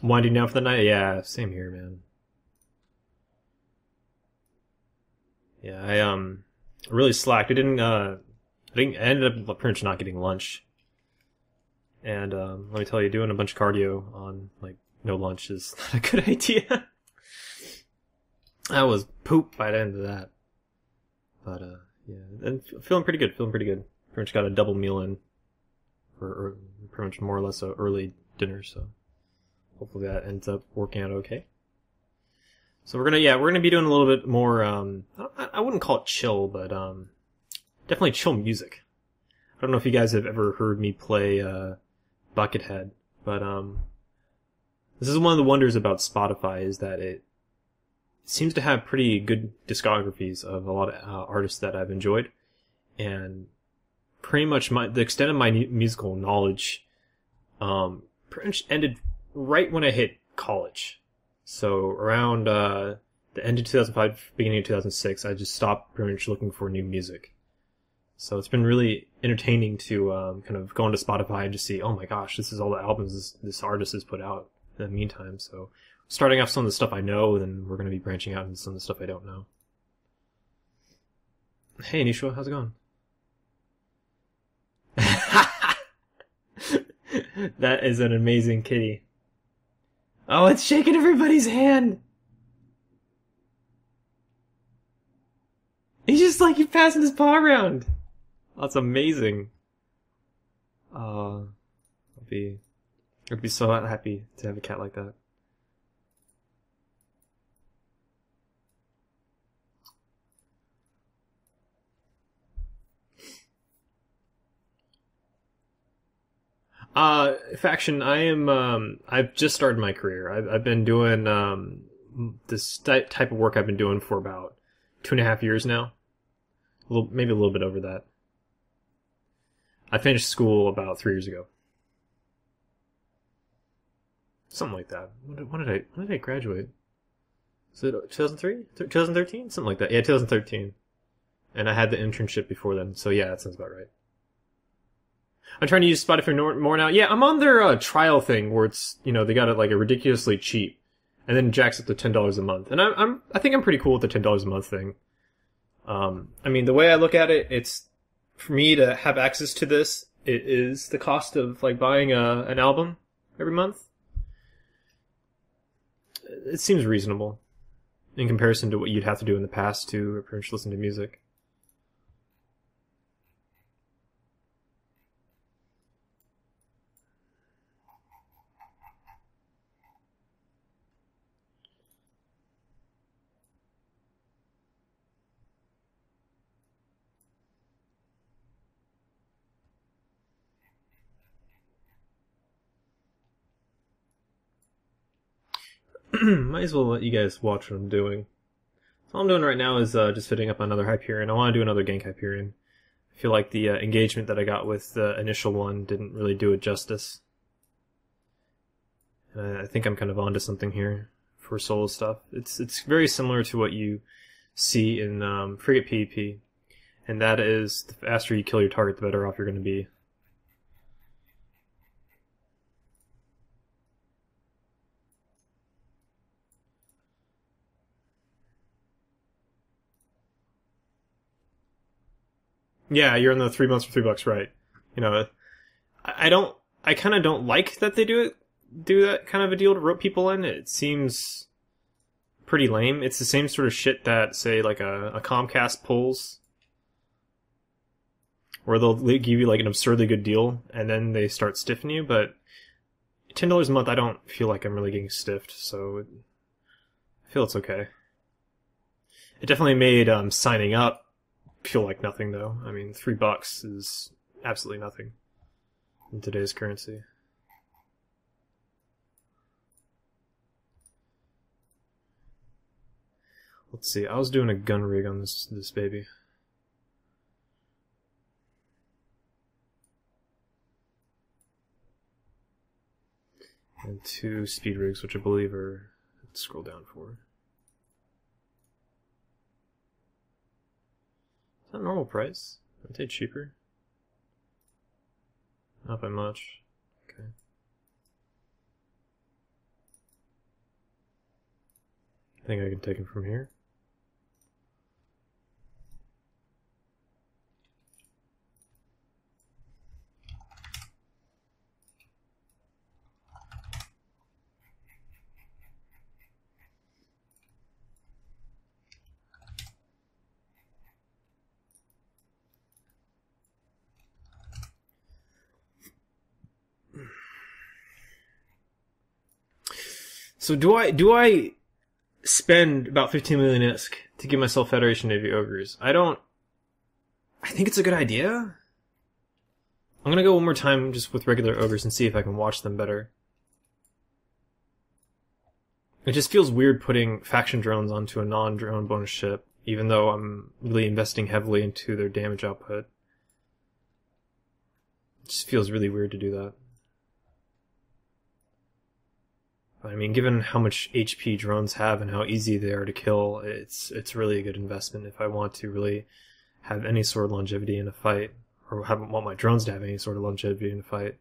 Winding down for the night? Yeah, same here, man. Yeah, I really slacked. I ended up pretty much not getting lunch. And let me tell you, doing a bunch of cardio on like no lunch is not a good idea. I was poop by the end of that. But yeah, and feeling pretty good. Feeling pretty good. Pretty much got a double meal in for pretty much more or less a early dinner. So hopefully that ends up working out okay. So we're gonna be doing a little bit more. I wouldn't call it chill, but definitely chill music. I don't know if you guys have ever heard me play Buckethead, but this is one of the wonders about Spotify is that it seems to have pretty good discographies of a lot of artists that I've enjoyed, and pretty much the extent of my musical knowledge pretty much ended right when I hit college. So around the end of 2005, beginning of 2006, I just stopped pretty much looking for new music. So it's been really entertaining to kind of go onto Spotify and just see, oh my gosh, this is all the albums this artist has put out in the meantime. So starting off some of the stuff I know, then we're going to be branching out into some of the stuff I don't know. Hey, Nishwa, how's it going? That is an amazing kitty. Oh, it's shaking everybody's hand! He's just like, he's passing his paw around! That's amazing. I'd be so happy to have a cat like that. Faction, I've just started my career. I've been doing, this type of work I've been doing for about 2.5 years now. Maybe a little bit over that. I finished school about 3 years ago. Something like that. When did I graduate? Was it 2003? 2013? Something like that. Yeah, 2013. And I had the internship before then, so yeah, that sounds about right. I'm trying to use Spotify more now. Yeah, I'm on their trial thing where it's, they got it like a ridiculously cheap, and then jacks up to $10 a month. And I think I'm pretty cool with the $10 a month thing. I mean, the way I look at it, it's for me to have access to this. It is the cost of like buying an album every month. It seems reasonable in comparison to what you'd have to do in the past to pretty much listen to music. Might as well let you guys watch what I'm doing. So all I'm doing right now is just fitting up another Hyperion. I want to do another Gank Hyperion. I feel like the engagement that I got with the initial one didn't really do it justice. And I think I'm kind of onto something here for solo stuff. It's very similar to what you see in Frigate PvP, and that is the faster you kill your target, the better off you're going to be. Yeah, you're in the 3 months for $3, right? I kind of don't like that they do that kind of a deal to rope people in. It seems pretty lame. It's the same sort of shit that, say, like a Comcast pulls, where they'll give you like an absurdly good deal, and then they start stiffing you, but $10 a month, I don't feel like I'm really getting stiffed, so I feel it's okay. It definitely made signing up feel like nothing, though. I mean, $3 is absolutely nothing in today's currency. Let's see. I was doing a gun rig on this baby. And 2 speed rigs, which I believe are... Let's scroll down for. Is that normal price? Aren't they cheaper? Not by much. Okay. I think I can take it from here. So do I spend about 15 million ISK to give myself Federation Navy Ogres? I think it's a good idea. I'm gonna go one more time just with regular Ogres and see if I can watch them better. It just feels weird putting faction drones onto a non-drone bonus ship, even though I'm really investing heavily into their damage output. It just feels really weird to do that. I mean, given how much HP drones have and how easy they are to kill, it's really a good investment if I want to really have any sort of longevity in a fight, or want my drones to have any sort of longevity in a fight.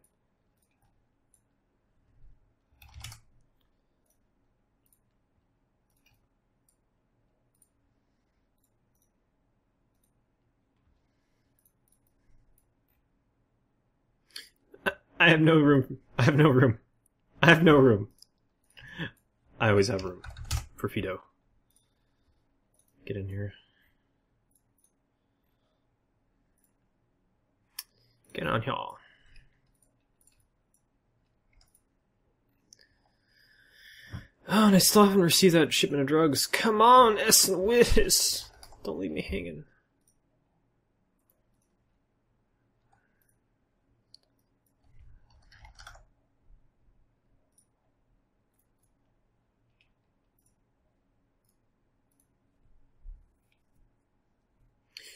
I have no room. I have no room. I have no room. I always have room for Fido. Get in here. Get on here. Oh, and I still haven't received that shipment of drugs. Come on, S and Wiz. Don't leave me hanging.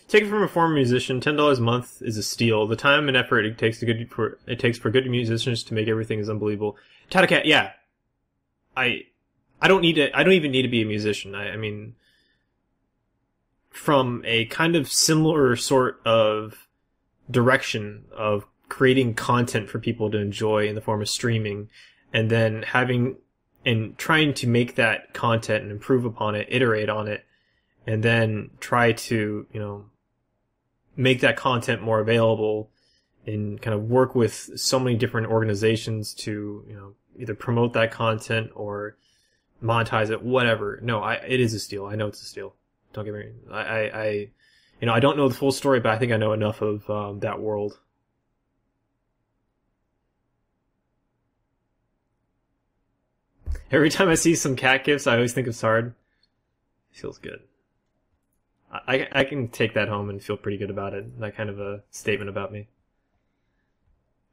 Take it from a former musician. $10 a month is a steal. The time and effort it takes for good musicians to make everything is unbelievable. Tatacat, yeah. I don't need it. I don't even need to be a musician. I mean, from a kind of similar sort of direction of creating content for people to enjoy in the form of streaming, and then trying to make that content and improve upon it, iterate on it, and then try to, make that content more available and kind of work with so many different organizations to, either promote that content or monetize it, whatever. No, it is a steal. I know it's a steal. Don't get me wrong. I don't know the full story, but I think I know enough of that world. Every time I see some cat gifs, I always think of Sard. Feels good. I can take that home and feel pretty good about it. That kind of a statement about me.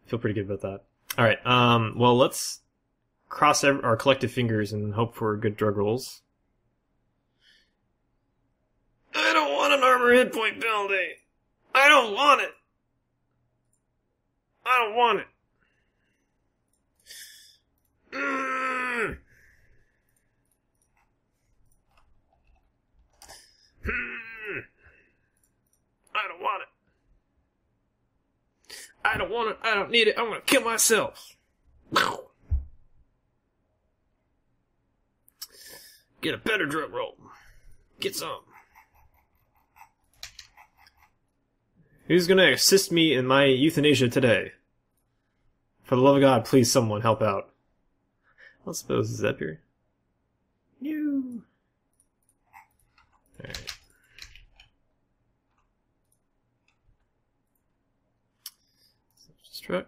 Feel pretty good about that. Alright, well, let's cross our collective fingers and hope for good drug rolls. I don't want an armor hit point penalty. I don't want it. I don't want it. I don't want it. I don't want it. I don't need it. I'm gonna kill myself. Get a better drug roll. Get some. Who's gonna assist me in my euthanasia today? For the love of God, please someone help out. I suppose Zephyr. You. Alright. Destruct.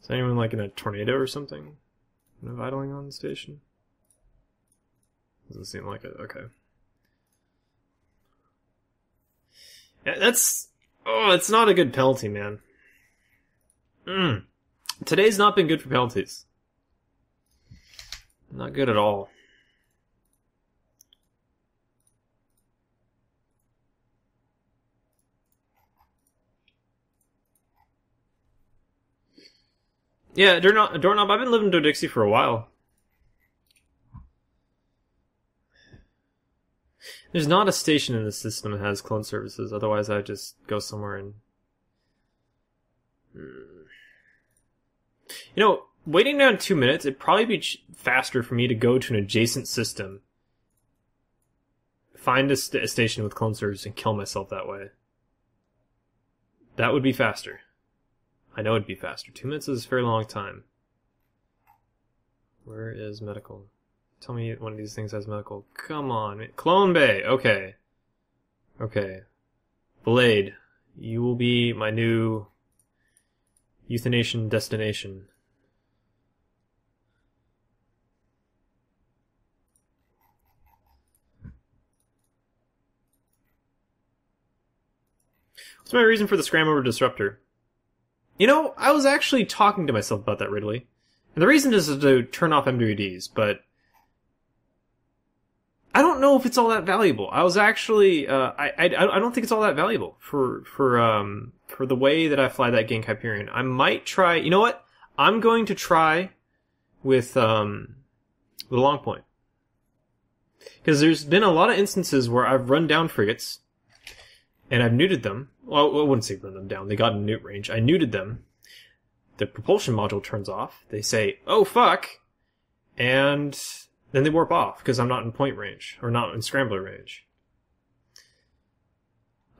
Is anyone like in a tornado or something? Kind of idling on the station? Doesn't seem like it. Okay. Yeah, that's... Oh, it's not a good penalty, man. Today's not been good for penalties. Not good at all. Yeah, Doorknob, I've been living in Dodixie for a while. There's not a station in the system that has clone services, otherwise I'd just go somewhere and... waiting down 2 minutes, it'd probably be faster for me to go to an adjacent system, find a station with clone servers, and kill myself that way. That would be faster. I know it'd be faster. 2 minutes is a very long time. Where is medical? Tell me one of these things has medical. Come on. Clone Bay. Okay. Okay. Blade. You will be my new euthanation destination. What's my reason for the scram over disruptor? You know, I was actually talking to myself about that, Ridley. And the reason is to turn off MWDs, but I don't know if it's all that valuable. I was actually, I don't think it's all that valuable for the way that I fly that Genk Hyperion. I might try, you know what? I'm going to try with the long point. Because there's been a lot of instances where I've run down frigates, and I've neutered them. Well, I wouldn't say run them down. They got in newt range. I neutered them. The propulsion module turns off. They say, oh fuck! And then they warp off, because I'm not in point range, or not in scrambler range.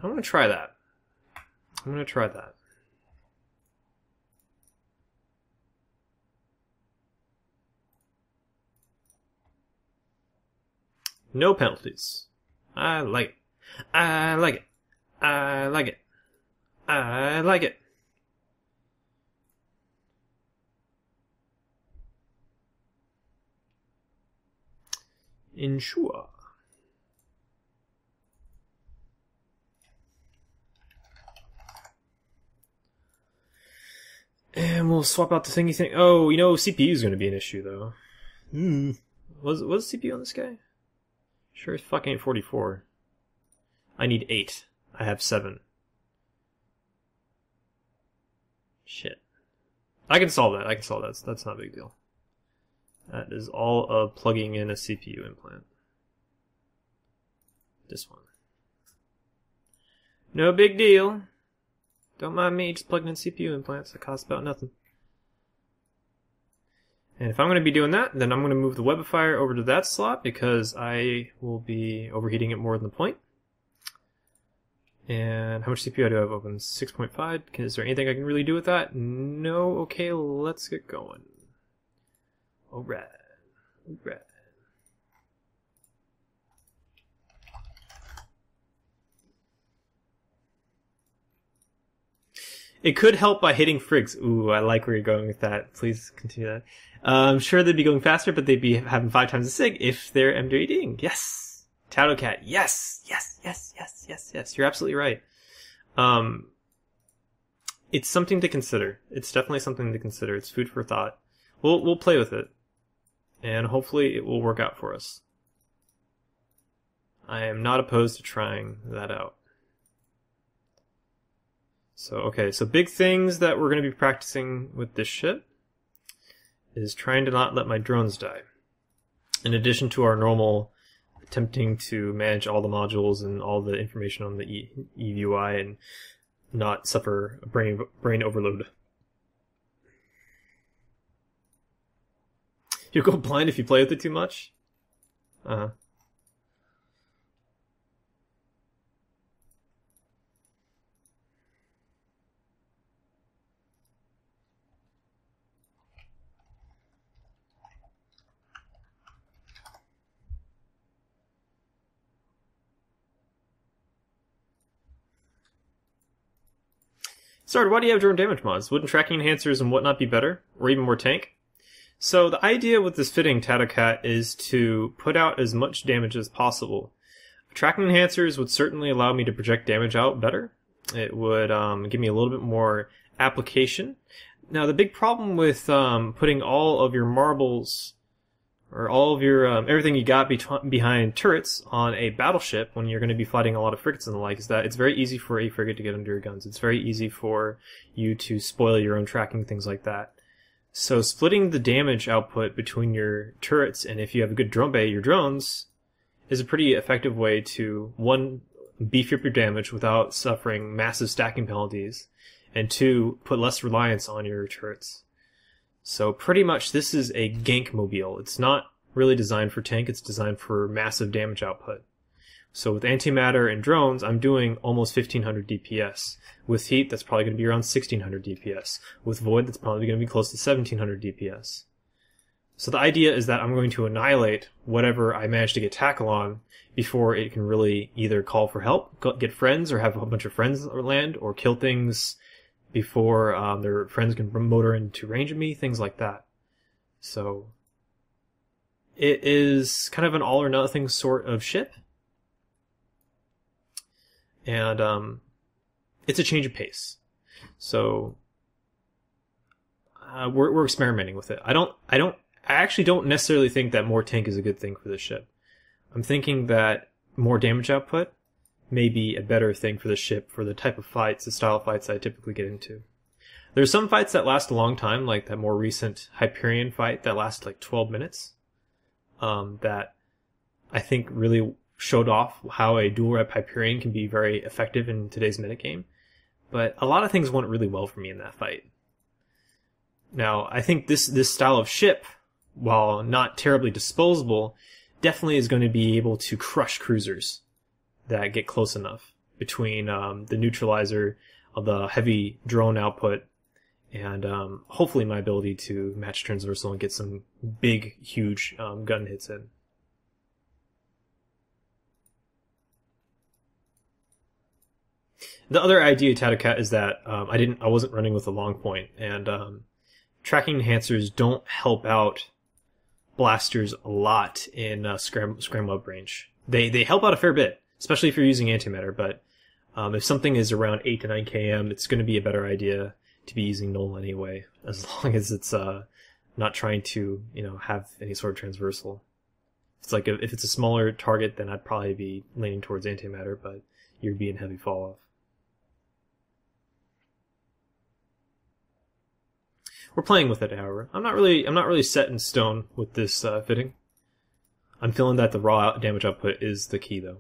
I'm going to try that. I'm going to try that. No penalties. I like it. I like it. I like it. I like it. Ensure. And we'll swap out the thingy thing. Oh, you know, CPU is going to be an issue, though. Was CPU on this guy? Sure as fuck ain't 44. I need 8. I have 7. Shit. I can solve that. I can solve that. That's not a big deal. That is all of plugging in a CPU implant. This one. No big deal. Don't mind me just plugging in CPU implants. That costs about nothing. And if I'm going to be doing that, then I'm going to move the Webifier over to that slot because I will be overheating it more than the point. And how much CPU do I have open? 6.5. Is there anything I can really do with that? No. Okay, let's get going. Alright. Alright. It could help by hitting frigs. Ooh, I like where you're going with that. Please continue that. I'm sure they'd be going faster, but they'd be having 5 times the sig if they're MWDing. Yes! TadoCat. Yes! Yes, yes, yes, yes, yes. You're absolutely right. It's something to consider. It's definitely something to consider. It's food for thought. We'll play with it. And hopefully it will work out for us. I am not opposed to trying that out. So, okay, so big things that we're going to be practicing with this ship is trying to not let my drones die. In addition to our normal attempting to manage all the modules and all the information on the EVUI and not suffer a brain overload. You'll go blind if you play with it too much? Uh-huh. Sorry, why do you have drone damage mods? Wouldn't tracking enhancers and whatnot be better? Or even more tank? So the idea with this fitting TadoCat is to put out as much damage as possible. Tracking enhancers would certainly allow me to project damage out better. It would give me a little bit more application. Now the big problem with putting all of your marbles or all of your everything you got behind turrets on a battleship when you're going to be fighting a lot of frigates and the like is that it's very easy for a frigate to get under your guns. It's very easy for you to spoil your own tracking, things like that. So splitting the damage output between your turrets and if you have a good drone bay, your drones, is a pretty effective way to, one, beef up your damage without suffering massive stacking penalties, and two, put less reliance on your turrets. So pretty much this is a gank mobile. It's not really designed for tank, it's designed for massive damage output. So with antimatter and drones, I'm doing almost 1500 DPS. With heat, that's probably going to be around 1600 DPS. With void, that's probably going to be close to 1700 DPS. So the idea is that I'm going to annihilate whatever I manage to get tackle on before it can really either call for help, get friends, or have a bunch of friends land, or kill things before their friends can motor into range of me, things like that. So it is kind of an all or nothing sort of ship. And it's a change of pace. So we're experimenting with it. I actually don't necessarily think that more tank is a good thing for this ship. I'm thinking that more damage output may be a better thing for the ship for the type of fights, the style of fights I typically get into. There's some fights that last a long time, like that more recent Hyperion fight that lasted like 12 minutes, that I think really showed off how a dual rep Hyperion can be very effective in today's metagame. But a lot of things went really well for me in that fight. Now, I think this style of ship, while not terribly disposable, definitely is going to be able to crush cruisers that get close enough between the neutralizer of the heavy drone output and hopefully my ability to match transversal and get some big, huge gun hits in. The other idea, Tatacat, is that I wasn't running with a long point, and tracking enhancers don't help out blasters a lot in scram web range. They help out a fair bit, especially if you're using antimatter, but if something is around 8 to 9 km, it's going to be a better idea to be using null anyway, as long as it's not trying to have any sort of transversal. It's like if it's a smaller target, then I'd probably be leaning towards antimatter, but you'd be in heavy fall off. We're playing with it, however. I'm not really set in stone with this fitting. I'm feeling that the raw damage output is the key, though.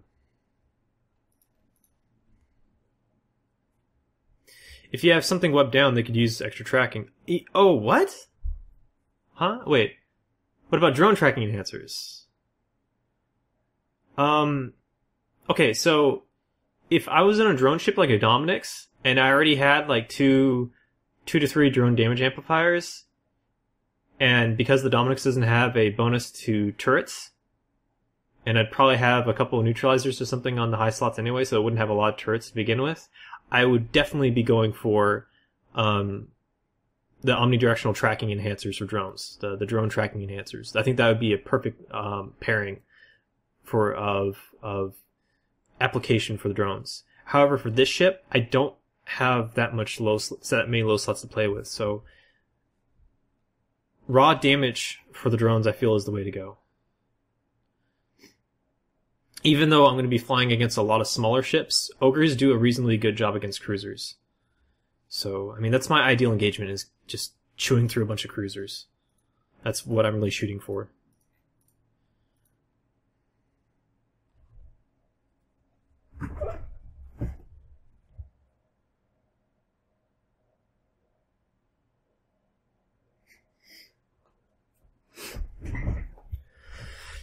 If you have something webbed down, they could use extra tracking. Oh, what? Huh? Wait. What about drone tracking enhancers? Okay, so if I was in a drone ship like a Dominix, and I already had like two to three drone damage amplifiers, and because the Dominix doesn't have a bonus to turrets, and I'd probably have a couple of neutralizers or something on the high slots anyway, so it wouldn't have a lot of turrets to begin with, I would definitely be going for the omnidirectional tracking enhancers for drones, the drone tracking enhancers. I think that would be a perfect pairing of application for the drones. However, for this ship, I don't have that many low slots to play with, so raw damage for the drones I feel is the way to go. Even though I'm going to be flying against a lot of smaller ships, ogres do a reasonably good job against cruisers. So, I mean, that's my ideal engagement, is just chewing through a bunch of cruisers. That's what I'm really shooting for.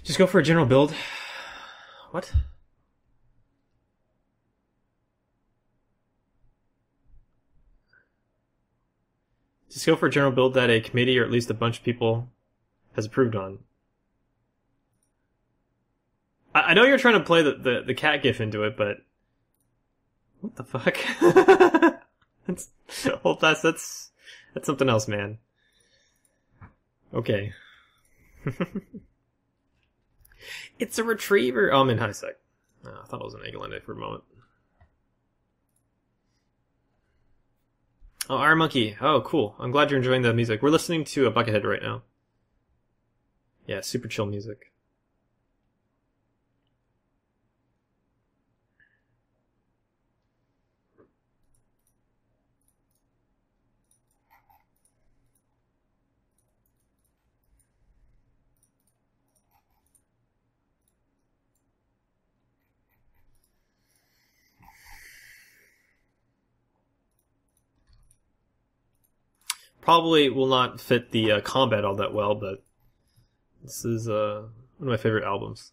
Just go for a general build. What? Just go for a general build that a committee or at least a bunch of people has approved on. I know you're trying to play the cat gif into it, but what the fuck? that's something else, man. Okay. It's a retriever. Oh, I'm in high sec. Oh, I thought it was an Eagle for a moment. Oh, Iron Monkey. Oh, cool. I'm glad you're enjoying the music. We're listening to a Buckethead right now. Yeah, super chill music. Probably will not fit the combat all that well, but this is one of my favorite albums.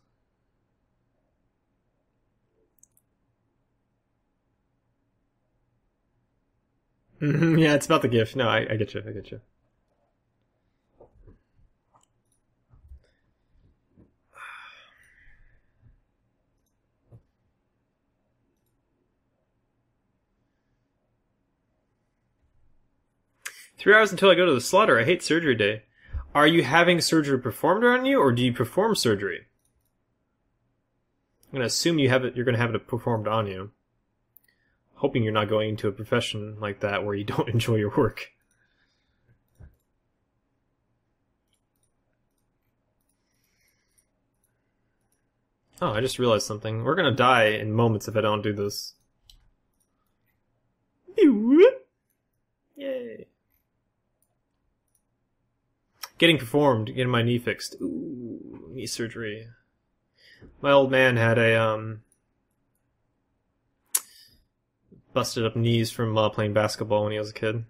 Yeah, it's about the gift. No, I get you. I get you. 3 hours until I go to the slaughter. I hate surgery day. Are you having surgery performed on you, or do you perform surgery? I'm gonna assume you have it. You're gonna have it performed on you. Hoping you're not going into a profession like that where you don't enjoy your work. Oh, I just realized something. We're gonna die in moments if I don't do this. Yay. Getting performed, getting my knee fixed. Ooh, knee surgery. My old man had a busted up knees from playing basketball when he was a kid.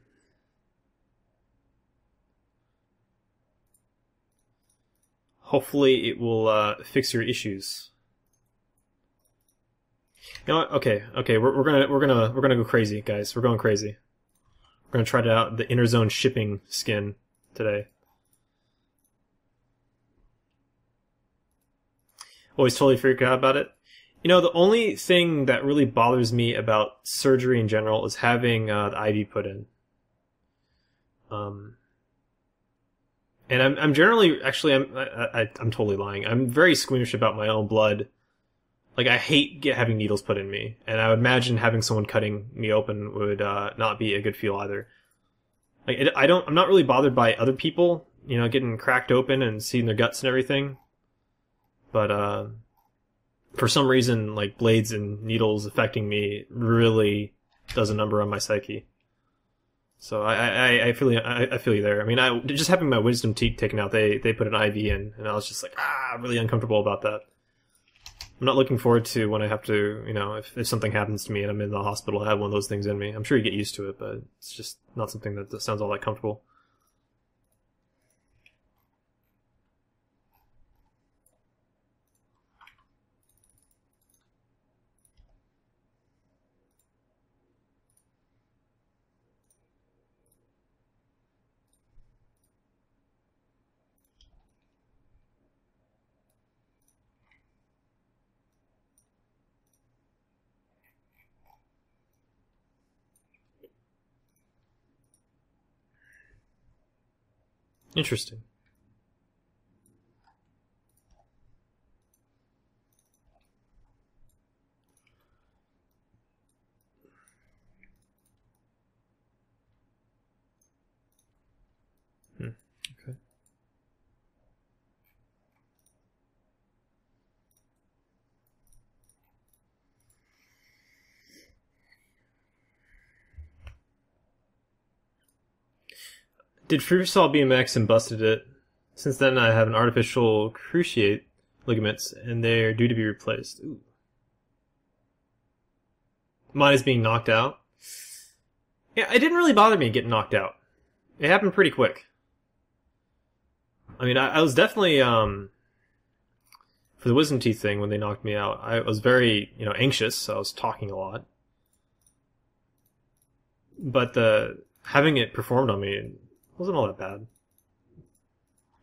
Hopefully, it will fix your issues. You know what? Okay, we're gonna go crazy, guys. We're going crazy. We're gonna try out the Inner Zone shipping skin today. Always totally freak out about it. You know, the only thing that really bothers me about surgery in general is having the IV put in. And I'm generally actually I'm totally lying. I'm very squeamish about my own blood. Like I hate having needles put in me, and I would imagine having someone cutting me open would not be a good feel either. Like I'm not really bothered by other people, you know, getting cracked open and seeing their guts and everything. But for some reason, like blades and needles affecting me really does a number on my psyche. So I feel you there. I mean, just having my wisdom teeth taken out, they put an IV in, and I was just like really uncomfortable about that. I'm not looking forward to when I have to, you know, if something happens to me and I'm in the hospital, I have one of those things in me. I'm sure you get used to it, but it's just not something that sounds all that comfortable. Interesting. Hmm. Okay. Did Freefall BMX and busted it. Since then, I have an artificial cruciate ligaments, and they're due to be replaced. Ooh. Mine is being knocked out. Yeah, it didn't really bother me getting knocked out. It happened pretty quick. I mean, I was definitely for the wisdom teeth thing when they knocked me out. I was very, you know, anxious. So I was talking a lot, but the having it performed on me wasn't all that bad.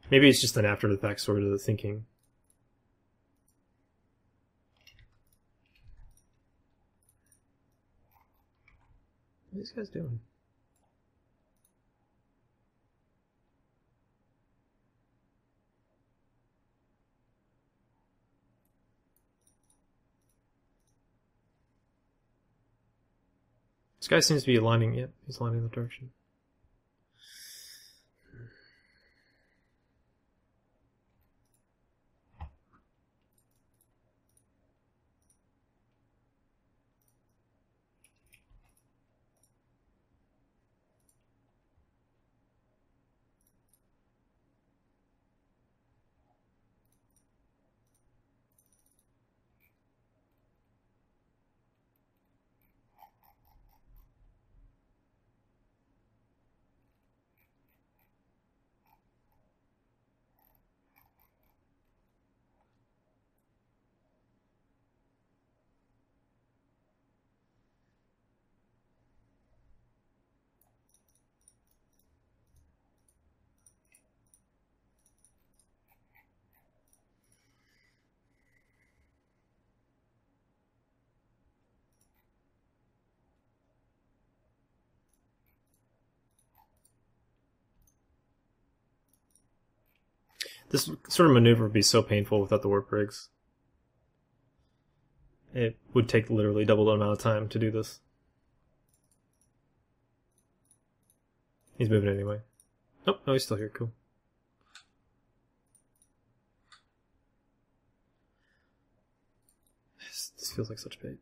Maybe it's just an after the fact sort of thinking. What are these guys doing? This guy seems to be aligning. Yep, he's aligning the direction. This sort of maneuver would be so painful without the warp rigs. It would take literally double the amount of time to do this. He's moving anyway. Nope, no, he's still here. Cool. This feels like such bait.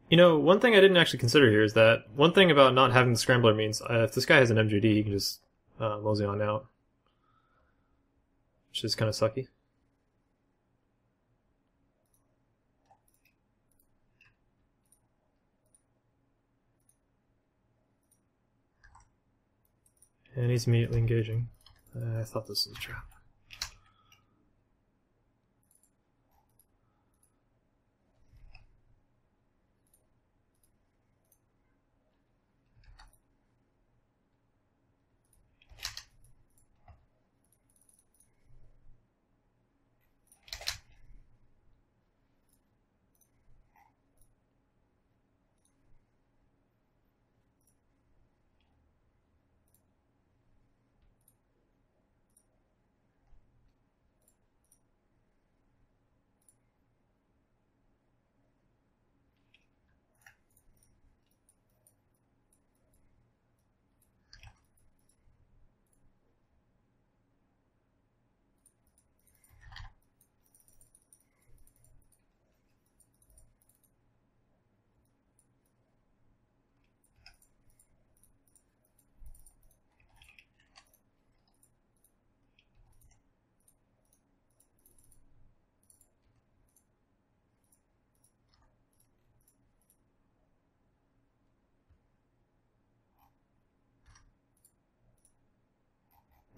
You know, one thing I didn't actually consider here is that one thing about not having the scrambler means if this guy has an MGD, he can just mosey on out, which is kind of sucky. And he's immediately engaging. I thought this was a trap.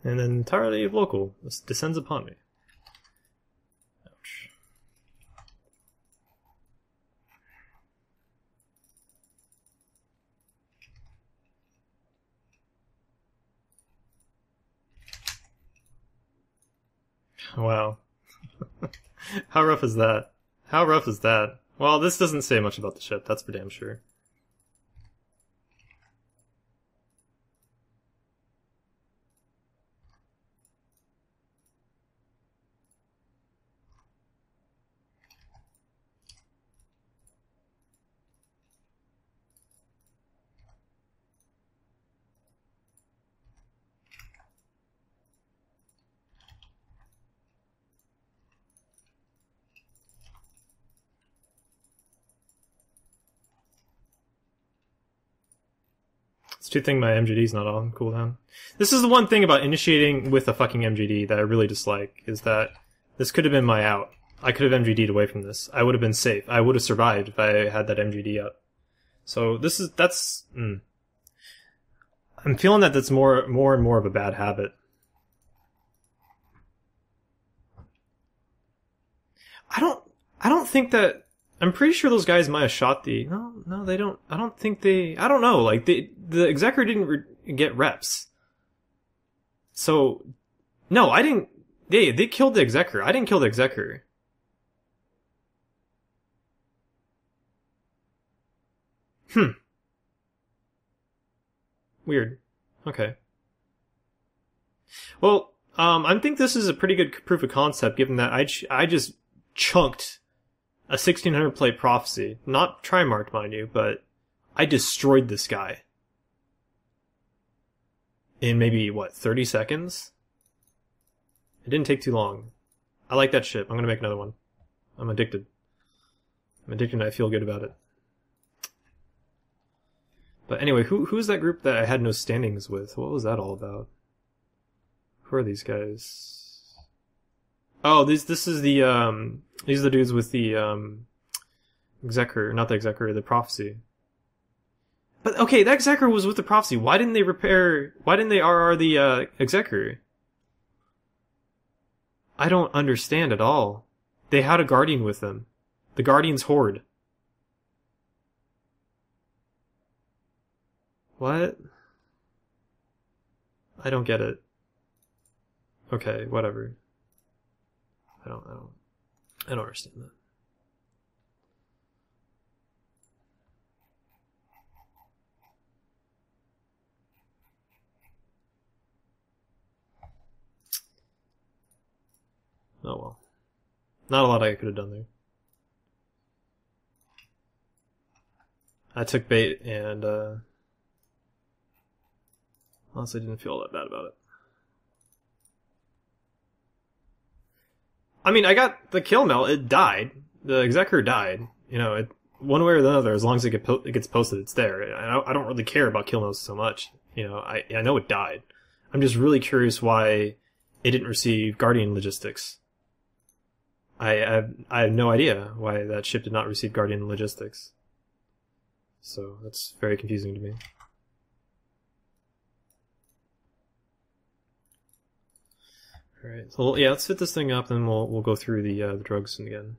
And then entirely of local. This descends upon me. Ouch. Wow. How rough is that? How rough is that? Well, this doesn't say much about the ship, that's for damn sure. It's two thing my MGD's not on cooldown. This is the one thing about initiating with a fucking MGD that I really dislike, is that this could have been my out. I could have MGD'd away from this. I would have been safe. I would have survived if I had that MGD up. So I'm feeling that that's more and more of a bad habit. I don't think that. I'm pretty sure those guys might have shot the. No, they don't. I don't think they. I don't know. Like the Executor didn't get reps. So, no, I didn't. They killed the Executor. I didn't kill the Executor. Weird. Okay. Well, I think this is a pretty good proof of concept, given that I just chunked a 1600 plate Prophecy. Not Trimarked, mind you, but I destroyed this guy. In maybe, what, 30 seconds? It didn't take too long. I like that ship. I'm gonna make another one. I'm addicted. I'm addicted and I feel good about it. But anyway, who's that group that I had no standings with? What was that all about? Who are these guys? Oh, this is the these are the dudes with the Executor, not the Executor, the Prophecy. But okay, that Executor was with the Prophecy. Why didn't they RR the Executor? I don't understand at all. They had a Guardian with them. The Guardian's Horde. What? I don't get it. Okay, whatever. I don't understand that. Oh well. Not a lot I could have done there. I took bait and honestly didn't feel that bad about it. I mean, I got the kill melt. It died. The Executor died. You know, one way or the other, as long as it gets posted, it's there. I don't really care about kill melts so much. You know, I know it died. I'm just really curious why it didn't receive Guardian Logistics. I have no idea why that ship did not receive Guardian Logistics. So that's very confusing to me. All right, so yeah, let's fit this thing up, and we'll go through the drugs again.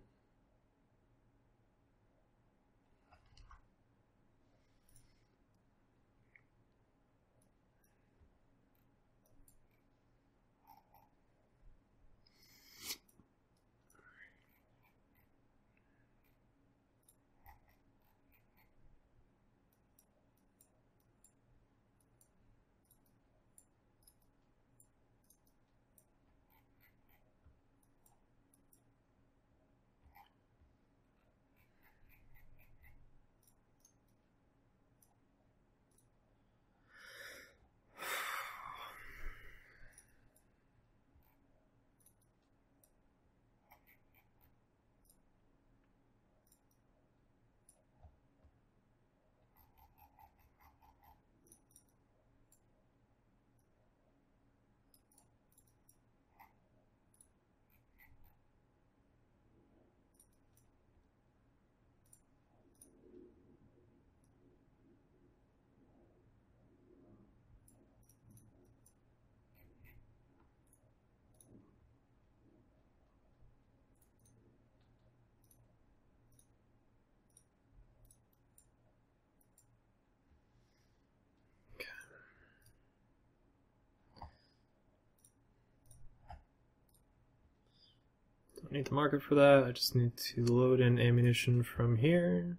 Don't need the market for that. I just need to load in ammunition from here.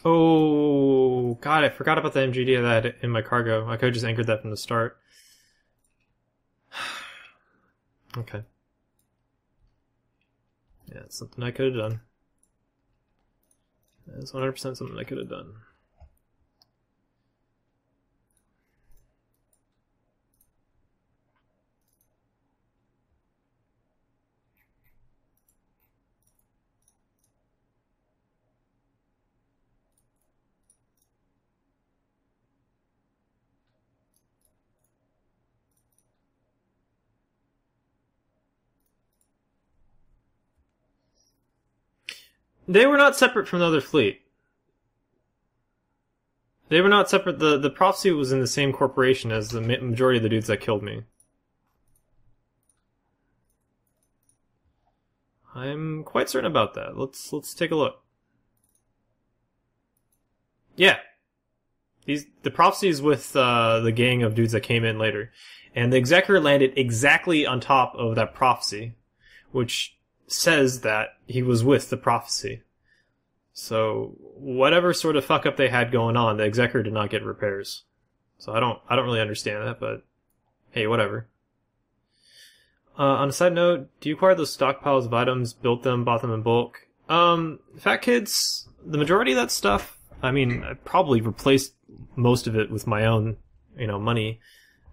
Oh, God, I forgot about the MGD that I had in my cargo. I could have just anchored that from the start. Okay. Yeah, it's something I could have done. That's 100% something I could have done. They were not separate from the other fleet. They were not separate. The Prophecy was in the same corporation as the majority of the dudes that killed me. I'm quite certain about that. Let's take a look. Yeah. The Prophecy is with the gang of dudes that came in later. And the Executor landed exactly on top of that Prophecy, which says that he was with the prophecy. So whatever sort of fuck up they had going on, the Executor did not get repairs. So I don't really understand that, but hey, whatever. On a side note, do you acquire those stockpiles of items, built them, bought them in bulk? Fat Kids, the majority of that stuff, I mean, I probably replaced most of it with my own, money.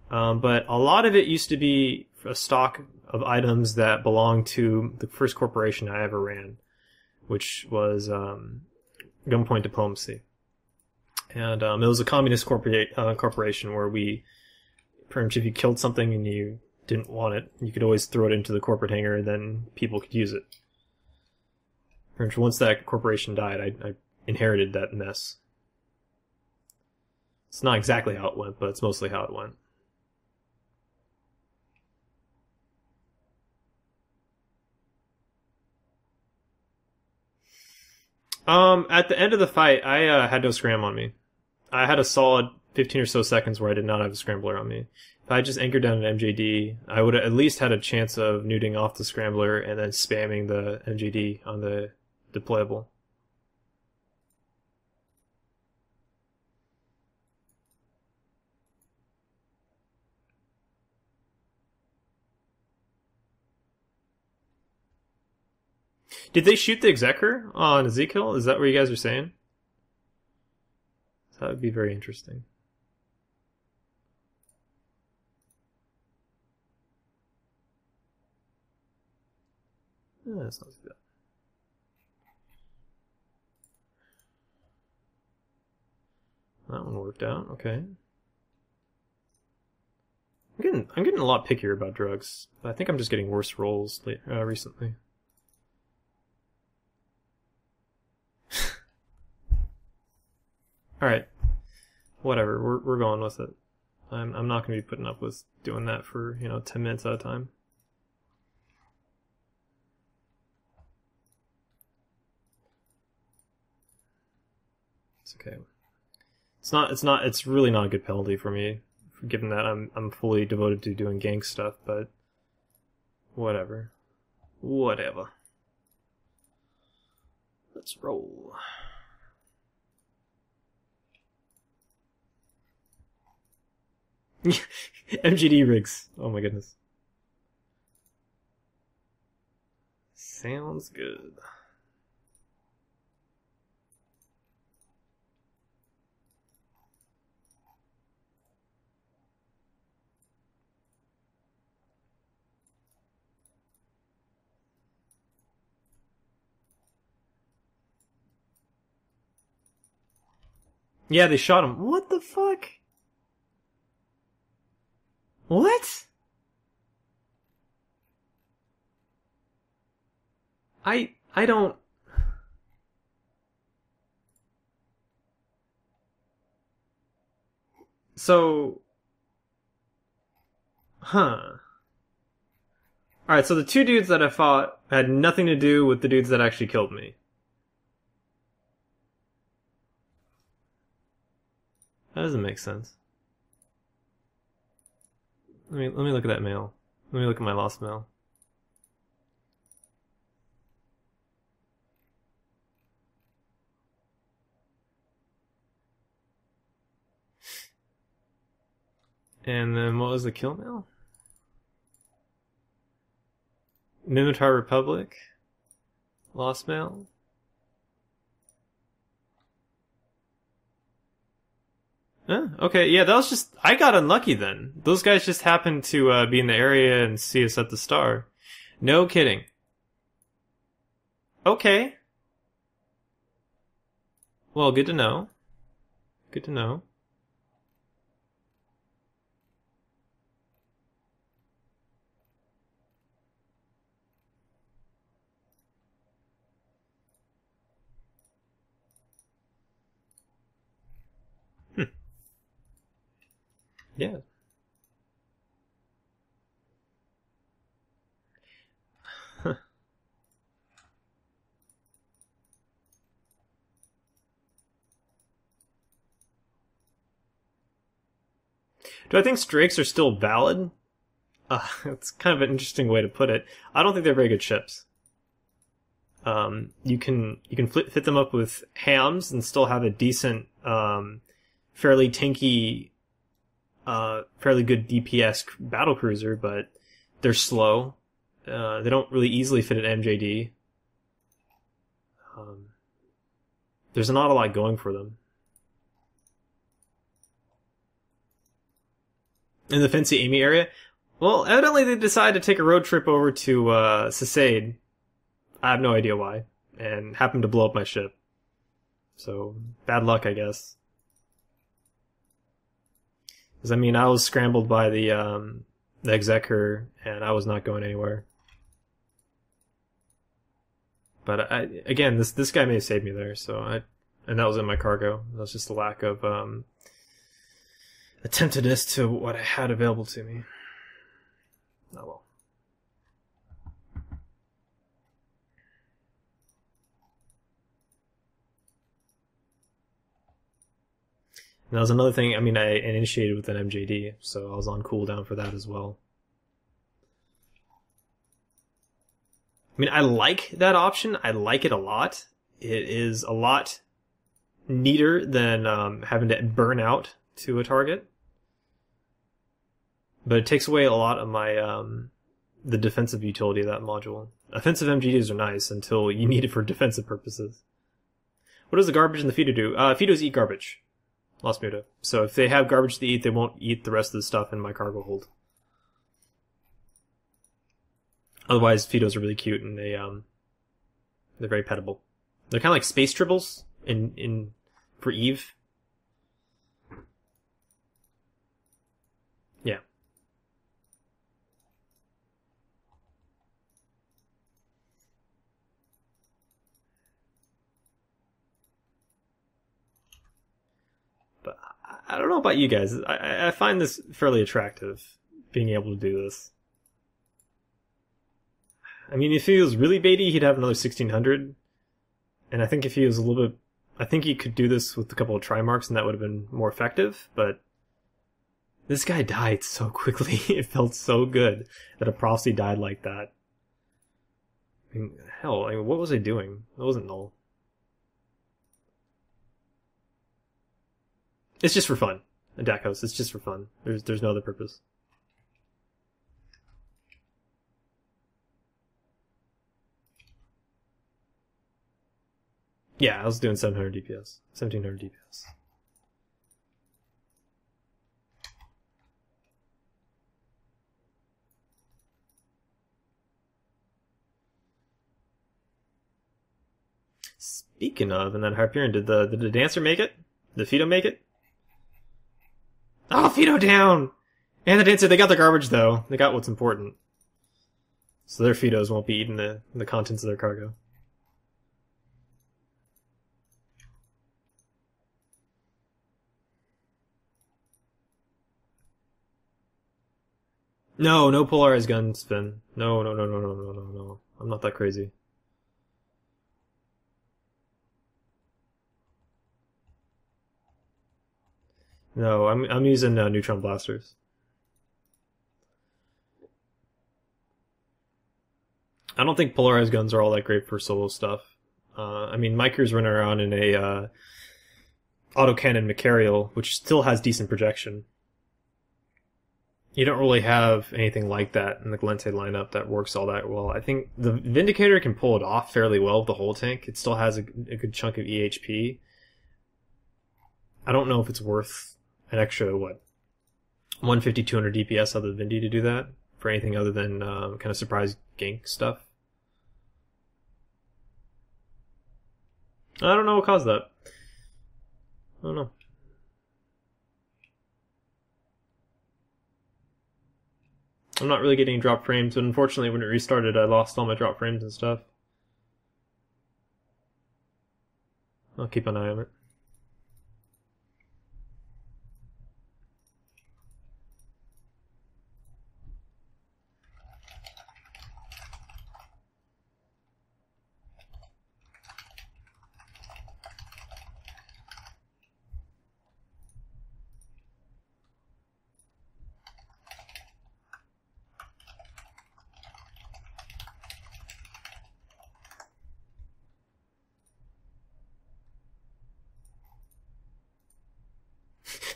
But a lot of it used to be a stock of items that belonged to the first corporation I ever ran, which was Gunpoint Diplomacy. And it was a communist corporation where we, pretty much if you killed something and you didn't want it, you could always throw it into the corporate hangar and then people could use it. Pretty much once that corporation died, I inherited that mess. It's not exactly how it went, but it's mostly how it went. At the end of the fight, I had no scram on me. I had a solid 15 or so seconds where I did not have a scrambler on me. If I just anchored down an MJD, I would have at least had a chance of nuding off the scrambler and then spamming the MJD on the deployable. Did they shoot the Executor on Ezekiel? Is that what you guys are saying? That would be very interesting. That's not too bad. That one worked out. Okay. I'm getting a lot pickier about drugs. I think I'm just getting worse rolls recently. All right, whatever. We're going with it. I'm not going to be putting up with doing that for 10 minutes at a time. It's okay. It's really not a good penalty for me, given that I'm fully devoted to doing gang stuff. But whatever. Let's roll. MGD rigs. Oh my goodness. Sounds good. Yeah, they shot him. What the fuck? What? I don't... So... Huh. Alright, so the two dudes that I fought had nothing to do with the dudes that actually killed me. That doesn't make sense. Let me look at that mail. Let me look at my lost mail. And then what was the kill mail? Mimitar Republic. Lost mail. Okay, yeah, that was just... I got unlucky then. Those guys just happened to be in the area and see us at the Star. No kidding. Okay. Well, good to know. Good to know. Yeah. Do I think Strakes are still valid? It's kind of an interesting way to put it. I don't think they're very good ships. you can fit them up with hams and still have a decent, fairly tanky, fairly good DPS battle cruiser, but they're slow. They don't really easily fit an MJD. There's not a lot going for them. In the Fancy Amy area, well, evidently they decided to take a road trip over to Sisade. I have no idea why, and happened to blow up my ship. So, bad luck, I guess. Because, I mean, I was scrambled by the Executor, and I was not going anywhere. But, again, this guy may have saved me there, and that was in my cargo. That was just a lack of attentiveness to what I had available to me. Oh well. And that was another thing. I mean, I initiated with an MJD, so I was on cooldown for that as well. I mean, I like that option. I like it a lot. It is a lot neater than having to burn out to a target. But it takes away a lot of my the defensive utility of that module. Offensive MGDs are nice until you need it for defensive purposes. What does the garbage and the Fido do? Fidos eat garbage. Lost Muta. So if they have garbage to eat, they won't eat the rest of the stuff in my cargo hold. Otherwise, Fidos are really cute and they're very pettable. They're kind of like space tribbles for Eve. Yeah. But I don't know about you guys. I find this fairly attractive, being able to do this. I mean, if he was really baity, he'd have another 1600. And I think if he was a little bit... I think he could do this with a couple of Trimarchs, and that would have been more effective, but... This guy died so quickly. It felt so good that a Prophecy died like that. I mean, hell, I mean, what was I doing? It wasn't null. It's just for fun. A deck house. It's just for fun. There's no other purpose. Yeah, I was doing 700 DPS. 1700 DPS. Speaking of, and then Hyperion, did the Dancer make it? Did Fido make it? Oh, Fido down! And the Dancer, they got the garbage though. They got what's important. So their Fidos won't be eating the contents of their cargo. No polarized gun spin. No. I'm not that crazy. No, I'm using neutron blasters. I don't think polarized guns are all that great for solo stuff. I mean, my crew's running around in a autocannon Machariel, which still has decent projection. You don't really have anything like that in the Gallente lineup that works all that well. I think the Vindicator can pull it off fairly well with the whole tank. It still has a good chunk of EHP. I don't know if it's worth an extra, 150, 200 DPS out of the Vindy to do that for anything other than kind of surprise gank stuff. I don't know what caused that. I don't know. I'm not really getting drop frames, but unfortunately when it restarted I lost all my drop frames and stuff. I'll keep an eye on it.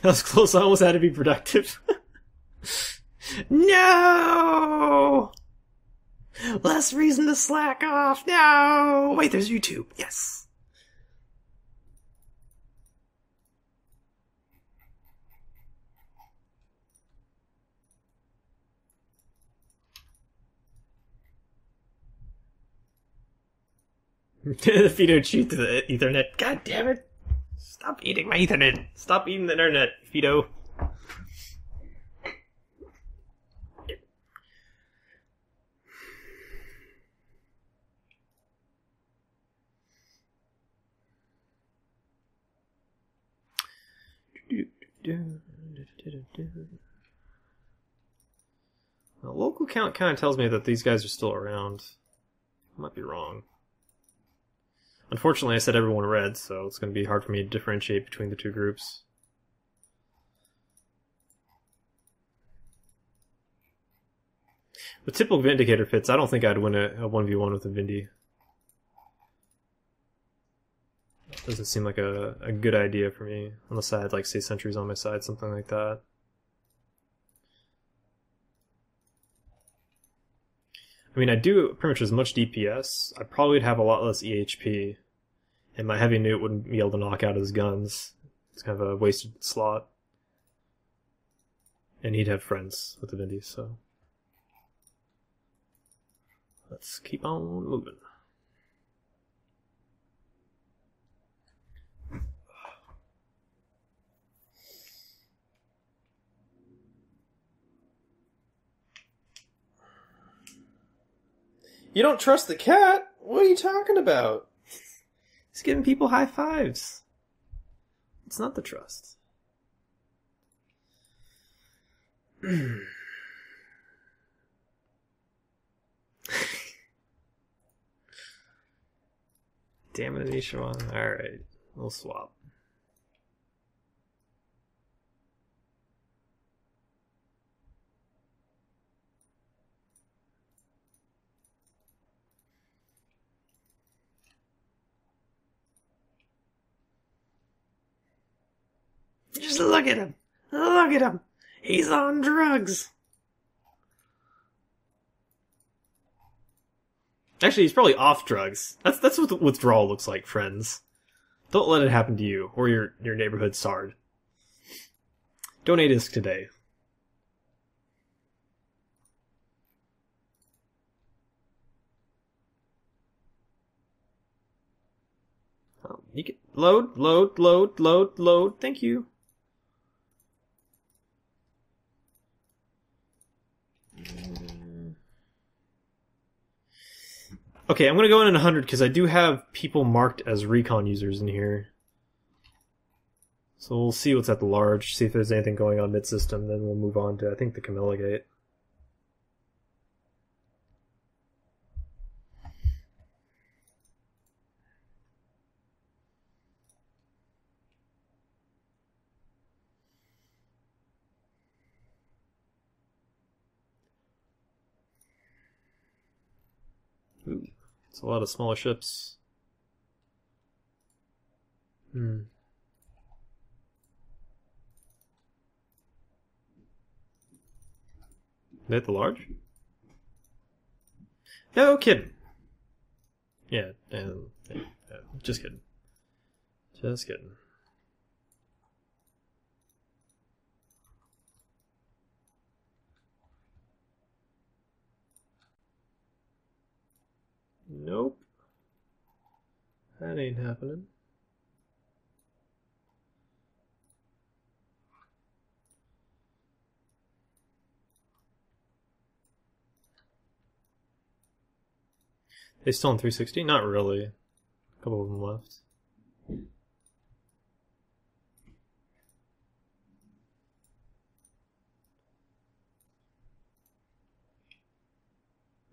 That was close. I almost had to be productive. No! Less reason to slack off. No! Wait, there's YouTube. Yes. The Fido chewed through the Ethernet. God damn it! Stop eating my Ethernet. Stop eating the internet, Fido. The local count kind of tells me that these guys are still around. I might be wrong. Unfortunately, I said everyone red, so it's going to be hard for me to differentiate between the two groups. With typical Vindicator fits, I don't think I'd win a 1v1 with a Vindy. Doesn't seem like a good idea for me, unless I had, like, say, sentries on my side, something like that. I mean, I do pretty much as much DPS. I probably would have a lot less EHP, and my heavy newt wouldn't be able to knock out his guns. It's kind of a wasted slot. And he'd have friends with the Vindy, so... let's keep on moving. You don't trust the cat? What are you talking about? He's giving people high fives. It's not the trust. Damn it, Anisha. Alright, we'll swap. Just look at him. Look at him. He's on drugs. Actually, he's probably off drugs. That's what the withdrawal looks like, friends. Don't let it happen to you or your neighborhood SARD. Donate ISK today. Oh, you can load. Thank you. Okay, I'm gonna go in at 100 because I do have people marked as recon users in here. So we'll see what's at the large, see if there's anything going on mid-system, then we'll move on to, I think, the Camilla Gate. Ooh, it's a lot of smaller ships. Is that the large? No kidding. Yeah, just kidding. Just kidding. Nope. That ain't happening. They still on 360? Not really. A couple of them left.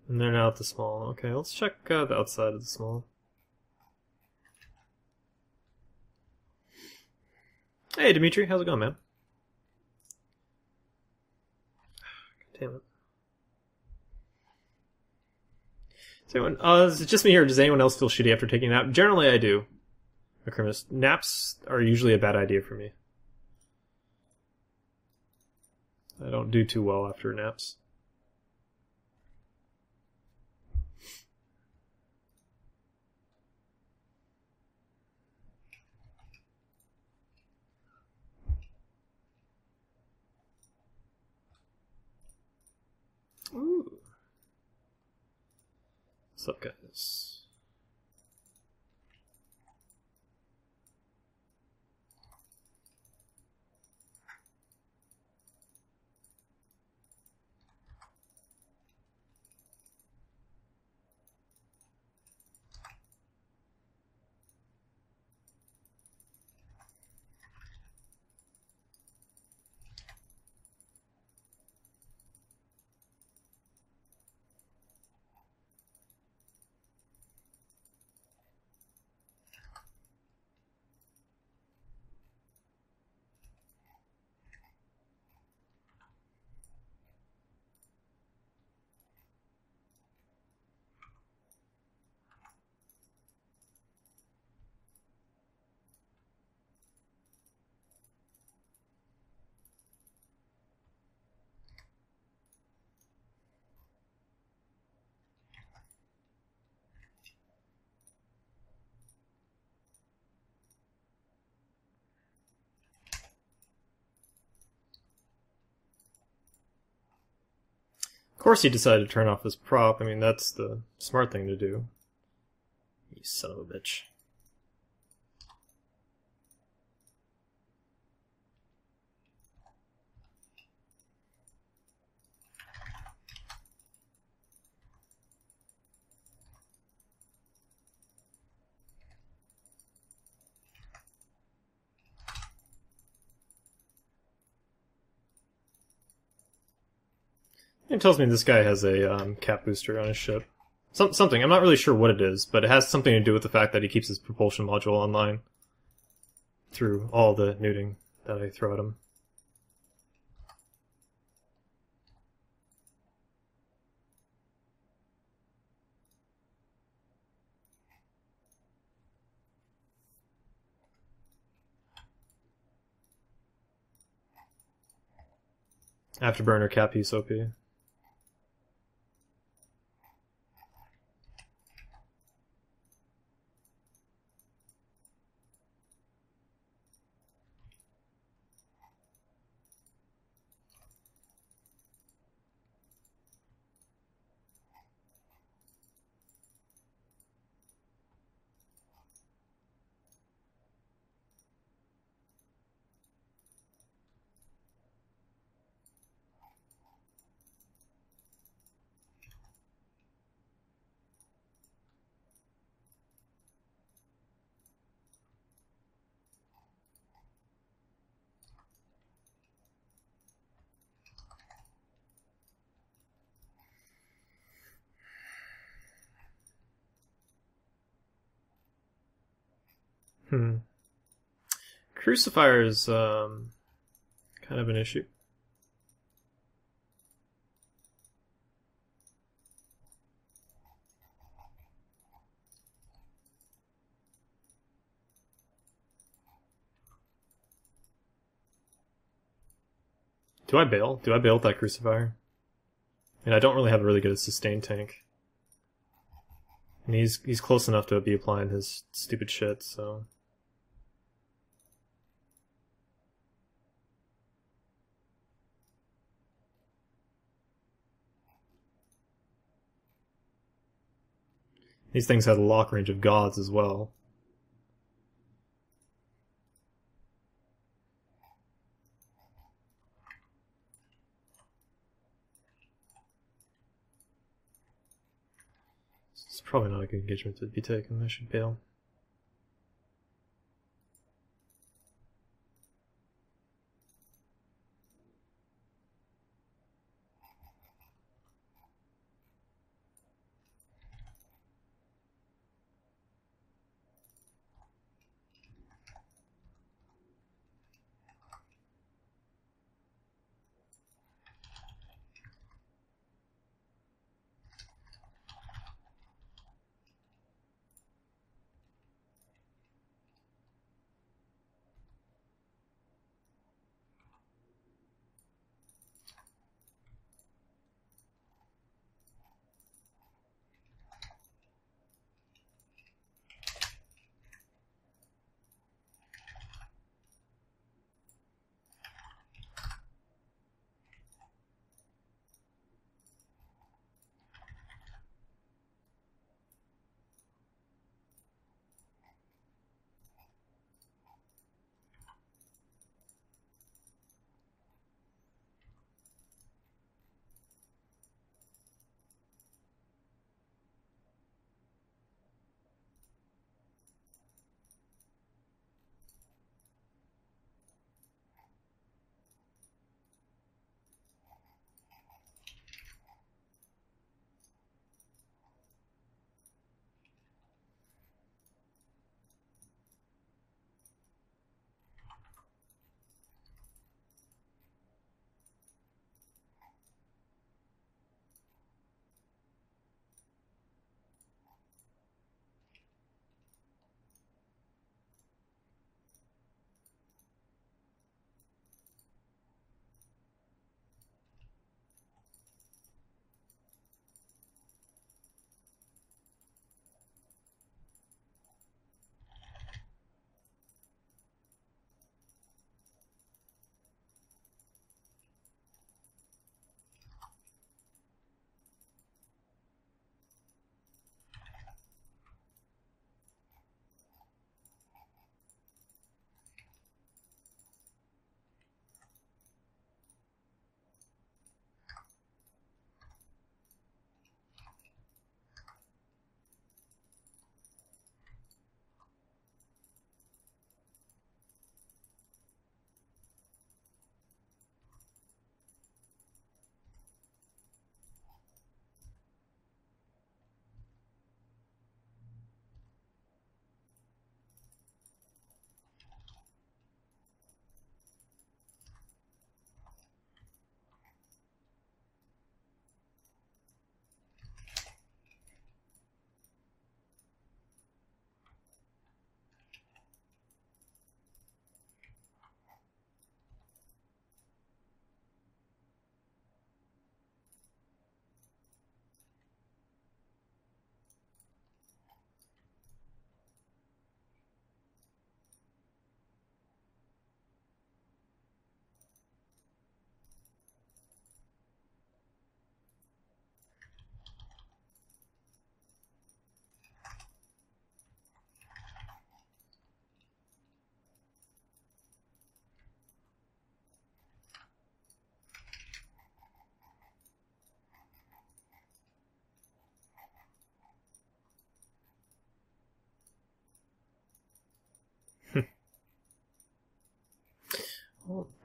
And they're now at the small. Okay, let's check the outside of the small. Hey, Dimitri, how's it going, man? Damn it. Is it just me here? Does anyone else feel shitty after taking a nap? Generally, I do. Acrimus. Naps are usually a bad idea for me. I don't do too well after naps. Ooh. What's up, guys? Of course he decided to turn off his prop. I mean, that's the smart thing to do. You son of a bitch. It tells me this guy has a cap booster on his ship. Something. I'm not really sure what it is, but it has something to do with the fact that he keeps his propulsion module online through all the nuding that I throw at him. Afterburner cap piece OP. Crucifier is kind of an issue. Do I bail? Do I bail with that Crucifier? I mean, I don't really have a really good sustain tank. And he's close enough to be applying his stupid shit, so... These things have a lock range of gods as well. It's probably not a good engagement to be taken. I should bail.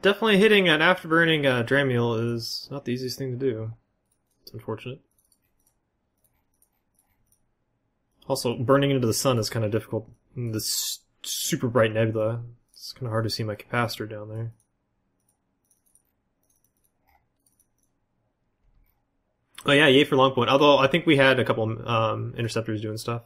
Definitely hitting an afterburning Dramule is not the easiest thing to do. It's unfortunate. Also, burning into the sun is kind of difficult in this super bright nebula. It's kind of hard to see my capacitor down there. Oh yeah, yay for long point. Although I think we had a couple interceptors doing stuff.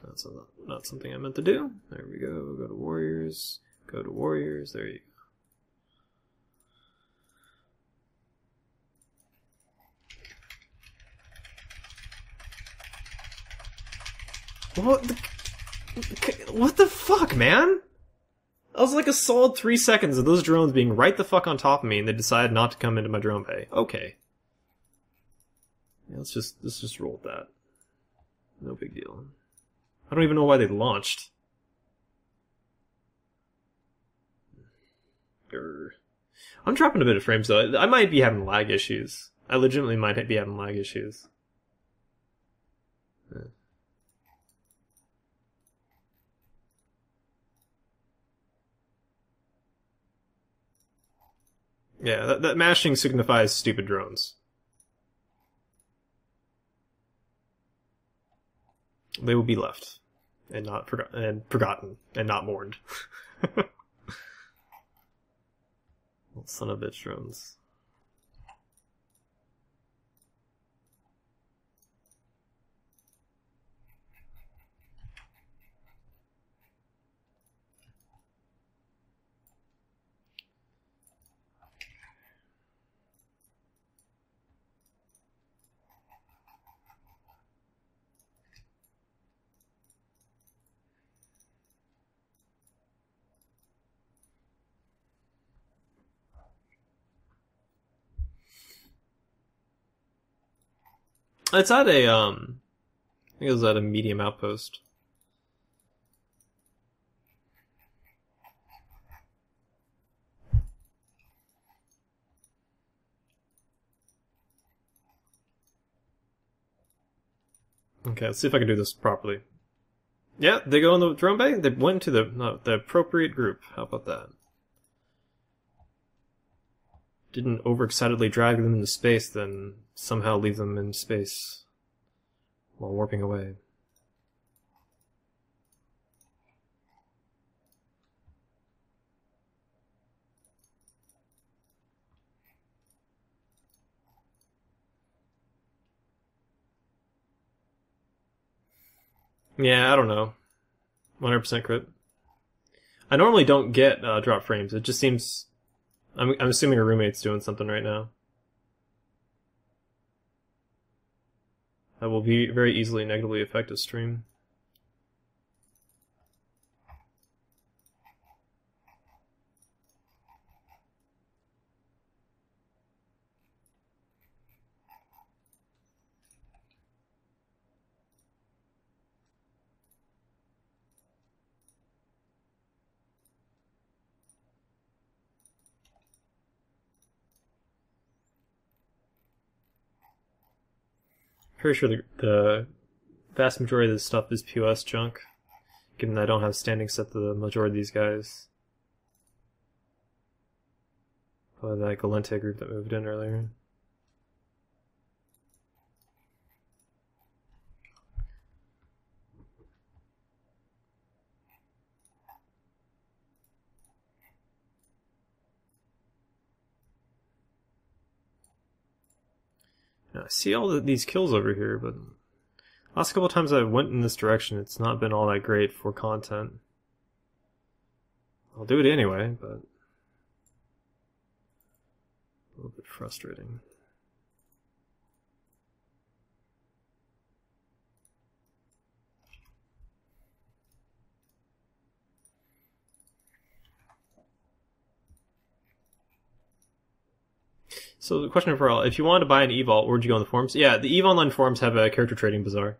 That's not something I meant to do. There we go. Go to Warriors. Go to Warriors. There you go. What the fuck, man? That was like a solid 3 seconds of those drones being right the fuck on top of me, and they decided not to come into my drone bay. Okay. Yeah, let's just roll with that. No big deal. I don't even know why they launched. I'm dropping a bit of frames though. I might be having lag issues. I legitimately might be having lag issues. Yeah, that mashing signifies stupid drones. They will be left and not forgotten and not mourned. Son of bitch drones. It's at a I think it was at a medium outpost. Okay, let's see if I can do this properly. Yeah, they go in the drone bay. They went to the appropriate group. How about that? Didn't overexcitedly drag them into space, then somehow leave them in space while warping away. Yeah, I don't know. 100% crit. I normally don't get drop frames. It just seems... I'm assuming a roommate's doing something right now. That will be very easily negatively affect a stream. Pretty sure the vast majority of this stuff is POS junk, given that I don't have standing set to the majority of these guys. Probably that Galente group that moved in earlier. Now, I see all these kills over here, but last couple of times I went in this direction, it's not been all that great for content. I'll do it anyway, but a little bit frustrating. So the question for all, if you wanted to buy an eVault, where'd you go on the forums? Yeah, the EVE Online forums have a character trading bazaar.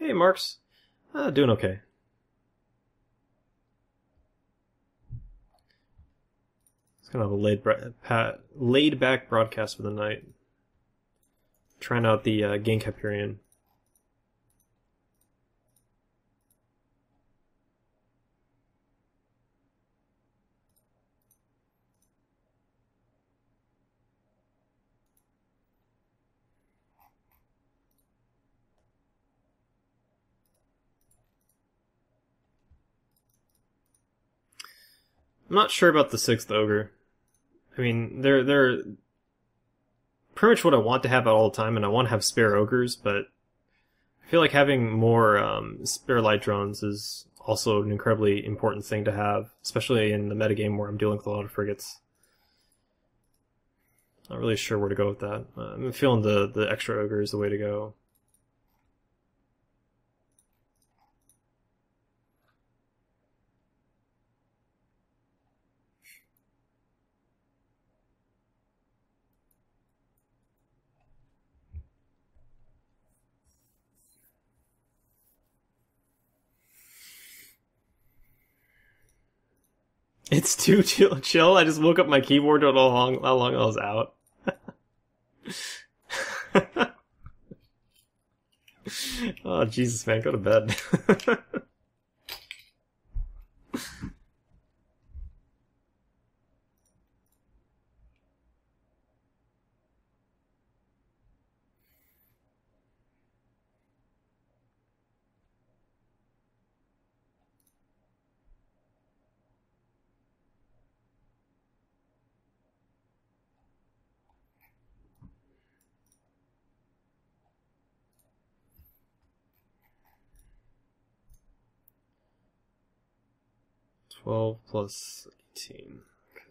Hey, Marks. Doing okay. It's kind of a laid back broadcast for the night. Trying out the Genk Hyperion. I'm not sure about the 6th Ogre. I mean, they're pretty much what I want to have at all the time, and I want to have spare Ogres, but I feel like having more spare light drones is also an incredibly important thing to have, especially in the metagame where I'm dealing with a lot of frigates. Not really sure where to go with that. I'm feeling the extra Ogre is the way to go. It's too chill. I just woke up my keyboard, don't know how long I was out. Oh, Jesus, man, go to bed. $12 plus 18. Okay.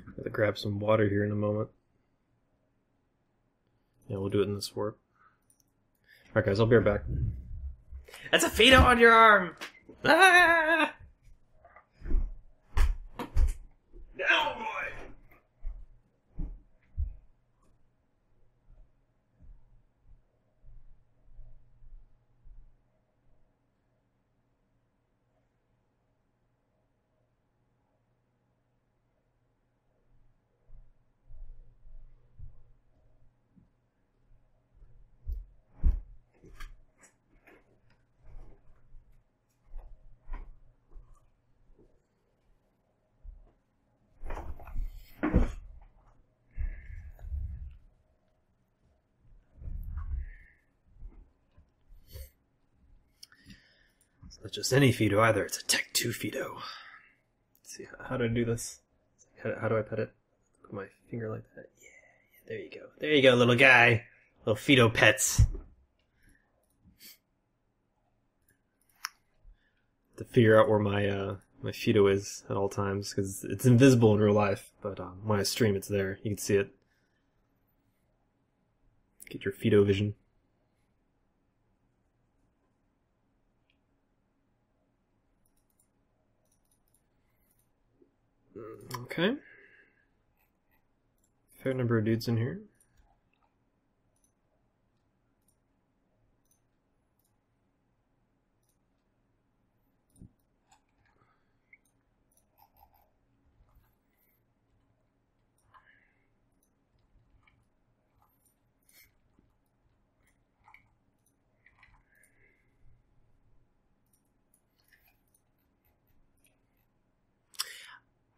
I'm gonna grab some water here in a moment. Yeah, we'll do it in this warp. Alright, guys, I'll be right back. That's a Fido on your arm! Ah! Down, boy! It's not just any Fido either, it's a Tech 2 Fido. Let's see, how do I do this? How do I pet it? Put my finger like that. Yeah, there you go. There you go, little guy. Little Fido pets. To figure out where my Fido is at all times, because it's invisible in real life, but when I stream it's there. You can see it. Get your Fido vision. Okay. Fair number of dudes in here.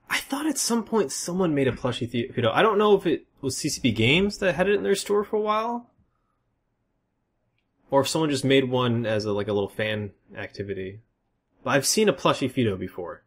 I thought at some point someone made a plushie Fido. I don't know if it was CCP Games that had it in their store for a while, or if someone just made one as like a little fan activity. But I've seen a plushie Fido before.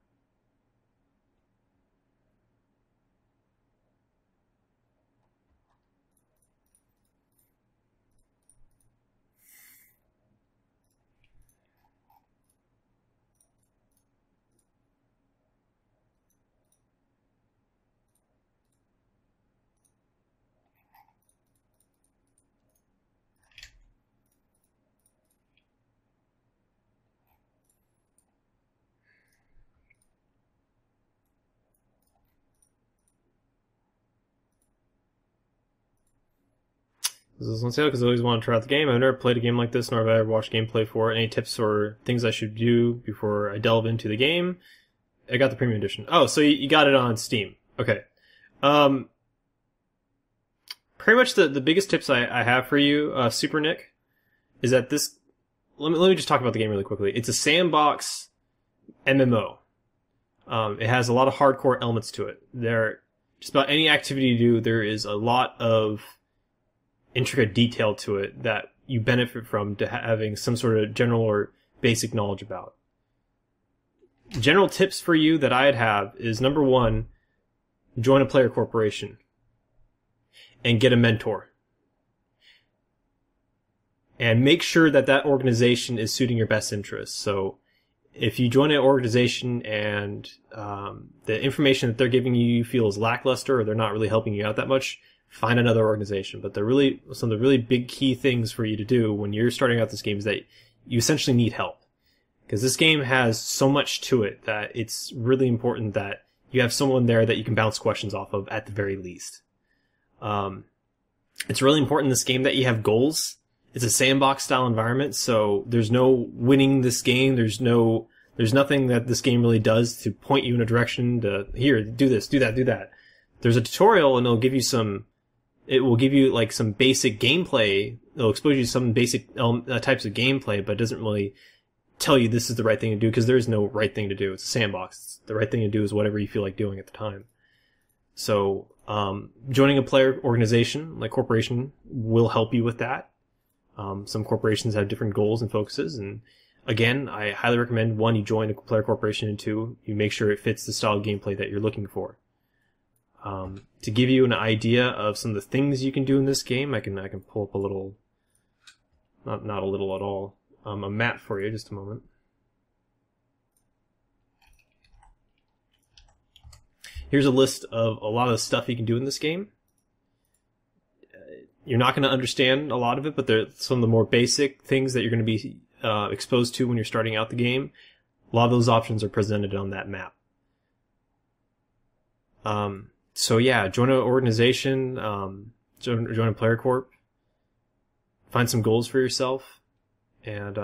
This is because I always want to try out the game. I've never played a game like this, nor have I ever watched gameplay for it. Any tips or things I should do before I delve into the game? I got the premium edition. Oh, so you got it on Steam. Okay. Pretty much the biggest tips I have for you, Super Nick, is that this... Let me just talk about the game really quickly. It's a sandbox MMO. It has a lot of hardcore elements to it. Just about any activity you do, there is a lot of intricate detail to it that you benefit from to having some sort of general or basic knowledge about. General tips for you that I'd have is, number one, join a player corporation and get a mentor. And make sure that that organization is suiting your best interests. So if you join an organization and the information that they're giving you feel is lackluster, or they're not really helping you out that much, find another organization. But some of the really big key things for you to do when you're starting out this game is that you essentially need help. Because this game has so much to it that it's really important that you have someone there that you can bounce questions off of at the very least. It's really important in this game that you have goals. It's a sandbox style environment, so there's no winning this game. There's nothing that this game really does to point you in a direction to, here, do this, do that, do that. There's a tutorial, and it will give you like some basic gameplay. It'll expose you to some basic types of gameplay, but it doesn't really tell you this is the right thing to do, because there is no right thing to do. It's a sandbox. The right thing to do is whatever you feel like doing at the time. So, joining a player organization, like corporation, will help you with that. Some corporations have different goals and focuses, and again, I highly recommend, one, you join a player corporation, and two, you make sure it fits the style of gameplay that you're looking for. To give you an idea of some of the things you can do in this game, I can pull up a little, not a little at all, a map for you, just a moment. Here's a list of a lot of the stuff you can do in this game. You're not going to understand a lot of it, but they're some of the more basic things that you're going to be exposed to when you're starting out the game. A lot of those options are presented on that map. So yeah, join an organization, join a player corp, find some goals for yourself, and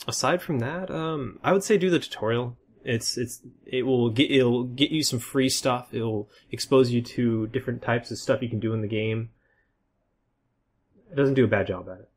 aside from that, I would say do the tutorial. It'll get you some free stuff. It'll expose you to different types of stuff you can do in the game. It doesn't do a bad job at it.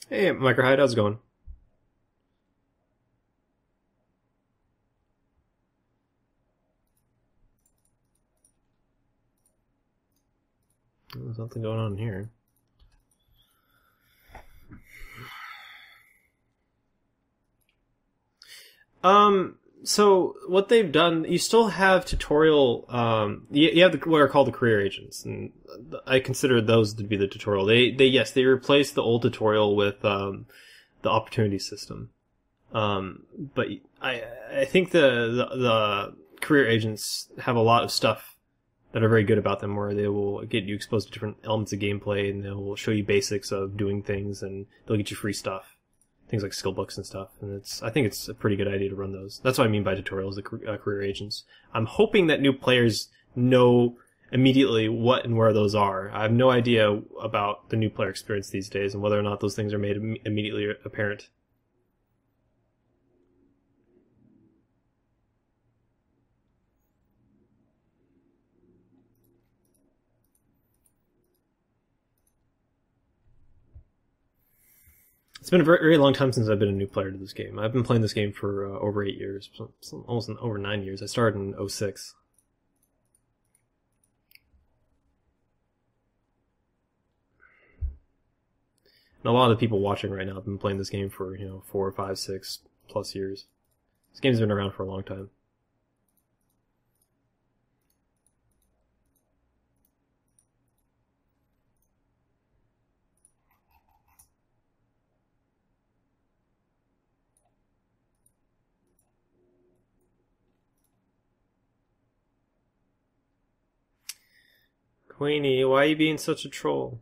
Hey, Microhide, how's it going? There's nothing going on here. So what they've done, you still have tutorial, you have what are called the career agents, and I consider those to be the tutorial. Yes, they replaced the old tutorial with, the opportunity system. But I think the career agents have a lot of stuff that are very good about them, where they will get you exposed to different elements of gameplay, and they will show you basics of doing things, and they'll get you free stuff. Things like skill books and stuff, and I think it's a pretty good idea to run those. That's what I mean by tutorials, the career agents. I'm hoping that new players know immediately what and where those are. I have no idea about the new player experience these days and whether or not those things are made immediately apparent. It's been a very, very long time since I've been a new player to this game. I've been playing this game for over 8 years, almost over 9 years. I started in 2006. And a lot of the people watching right now have been playing this game for, 4, 5, 6 plus years. This game's been around for a long time. Queenie, why are you being such a troll?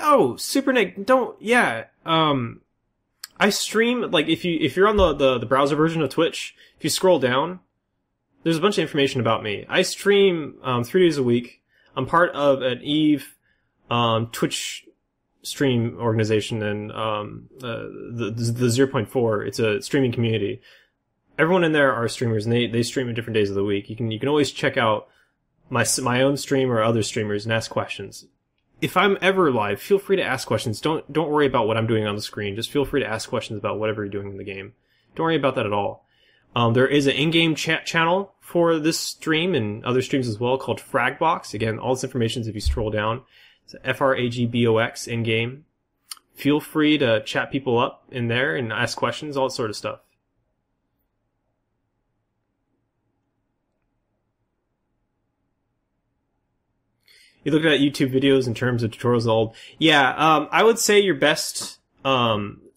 Oh, Super Nick, don't, yeah, I stream, like, if you're on the browser version of Twitch, if you scroll down, there's a bunch of information about me. I stream, 3 days a week. I'm part of an EVE, Twitch stream organization, and, the zero point 0.4, it's a streaming community. Everyone in there are streamers, and they stream at different days of the week. You can always check out my own stream or other streamers and ask questions. If I'm ever live, feel free to ask questions. Don't worry about what I'm doing on the screen. Just feel free to ask questions about whatever you're doing in the game. Don't worry about that at all. There is an in-game chat channel for this stream and other streams as well called Fragbox. Again, all this information is if you scroll down. It's Fragbox in-game. Feel free to chat people up in there and ask questions, all that sort of stuff. You look at YouTube videos in terms of tutorials old. Yeah, I would say your best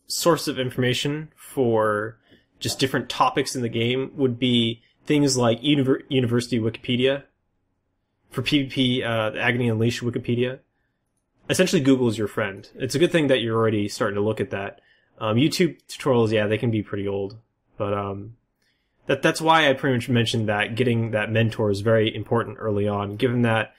source of information for just different topics in the game would be things like University Wikipedia. For PvP, Agony Unleashed Wikipedia. Essentially, Google is your friend. It's a good thing that you're already starting to look at that. YouTube tutorials, yeah, they can be pretty old. But that's why I pretty much mentioned that getting that mentor is very important early on, given that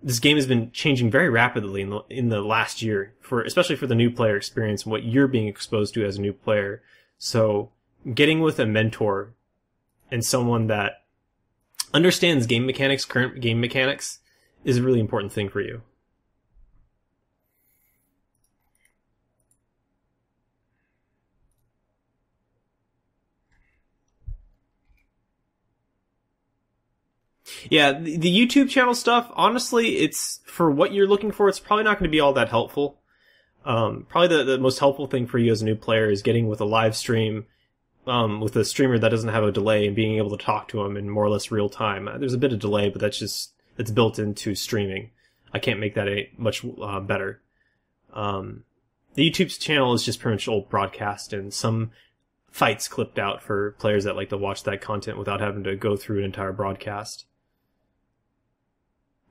this game has been changing very rapidly in the last year, especially for the new player experience and what you're being exposed to as a new player. So getting with a mentor and someone that understands game mechanics, current game mechanics, is a really important thing for you. Yeah, the YouTube channel stuff, honestly, it's for what you're looking for, it's probably not going to be all that helpful. Probably the most helpful thing for you as a new player is getting with a live stream, with a streamer that doesn't have a delay and being able to talk to them in more or less real time. There's a bit of delay, but it's built into streaming. I can't make that any much better. The YouTube channel is just pretty much old broadcast and some fights clipped out for players that like to watch that content without having to go through an entire broadcast.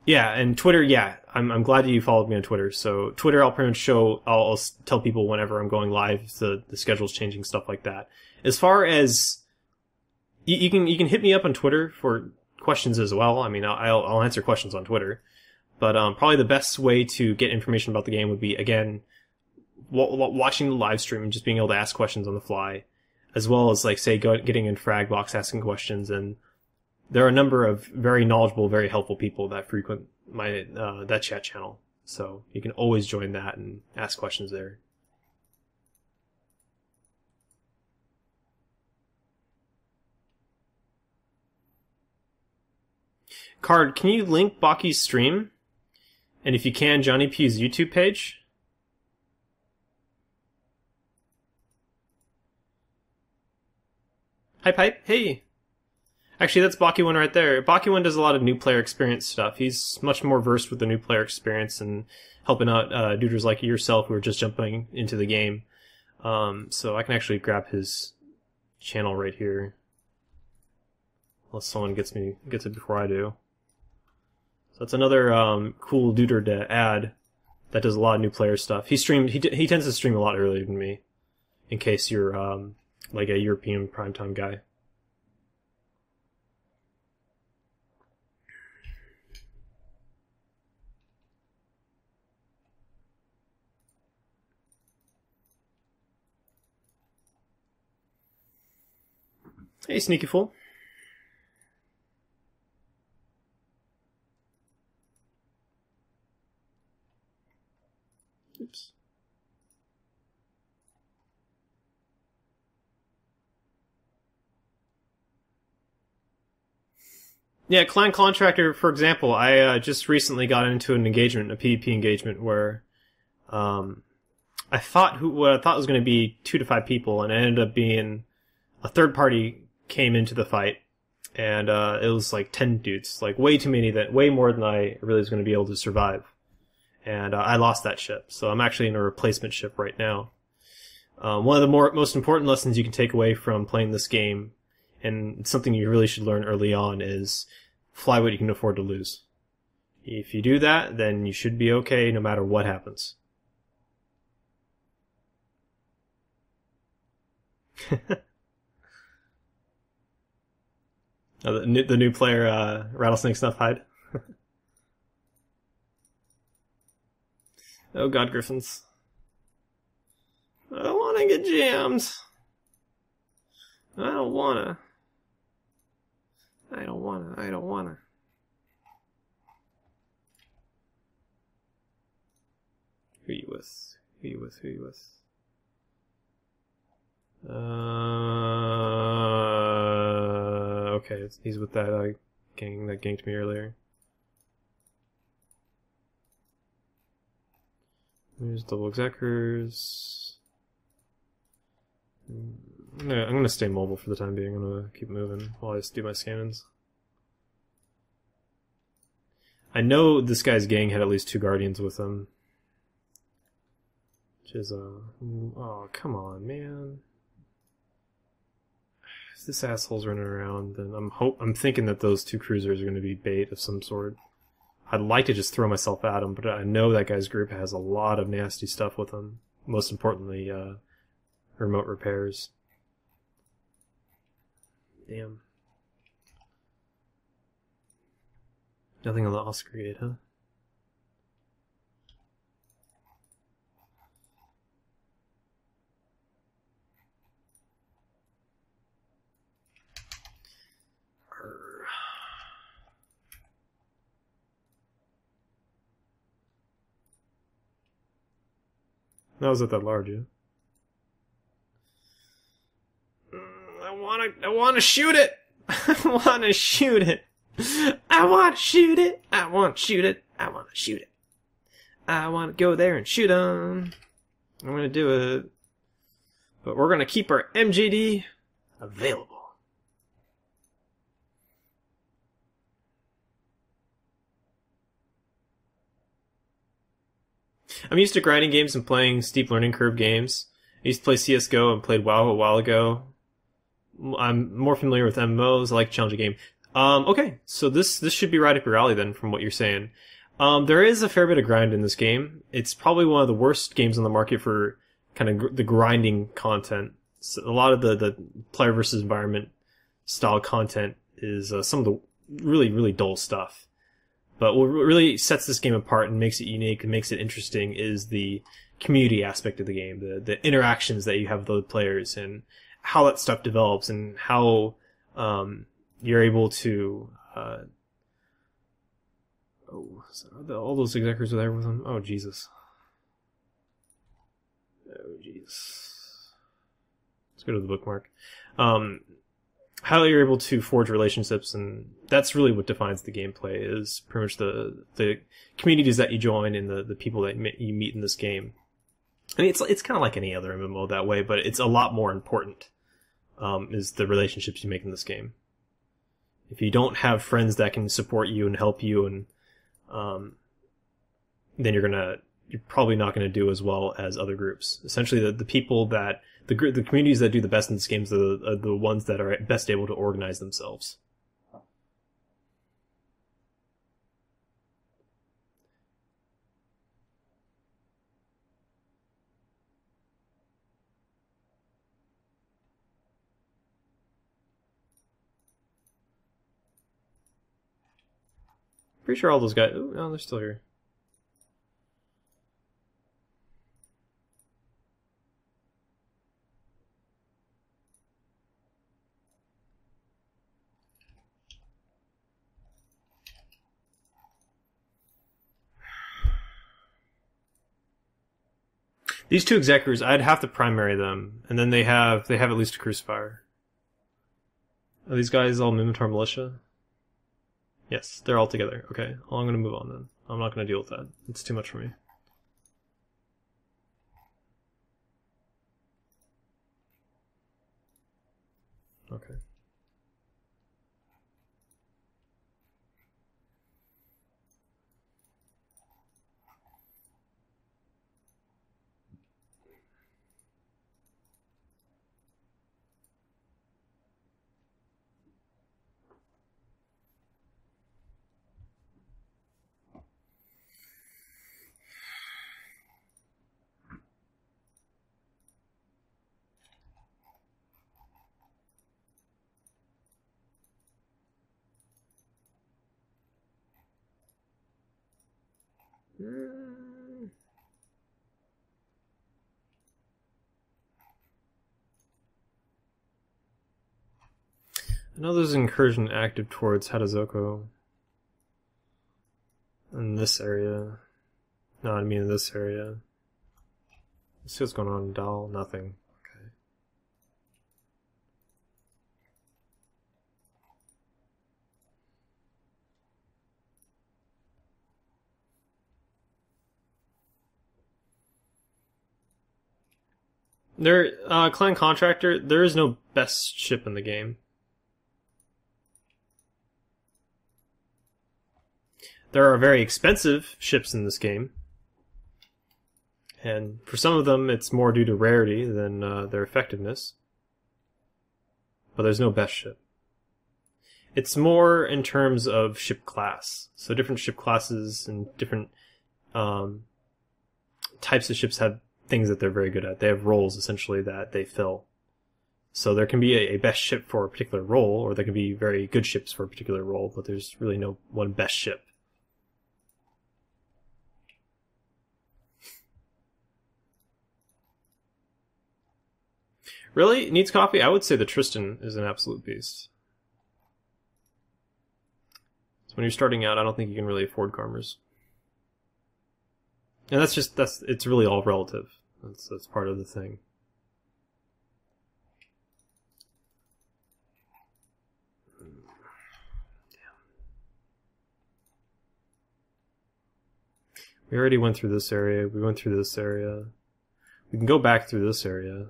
Yeah, and Twitter, yeah, I'm glad that you followed me on Twitter. So Twitter, I'll pretty much I'll tell people whenever I'm going live, if the schedule's changing, stuff like that. As far as, you can hit me up on Twitter for questions as well. I mean, I'll answer questions on Twitter. But, probably the best way to get information about the game would be, again, watching the live stream and just being able to ask questions on the fly. As well as, like, say, getting in Fragbox, asking questions, and there are a number of very knowledgeable, very helpful people that frequent my that chat channel. So you can always join that and ask questions there. Card, can you link Baki's stream? And if you can, Johnny P's YouTube page? Hi, Pipe. Hey. Actually, that's Baki1 right there. Baki1 does a lot of new player experience stuff. He's much more versed with the new player experience and helping out duders like yourself who are just jumping into the game. So I can actually grab his channel right here. Unless someone gets it before I do. So that's another cool duder to add that does a lot of new player stuff. He tends to stream a lot earlier than me, in case you're like a European primetime guy. Hey, Sneaky Fool. Oops. Yeah, Clan Contractor, for example, I just recently got into an engagement, a PvP engagement, where what I thought was going to be 2 to 5 people, and it ended up being a third party came into the fight, and it was like 10 dudes, like way too many, way more than I really was going to be able to survive. and I lost that ship. So I'm actually in a replacement ship right now. One of the most important lessons you can take away from playing this game, and something you really should learn early on, is fly what you can afford to lose. If you do that, then you should be okay no matter what happens. The new player, Rattlesnake Snuffhide. Oh god, Griffins. I don't want to get jammed. I don't wanna. I don't wanna. Who you with? Who you with? Okay, he's with that gang that ganked me earlier. There's double execers. I'm gonna stay mobile for the time being. I'm gonna keep moving while I just do my scannings. I know this guy's gang had at least 2 guardians with him. Which is oh, come on, man. If this asshole's running around, then I'm thinking that those 2 cruisers are going to be bait of some sort. I'd like to just throw myself at him, but I know that guy's group has a lot of nasty stuff with them. Most importantly, remote repairs. Damn. Nothing on the Oscar gate, huh? That was at that large, yeah. I wanna shoot it! I wanna shoot it! I wanna shoot it! I wanna shoot it! I wanna shoot it! I wanna go there and shoot him! I'm gonna do it. But we're gonna keep our MJD available. I'm used to grinding games and playing steep learning curve games. I used to play CSGO and played WoW a while ago. I'm more familiar with MMOs. I like challenging game. Okay, so this should be right up your alley then, from what you're saying. There is a fair bit of grind in this game. It's probably one of the worst games on the market for kind of the grinding content. So a lot of the player versus environment style content is some of the really, really dull stuff. But what really sets this game apart and makes it unique and makes it interesting is the community aspect of the game, the interactions that you have with other players, and how that stuff develops, and how you're able to all those executors are there with them. Oh Jesus. Oh jeez. Let's go to the bookmark. How you're able to forge relationships, and that's really what defines the gameplay, is pretty much the communities that you join and the people that you meet in this game. I mean, it's kind of like any other MMO that way, but it's a lot more important, is the relationships you make in this game. If you don't have friends that can support you and help you, and then you're probably not gonna do as well as other groups. Essentially, the people that the communities that do the best in this game are the ones that are best able to organize themselves. Pretty sure all those guys. Oh no, they're still here. These 2 executors, I'd have to primary them, and then they have at least a crucifier. Are these guys all Minotaur Militia? Yes, they're all together. Okay, well, I'm gonna move on then. I'm not gonna deal with that. It's too much for me. Okay. Mm. I know there's an incursion active towards Hadazoko. In this area. No, I mean in this area. Let's see what's going on in Dal. Nothing. Okay. Clan Contractor, there is no best ship in the game. There are very expensive ships in this game. And for some of them, it's more due to rarity than their effectiveness. But there's no best ship. It's more in terms of ship class. So different ship classes and different types of ships have things that they're very good at. They have roles, essentially, that they fill. So there can be a best ship for a particular role, or there can be very good ships for a particular role, but there's really no one best ship. Really? Needs coffee? I would say the Tristan is an absolute beast. So when you're starting out, I don't think you can really afford Karmers. And it's really all relative. That's part of the thing. We already went through this area. We went through this area. We can go back through this area.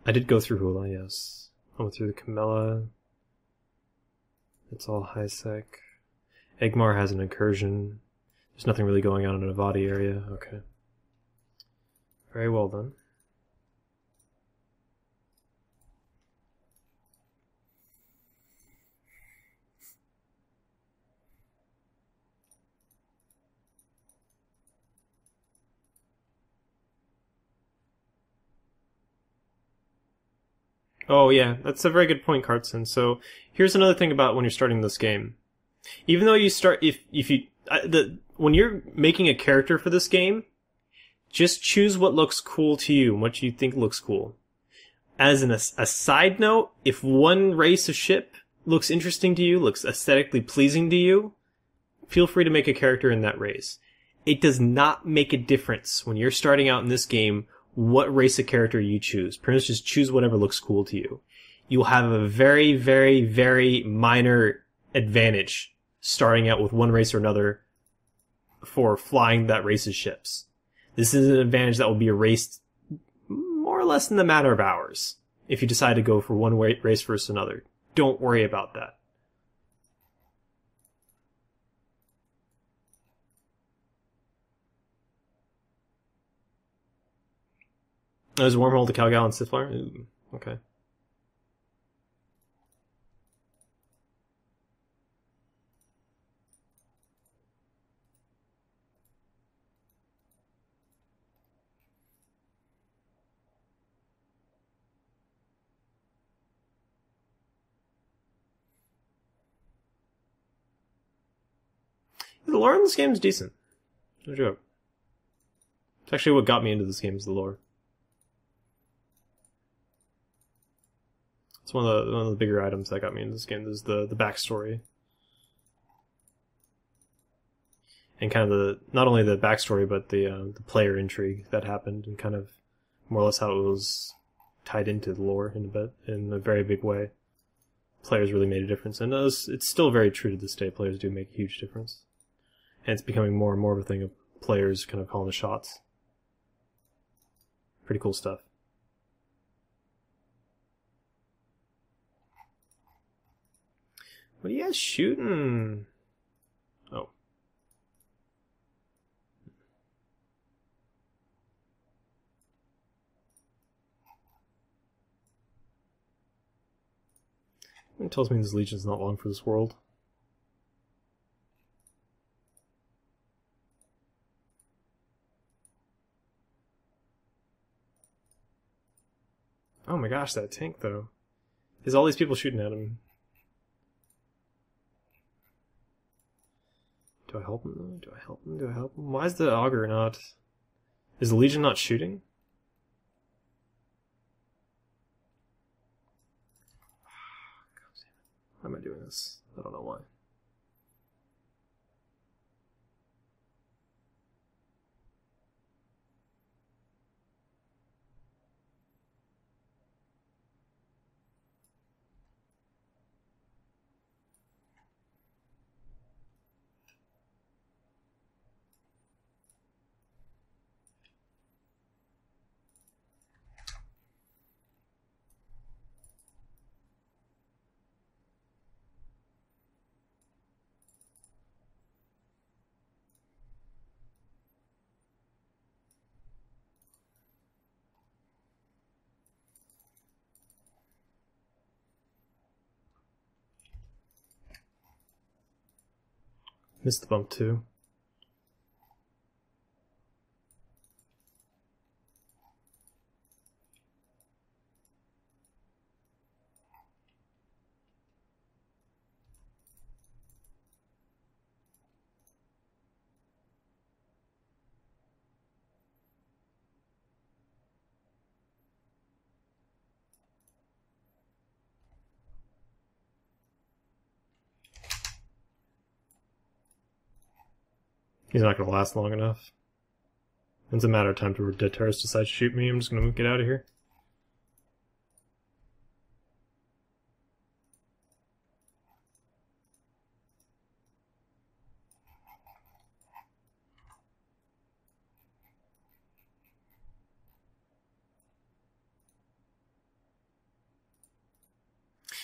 I did go through Hula, yes. I went through the Camella. It's all high sec. Egmar has an incursion. There's nothing really going on in the Avadi area. Okay. Very well then. Oh yeah, that's a very good point, Cartson. So here's another thing about when you're starting this game. Even though you start, when you're making a character for this game, just choose what looks cool to you and what you think looks cool. As a side note, if one race of ship looks interesting to you, looks aesthetically pleasing to you, feel free to make a character in that race. It does not make a difference when you're starting out in this game what race of character you choose. Pretty much just choose whatever looks cool to you. You'll have a very, very, very minor advantage starting out with one race or another for flying that race's ships. This is an advantage that will be erased more or less in the matter of hours if you decide to go for one race versus another. Don't worry about that. There's a wormhole to Calgal and Sithflyer? Ooh, okay. The lore in this game is decent. No joke. It's actually what got me into this game, is the lore. It's one of the bigger items that got me into this game. Is the backstory, and kind of not only the backstory but the player intrigue that happened, and kind of more or less how it was tied into the lore in a very big way. Players really made a difference, and it's still very true to this day. Players do make a huge difference, and it's becoming more and more of a thing of players kind of calling the shots. Pretty cool stuff. What are you guys shooting? Oh. It tells me this legion's not long for this world. Oh my gosh, that tank though. There's all these people shooting at him. Do I help him though? Do I help him? Do I help him? Why is the augur not... Is the Legion not shooting? Why am I doing this? I don't know why. Missed the bump too. He's not going to last long enough. It's a matter of time before Dead Terrorist decides to shoot me. I'm just going to get out of here.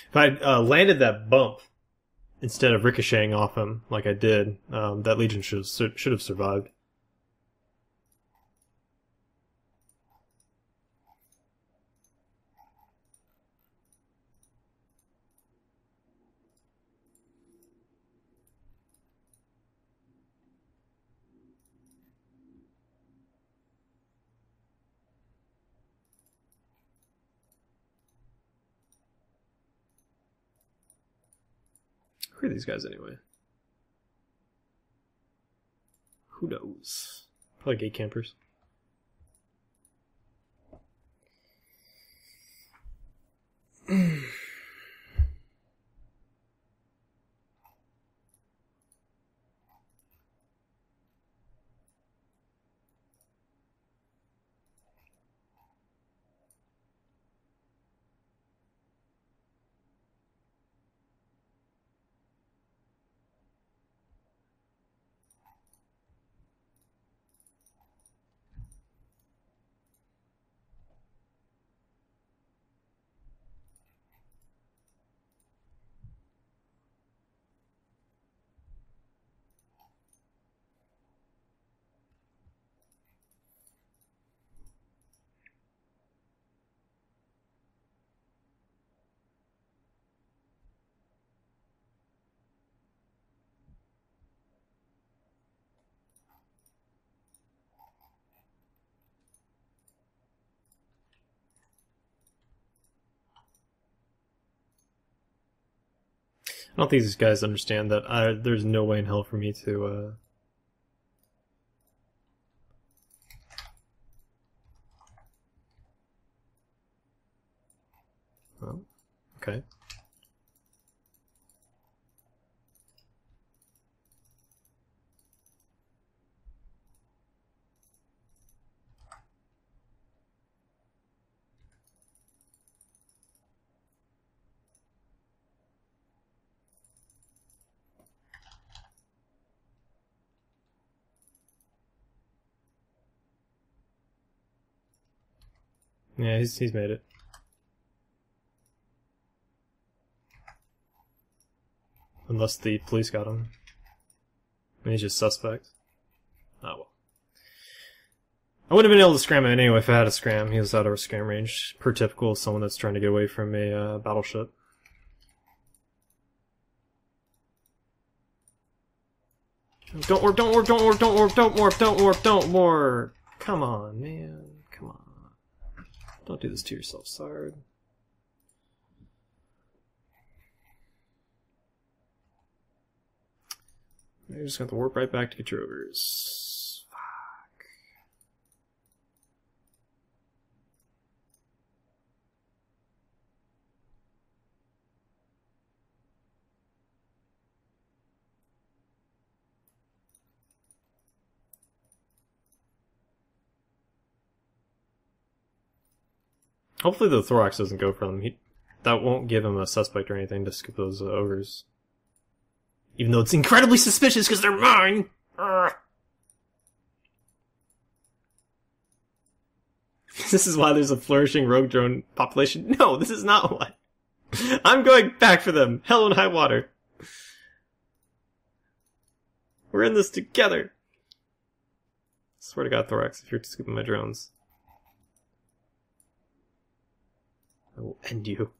If I landed that bump instead of ricocheting off him like I did, that Legion should have survived. Who are these guys anyway? Who knows? Probably gate campers. I don't think these guys understand that there's no way in hell for me to well, okay. Yeah, he's made it. Unless the police got him. And he's just suspect. Oh well. I wouldn't have been able to scram him anyway if I had a scram. He was out of scram range. Per typical of someone that's trying to get away from a battleship. Don't warp, don't warp, don't warp, don't warp, don't warp, don't warp, don't warp! Come on, man. Come on. Don't do this to yourself, Sard. You just got to warp right back to get your ogres. Fuck. Hopefully the Thorax doesn't go for them. That won't give him a suspect or anything to skip those ogres. Even though it's incredibly suspicious because they're mine! Urgh. This is why there's a flourishing rogue drone population. No, this is not why. I'm going back for them. Hell and high water. We're in this together. I swear to God, Thorax, if you're scooping my drones, I will end you.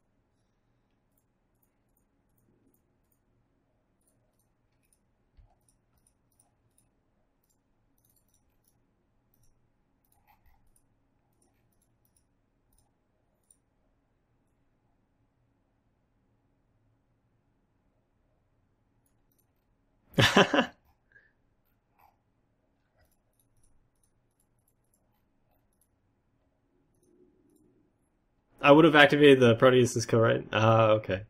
I would have activated the Proteus' kill, right? Okay.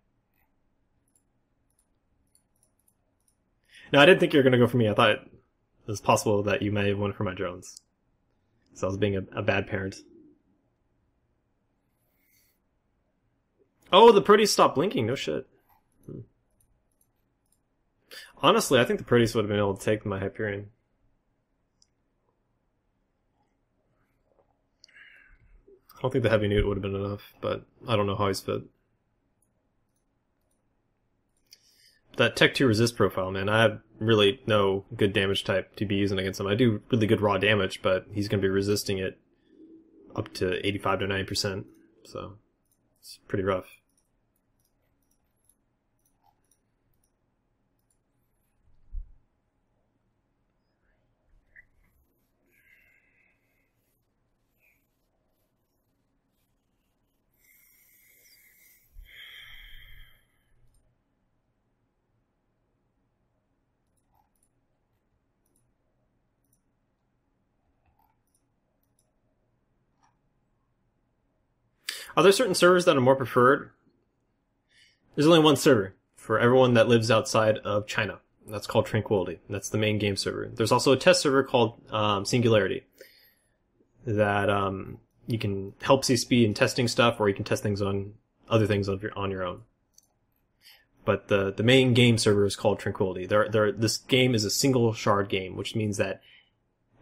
No, I didn't think you were going to go for me. I thought it was possible that you may have won for my drones. So I was being a bad parent. Oh, the Proteus stopped blinking. No shit. Honestly, I think the Proteus would have been able to take my Hyperion. I don't think the heavy newt would have been enough, but I don't know how he's fit. That Tech 2 resist profile, man, I have really no good damage type to be using against him. I do really good raw damage, but he's going to be resisting it up to 85 to 90%, so it's pretty rough. Are there certain servers that are more preferred? There's only one server for everyone that lives outside of China. That's called Tranquility. That's the main game server. There's also a test server called Singularity that you can help CSP in testing stuff, or you can test things on other things on your own. But the main game server is called Tranquility. This game is a single shard game, which means that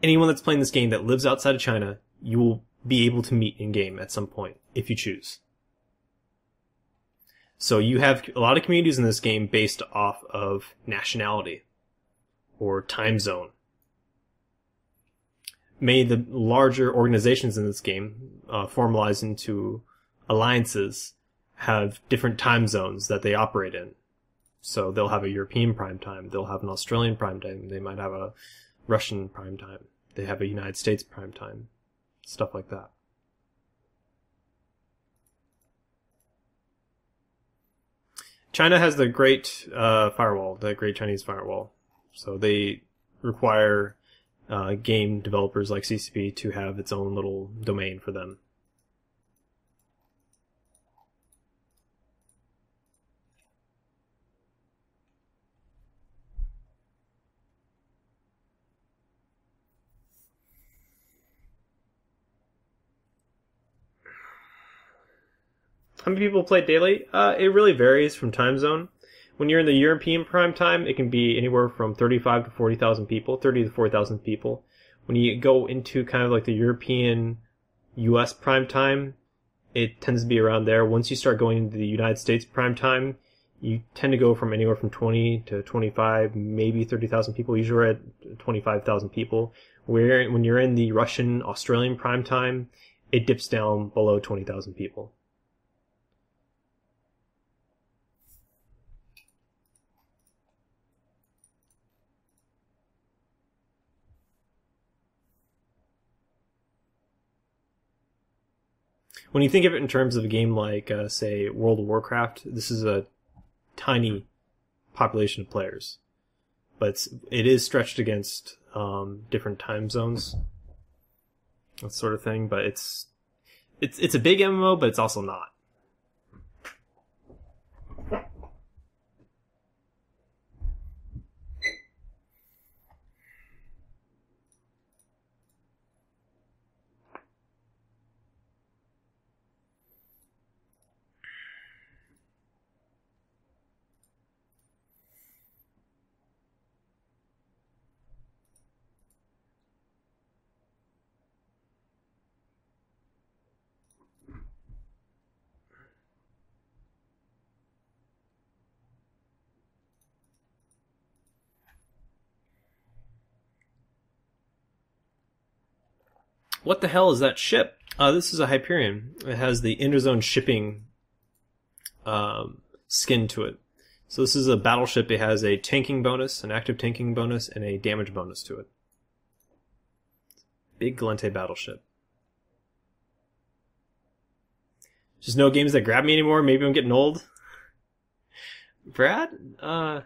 anyone that's playing this game that lives outside of China, you will be able to meet in game at some point if you choose. So you have a lot of communities in this game based off of nationality or time zone. Many of the larger organizations in this game, formalized into alliances, have different time zones that they operate in. So they'll have a European prime time, they'll have an Australian prime time, they might have a Russian prime time, they have a United States prime time. Stuff like that. China has the Great Firewall, the Great Chinese Firewall. So they require game developers like CCP to have its own little domain for them. How many people play daily? It really varies from time zone. When you're in the European prime time, it can be anywhere from 35 to 40,000 people, 30 to 40,000 people. When you go into kind of like the European US prime time, it tends to be around there. Once you start going into the United States prime time, you tend to go from anywhere from 20 to 25, maybe 30,000 people. Usually we're at 25,000 people. When you're in the Russian, Australian prime time, it dips down below 20,000 people. When you think of it in terms of a game like, say, World of Warcraft, this is a tiny population of players. but it is stretched against different time zones, that sort of thing. But it's a big MMO, but it's also not. What the hell is that ship? This is a Hyperion. It has the Interzone shipping skin to it. So this is a battleship. It has a tanking bonus, an active tanking bonus, and a damage bonus to it. Big Gallente battleship. Just no games that grab me anymore. Maybe I'm getting old. Brad? I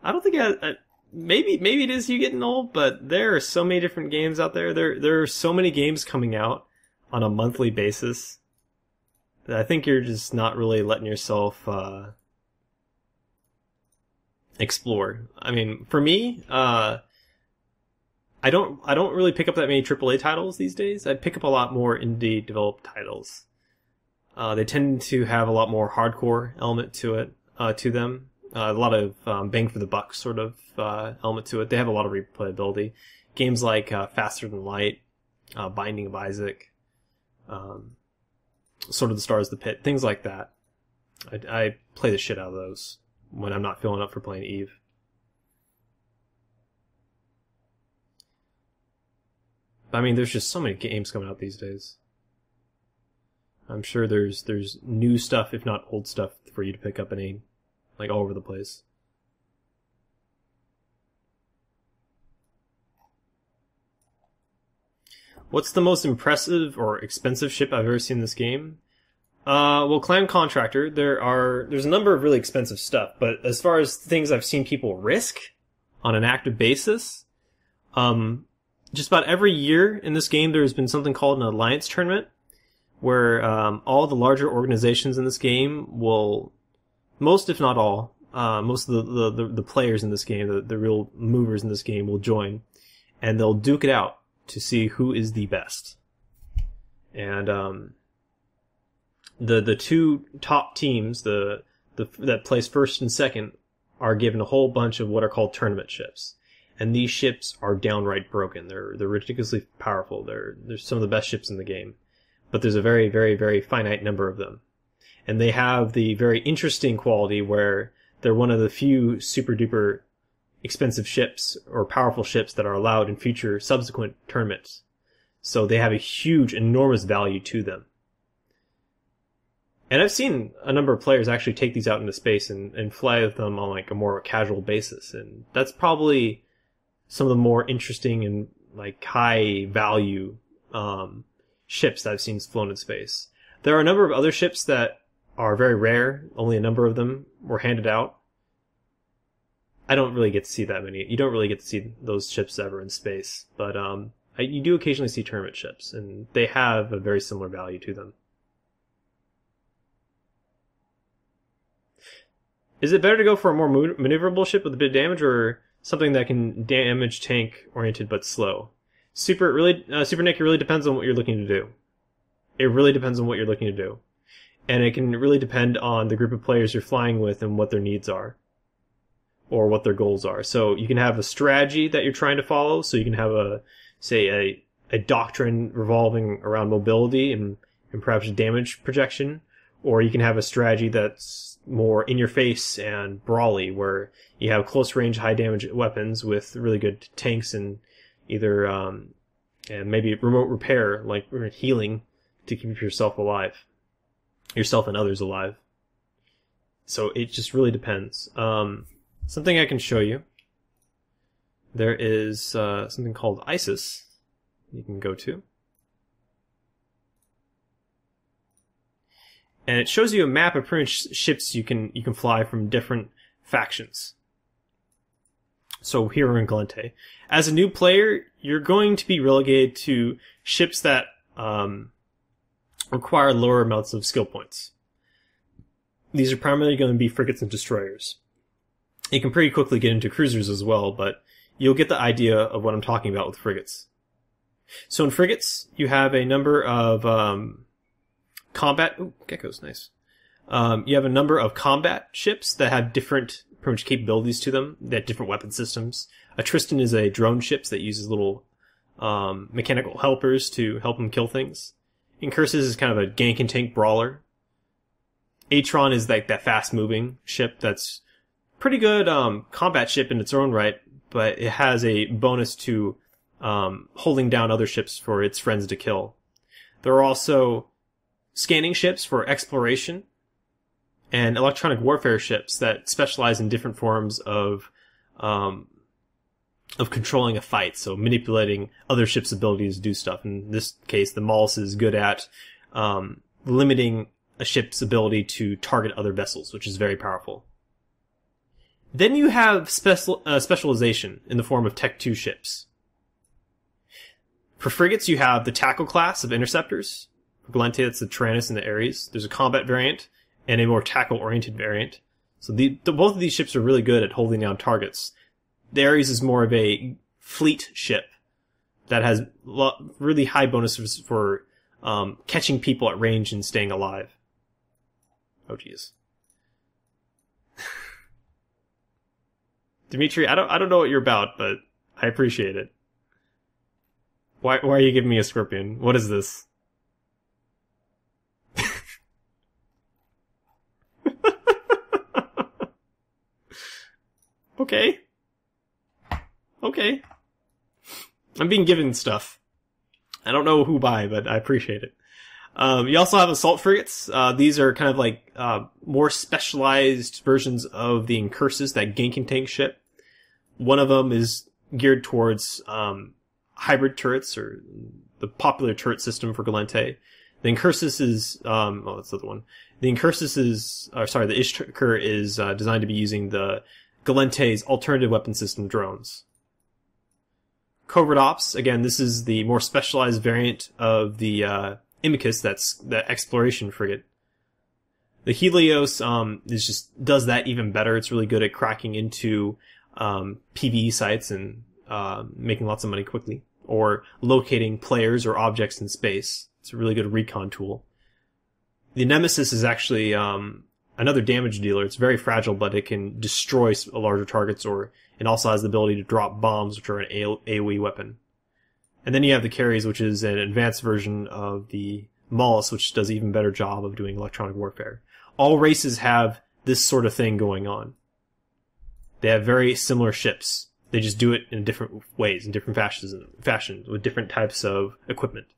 don't think maybe it is you getting old, but there are so many different games out there. There are so many games coming out on a monthly basis that I think you're just not really letting yourself explore. I mean, for me, I don't really pick up that many AAA titles these days. I pick up a lot more indie developed titles. They tend to have a lot more hardcore element to them. A lot of bang for the buck sort of element to it. They have a lot of replayability. Games like Faster Than Light, Binding of Isaac, Sword of the Stars, The Pit, things like that. I play the shit out of those when I'm not feeling up for playing Eve. I mean, there's just so many games coming out these days. I'm sure there's new stuff, if not old stuff, for you to pick up and like all over the place. What's the most impressive or expensive ship I've ever seen in this game? Well, Clan Contractor, there's a number of really expensive stuff, but as far as things I've seen people risk on an active basis, just about every year in this game there's been something called an alliance tournament, where all the larger organizations in this game will, most if not all, most of the players in this game, the real movers in this game will join, and they'll duke it out to see who is the best. And the two top teams, that place first and second, are given a whole bunch of what are called tournament ships. And these ships are downright broken. They're ridiculously powerful. They're some of the best ships in the game. But there's a very, very, very finite number of them. And they have the very interesting quality where they're one of the few super duper expensive ships or powerful ships that are allowed in future subsequent tournaments. So they have a huge, enormous value to them. And I've seen a number of players actually take these out into space and fly with them on like a more casual basis. And that's probably some of the more interesting and like high value ships that I've seen flown in space. There are a number of other ships that are very rare. Only a number of them were handed out. I don't really get to see that many. You don't really get to see those ships ever in space. But you do occasionally see tournament ships, and they have a very similar value to them. Is it better to go for a more maneuverable ship with a bit of damage, or something that can damage tank oriented but slow? Super Nick, it really depends on what you're looking to do. It really depends on what you're looking to do. And it can really depend on the group of players you're flying with and what their needs are. Or what their goals are. So you can have a strategy that you're trying to follow. So you can have a doctrine revolving around mobility and perhaps damage projection. Or you can have a strategy that's more in your face and brawly, where you have close range, high damage weapons with really good tanks and either and maybe remote repair, like healing, to keep yourself alive, yourself and others alive. So it just really depends. Something I can show you. There is something called ISIS you can go to. And it shows you a map of pretty much ships you can fly from different factions. So here we're in Gallente. As a new player, you're going to be relegated to ships that require lower amounts of skill points. These are primarily going to be frigates and destroyers. You can pretty quickly get into cruisers as well, but you'll get the idea of what I'm talking about with frigates. So in frigates, you have a number of combat... Ooh, geckos, nice. You have a number of combat ships that have different pretty much capabilities to them. They have different weapon systems. A Tristan is a drone ship that uses little mechanical helpers to help them kill things. Incursus is kind of a gank and tank brawler. Atron is like that fast-moving ship that's pretty good combat ship in its own right, but it has a bonus to holding down other ships for its friends to kill. There are also scanning ships for exploration, and electronic warfare ships that specialize in different forms of controlling a fight, so manipulating other ships' abilities to do stuff. In this case, the Maulus is good at limiting a ship's ability to target other vessels, which is very powerful. Then you have specialization in the form of Tech 2 ships. For frigates, you have the tackle class of interceptors. For Gallente, that's the Tyrannus and the Ares. There's a combat variant and a more tackle-oriented variant. So both of these ships are really good at holding down targets. The Ares is more of a fleet ship that has really high bonuses for catching people at range and staying alive. Oh, jeez. Dimitri, I don't know what you're about, but I appreciate it. Why are you giving me a scorpion? What is this? Okay. Okay. I'm being given stuff. I don't know who by, but I appreciate it. You also have assault frigates. These are kind of like more specialized versions of the Incursus, that gank and tank ship. One of them is geared towards hybrid turrets, or the popular turret system for Gallente. The Incursus is, that's the other one. The Incursus is, the Ishtar is designed to be using the Gallente's alternative weapon system drones. Covert Ops, again, this is the more specialized variant of the Imicus, that's the exploration frigate. The Helios does that even better. It's really good at cracking into PvE sites and making lots of money quickly, or locating players or objects in space. It's a really good recon tool. The Nemesis is actually another damage dealer. It's very fragile, but it can destroy larger targets, or it also has the ability to drop bombs, which are an AoE weapon. And then you have the Carries, which is an advanced version of the Maulus, which does an even better job of doing electronic warfare. All races have this sort of thing going on. They have very similar ships. They just do it in different ways, in different fashions, with different types of equipment.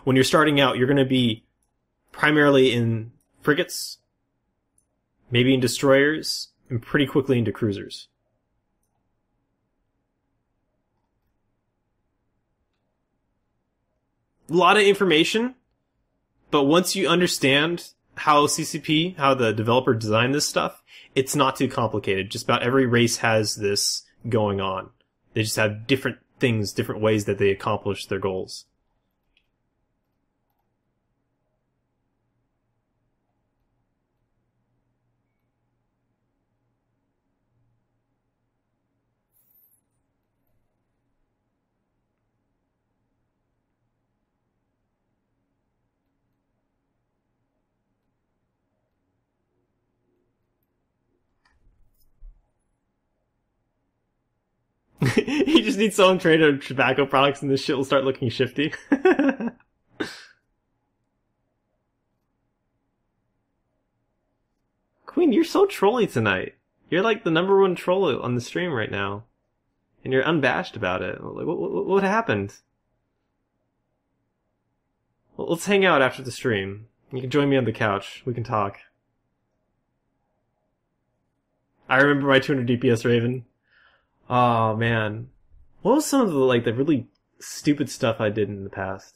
When you're starting out, you're going to be primarily in frigates, maybe in destroyers, and pretty quickly into cruisers. A lot of information, but once you understand how the developer designed this stuff, it's not too complicated. Just about every race has this going on. They just have different things, different ways that they accomplish their goals. You just need someone trained on tobacco products and this shit will start looking shifty. Queen, you're so trolly tonight. You're like the #1 troll on the stream right now. And you're unabashed about it. Like, what happened? Well, let's hang out after the stream. You can join me on the couch. We can talk. I remember my 200 DPS Raven. Oh, man. What was some of the really stupid stuff I did in the past?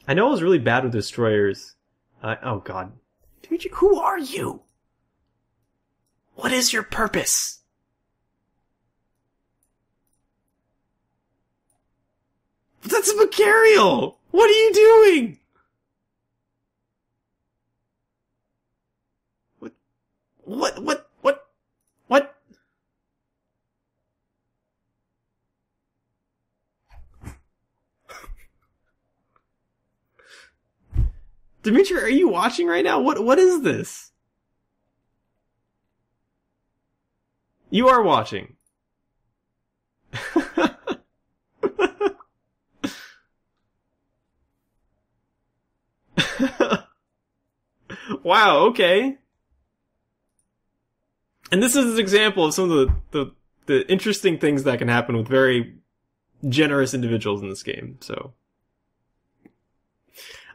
I know I was really bad with destroyers. Oh, God. Dude, who are you? What is your purpose? That's Macariel! What are you doing? What? Dimitri, are you watching right now? What is this? You are watching. Wow, okay. And this is an example of some of the interesting things that can happen with very generous individuals in this game, so.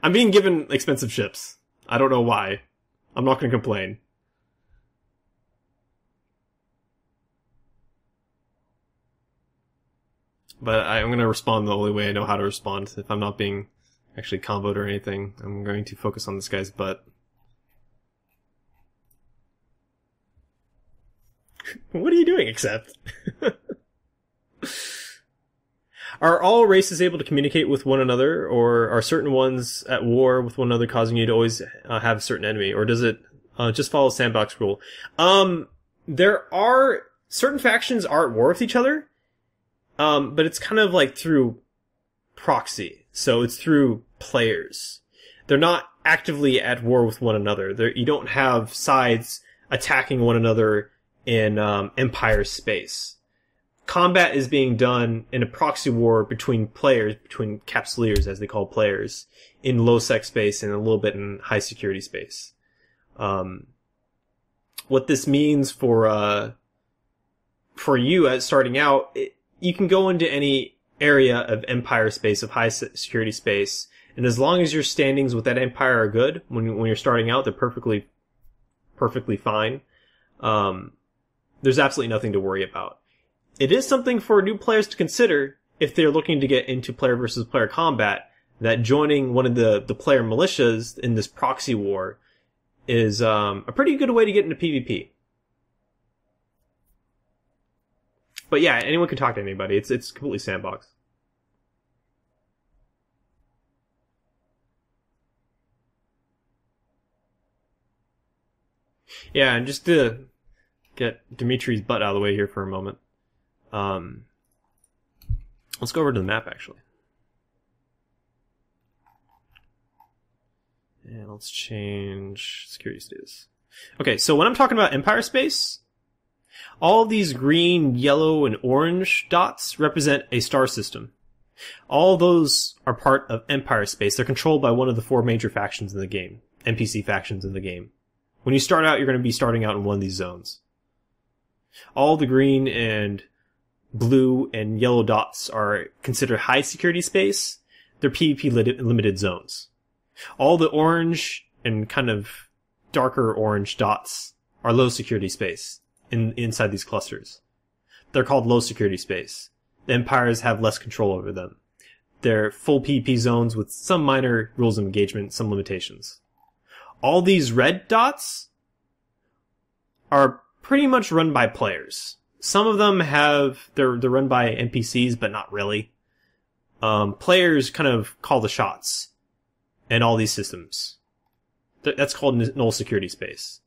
I'm being given expensive ships. I don't know why. I'm not gonna complain. But I'm gonna respond the only way I know how to respond. If I'm not being actually comboed or anything, I'm going to focus on this guy's butt. What are you doing, Accept? Are all races able to communicate with one another, or are certain ones at war with one another, causing you to always have a certain enemy, or does it just follow sandbox rule? There are certain factions are at war with each other, but it's kind of like through proxy, so it's through players. They're not actively at war with one another. You don't have sides attacking one another in Empire space. Combat is being done in a proxy war between players, between capsuleers, as they call players, in low-sec space and a little bit in high-security space. What this means for you as starting out, you can go into any area of Empire space, of high-security space, and as long as your standings with that Empire are good, when you're starting out, they're perfectly fine. There's absolutely nothing to worry about. It is something for new players to consider if they're looking to get into player versus player combat, that joining one of the player militias in this proxy war is a pretty good way to get into PvP. But yeah, anyone can talk to anybody. It's completely sandbox. Yeah, and just to get Dimitri's butt out of the way here for a moment. Let's go over to the map, actually. And let's change security status. Okay, so when I'm talking about Empire space, all of these green, yellow, and orange dots represent a star system. All those are part of Empire space. They're controlled by one of the 4 major factions in the game, NPC factions in the game. When you start out, you're going to be starting out in one of these zones. All the green and blue and yellow dots are considered high security space. They're PvP limited zones. All the orange and kind of darker orange dots are low security space inside these clusters. They're called low security space. The empires have less control over them. They're full PvP zones with some minor rules of engagement, some limitations. All these red dots are pretty much run by players. Some of them they're run by NPCs, but not really. Players kind of call the shots in all these systems. That's called null security space.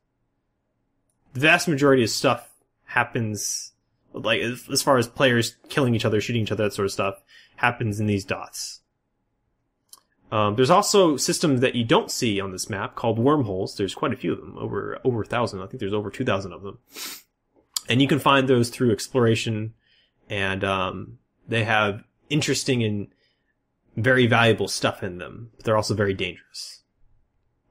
The vast majority of stuff happens, like, as far as players killing each other, shooting each other, that sort of stuff, happens in these dots. There's also systems that you don't see on this map called wormholes. There's quite a few of them, over 1,000. I think there's over 2,000 of them. And you can find those through exploration, and they have interesting and very valuable stuff in them. But they're also very dangerous.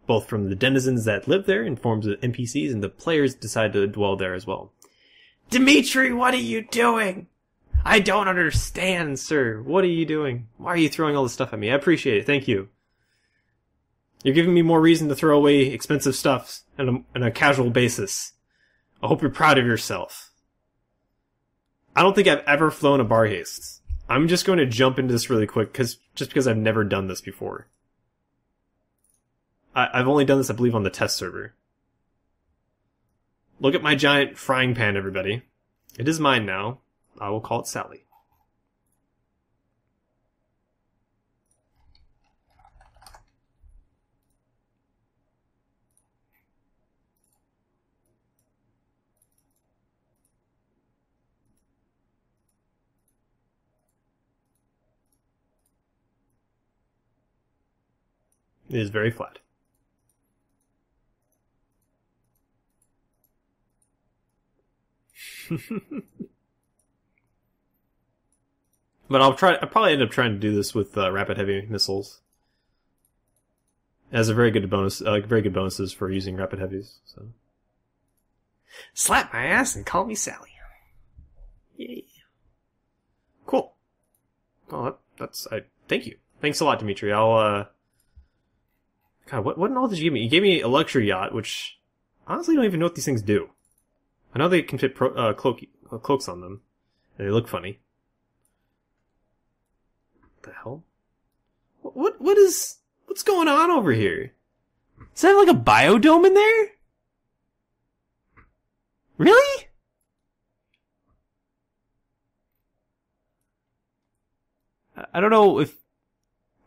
Both from the denizens that live there in forms of NPCs, and the players decide to dwell there as well. Dimitri, what are you doing? I don't understand, sir. What are you doing? Why are you throwing all this stuff at me? I appreciate it. Thank you. You're giving me more reason to throw away expensive stuff on a casual basis. I hope you're proud of yourself. I don't think I've ever flown a bar haste. I'm just going to jump into this really quick, just because I've never done this before. I've only done this, I believe, on the test server. Look at my giant frying pan, everybody. It is mine now. I will call it Sally. It is very flat. But I'll probably end up trying to do this with rapid heavy missiles. It has a very good bonus, very good bonuses for using rapid heavies. So, slap my ass and call me Sally. Yay! Cool. Well, thank you. Thanks a lot, Dimitri. God, what in all did you give me? You gave me a luxury yacht, which I honestly don't even know what these things do. I know they can fit cloaks on them, and they look funny. What the hell? What's going on over here? Is that like a biodome in there? Really? I don't know if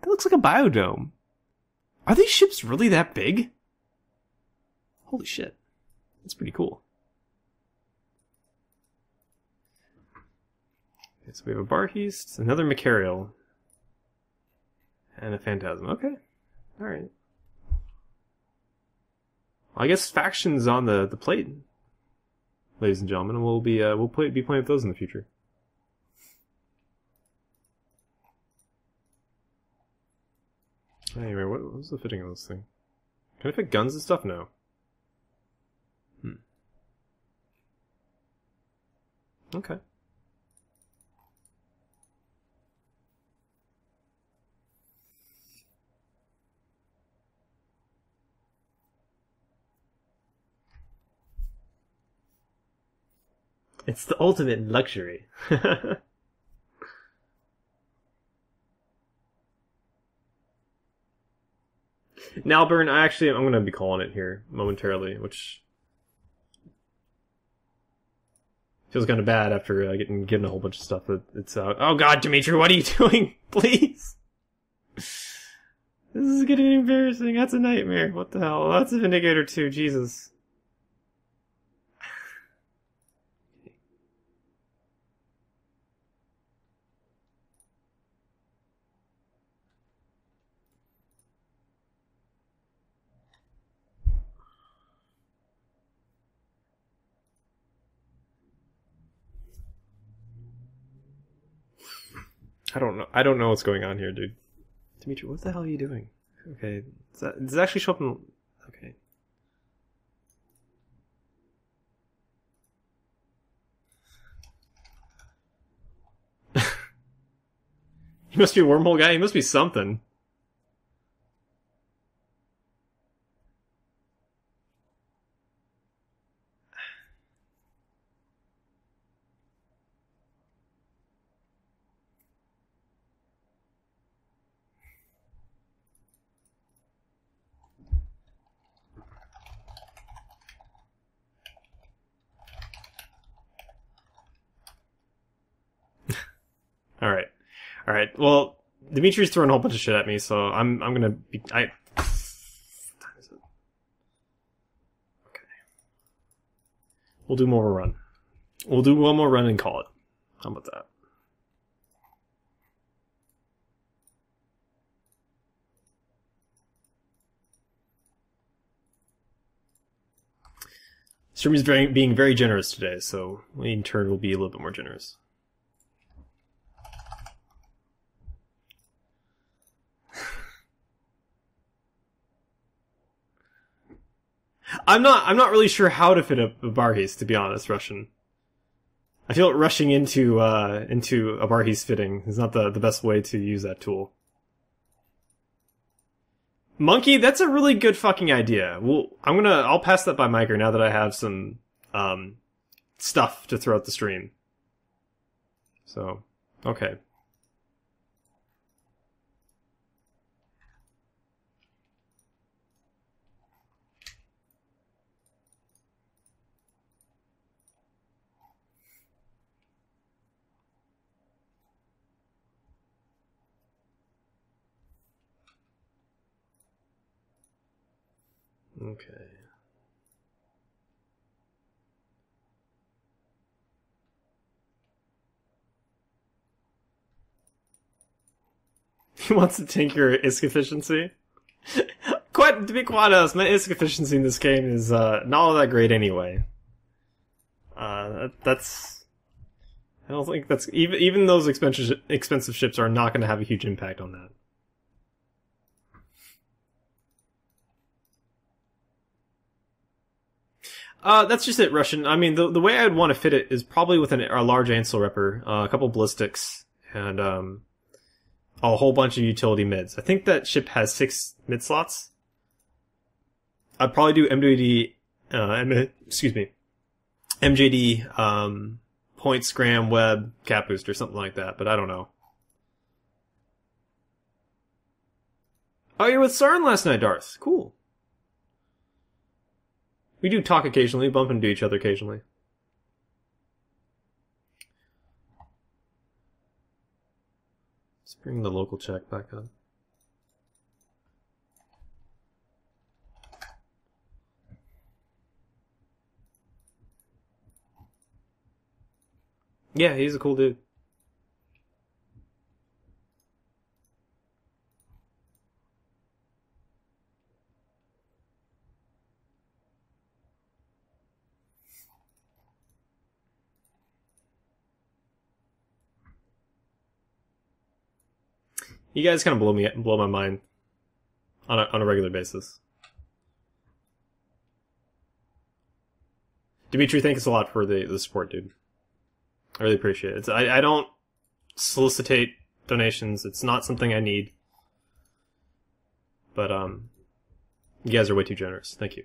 that looks like a biodome. Are these ships really that big? Holy shit. That's pretty cool. Okay, so we have a Barheist, another Macarial, and a Phantasm. Okay. Alright. Well, I guess factions on the plate, ladies and gentlemen, and we'll be be playing with those in the future. Anyway, what was the fitting of this thing? Can I fit guns and stuff? No. Okay. It's the ultimate in luxury. Nalburn, I'm going to be calling it here momentarily, which feels kind of bad after getting given a whole bunch of stuff that it's out. Oh god, Dimitri, what are you doing? Please! This is getting embarrassing. That's a nightmare. What the hell? That's a Vindicator too, Jesus. I don't know what's going on here, dude. Dimitri, what the hell are you doing? Okay, does it actually show up in... Okay. He must be a wormhole guy. He must be something. Alright. Alright, well, Dimitri's throwing a whole bunch of shit at me, so I'm gonna be... What time is it? Okay. We'll do more run. We'll do one more run and call it. How about that? Stream is being very generous today, so we in turn will be a little bit more generous. I'm not really sure how to fit a Barheist, to be honest, Russian. I feel like rushing into a Barheist fitting is not the best way to use that tool. Monkey, that's a really good fucking idea. Well, I'll pass that by Miker now that I have some stuff to throw at the stream. So, okay. Okay. He wants to tinker ISK efficiency. To be quite honest, my ISK efficiency in this game is not all that great anyway. That's. I don't think that's even those expensive ships are not going to have a huge impact on that. That's just it, Russian. I mean, the way I'd want to fit it is probably with a large Ansel Ripper, a couple ballistics, and a whole bunch of utility mids. I think that ship has 6 mid slots. I'd probably do MJD, point, scram, web, cap booster, something like that, but I don't know. Oh, you're with Sarn last night, Darth. Cool. We do talk occasionally, bump into each other occasionally. Let's bring the local check back up. Yeah, he's a cool dude. You guys kind of blow my mind on a regular basis. Dimitri, thanks a lot for the support, dude. I really appreciate it. I don't solicitate donations. It's not something I need. But you guys are way too generous. Thank you.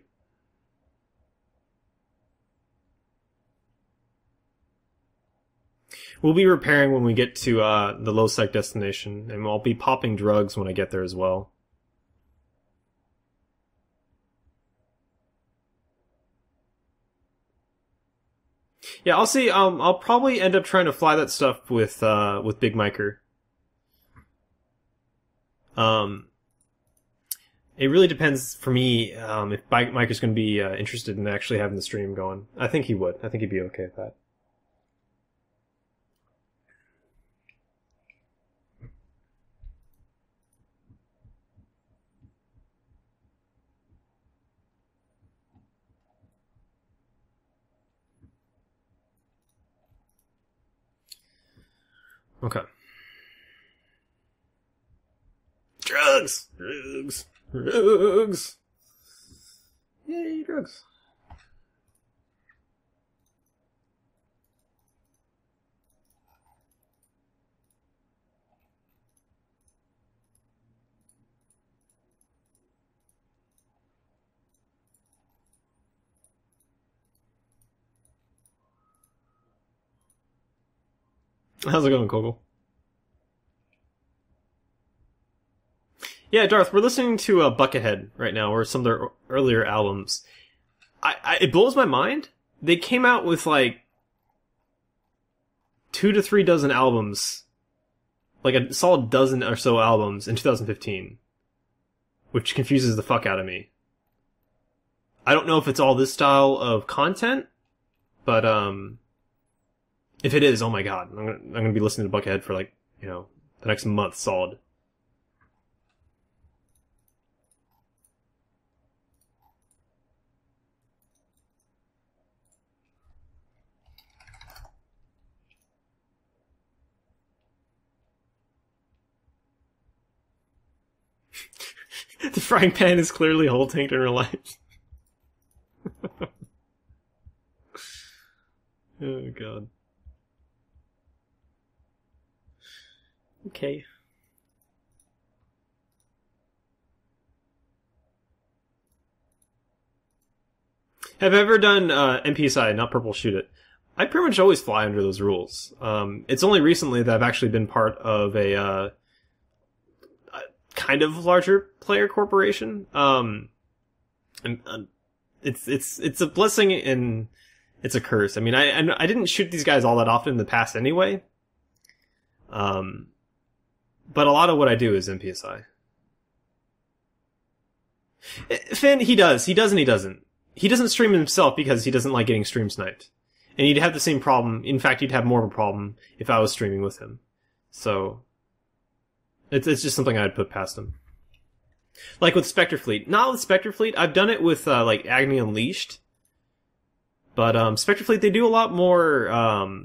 We'll be repairing when we get to the low sec destination, and I'll be popping drugs when I get there as well. Yeah, I'll see. I'll probably end up trying to fly that stuff with Big Miker. It really depends for me if Miker's going to be interested in actually having the stream going. I think he would. I think he'd be okay with that. Okay. Drugs! Drugs! Drugs! Yay, drugs. How's it going, Kogel? Yeah, Darth, we're listening to Buckethead right now, or some of their earlier albums. It blows my mind. They came out with like 2 to 3 dozen albums, like a solid dozen or so albums in 2015, which confuses the fuck out of me. I don't know if it's all this style of content, but if it is, oh my god, I'm gonna be listening to Buckethead for like, the next month solid. The frying pan is clearly whole tanked in real life. Oh god. Okay. Have I ever done MPSI, not purple shoot it? I pretty much always fly under those rules. It's only recently that I've actually been part of a kind of larger player corporation. It's a blessing and it's a curse. I mean, I didn't shoot these guys all that often in the past anyway. But a lot of what I do is MPSI. Finn, he does. He does and he doesn't. He doesn't stream himself because he doesn't like getting stream sniped. And he'd have the same problem. In fact, he'd have more of a problem if I was streaming with him. So, it's just something I'd put past him. Like with Spectre Fleet. Not with Spectre Fleet. I've done it with, like, Agony Unleashed. But, Spectre Fleet, they do a lot more,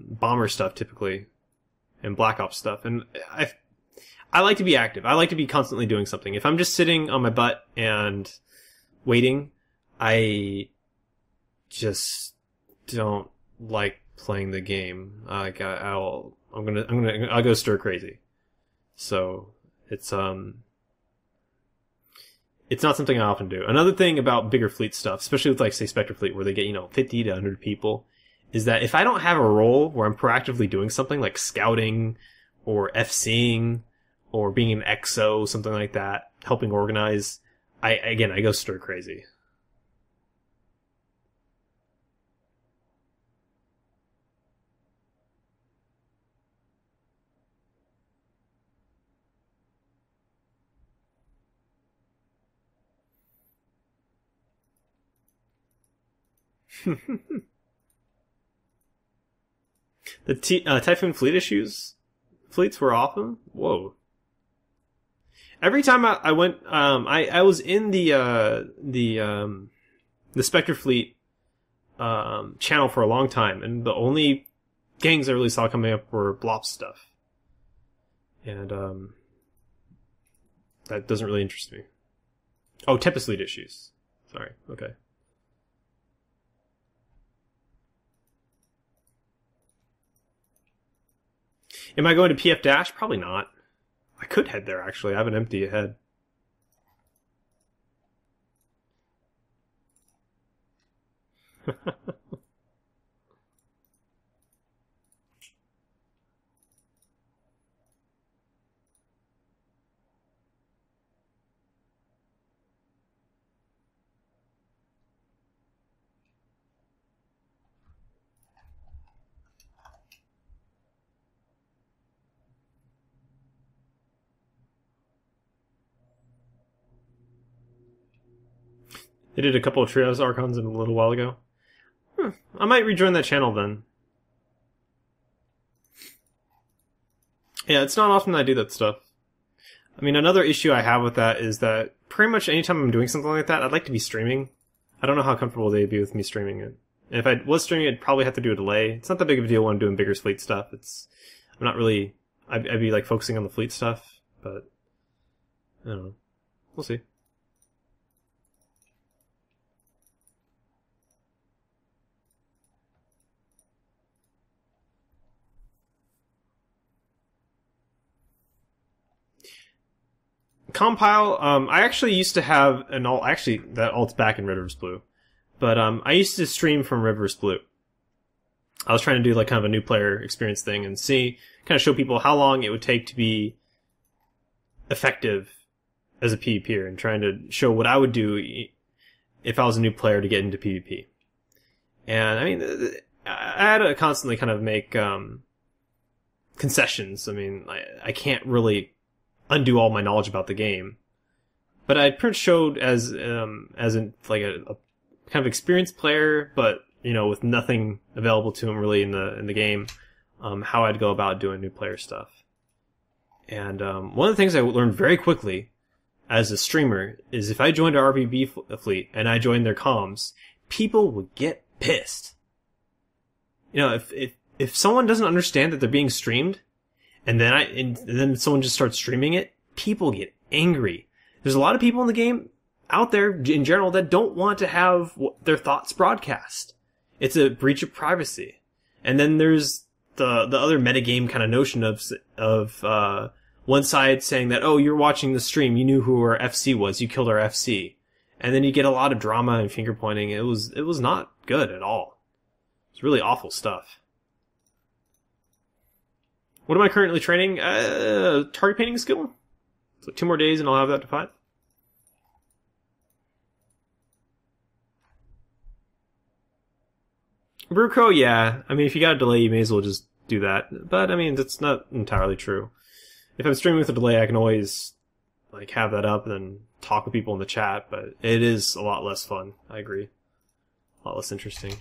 bomber stuff, typically. And Black Ops stuff. And I like to be active. I like to be constantly doing something. If I'm just sitting on my butt and waiting, I just don't like playing the game. Like I'll go stir crazy. So it's not something I often do. Another thing about bigger fleet stuff, especially with like say Spectre Fleet, where they get 50 to 100 people, is that if I don't have a role where I'm proactively doing something like scouting or FCing or being an XO, something like that, helping organize, I go stir crazy. The Typhoon fleets were awesome. Whoa. Every time I went, I was in the Spectre Fleet, channel for a long time, and the only gangs I really saw coming up were Blop stuff. And, that doesn't really interest me. Oh, Tempest Fleet issues. Sorry, okay. Am I going to PF Dash? Probably not. I could head there, actually. I have an empty head. They did a couple of Trios Archons a little while ago. I might rejoin that channel then. Yeah, it's not often I do that stuff. I mean, another issue I have with that is that pretty much anytime I'm doing something like that, I'd like to be streaming. I don't know how comfortable they'd be with me streaming it. And if I was streaming it, I'd probably have to do a delay. It's not that big of a deal when I'm doing bigger fleet stuff. I'm not really, I'd be like focusing on the fleet stuff, but I don't know. We'll see. Compile, I actually used to have an alt, actually, that alt's back in Red vs. Blue. But, I used to stream from Red vs. Blue. I was trying to do, like, kind of a new player experience thing and kind of show people how long it would take to be effective as a PvPer and trying to show what I would do if I was a new player to get into PvP. And, I mean, I had to constantly kind of make, concessions. I mean, I can't really undo all my knowledge about the game, but I pretty much showed as like a kind of experienced player, but with nothing available to him really in the game, how I'd go about doing new player stuff. And one of the things I learned very quickly as a streamer is if I joined a RVB fleet and I joined their comms, people would get pissed. If someone doesn't understand that they're being streamed, and then someone just starts streaming it, people get angry. There's a lot of people in the game out there in general that don't want to have their thoughts broadcast. It's a breach of privacy. And then there's the other metagame kind of notion of one side saying that, oh, you're watching the stream, you knew who our FC was, you killed our FC. And then you get a lot of drama and finger pointing. It was not good at all. It's really awful stuff. What am I currently training? Target painting skill? So 2 more days and I'll have that to 5. Bruco, yeah. I mean, if you got a delay, you may as well just do that. But, I mean, that's not entirely true. If I'm streaming with a delay, I can always, have that up and then talk with people in the chat, but it is a lot less fun. I agree. A lot less interesting.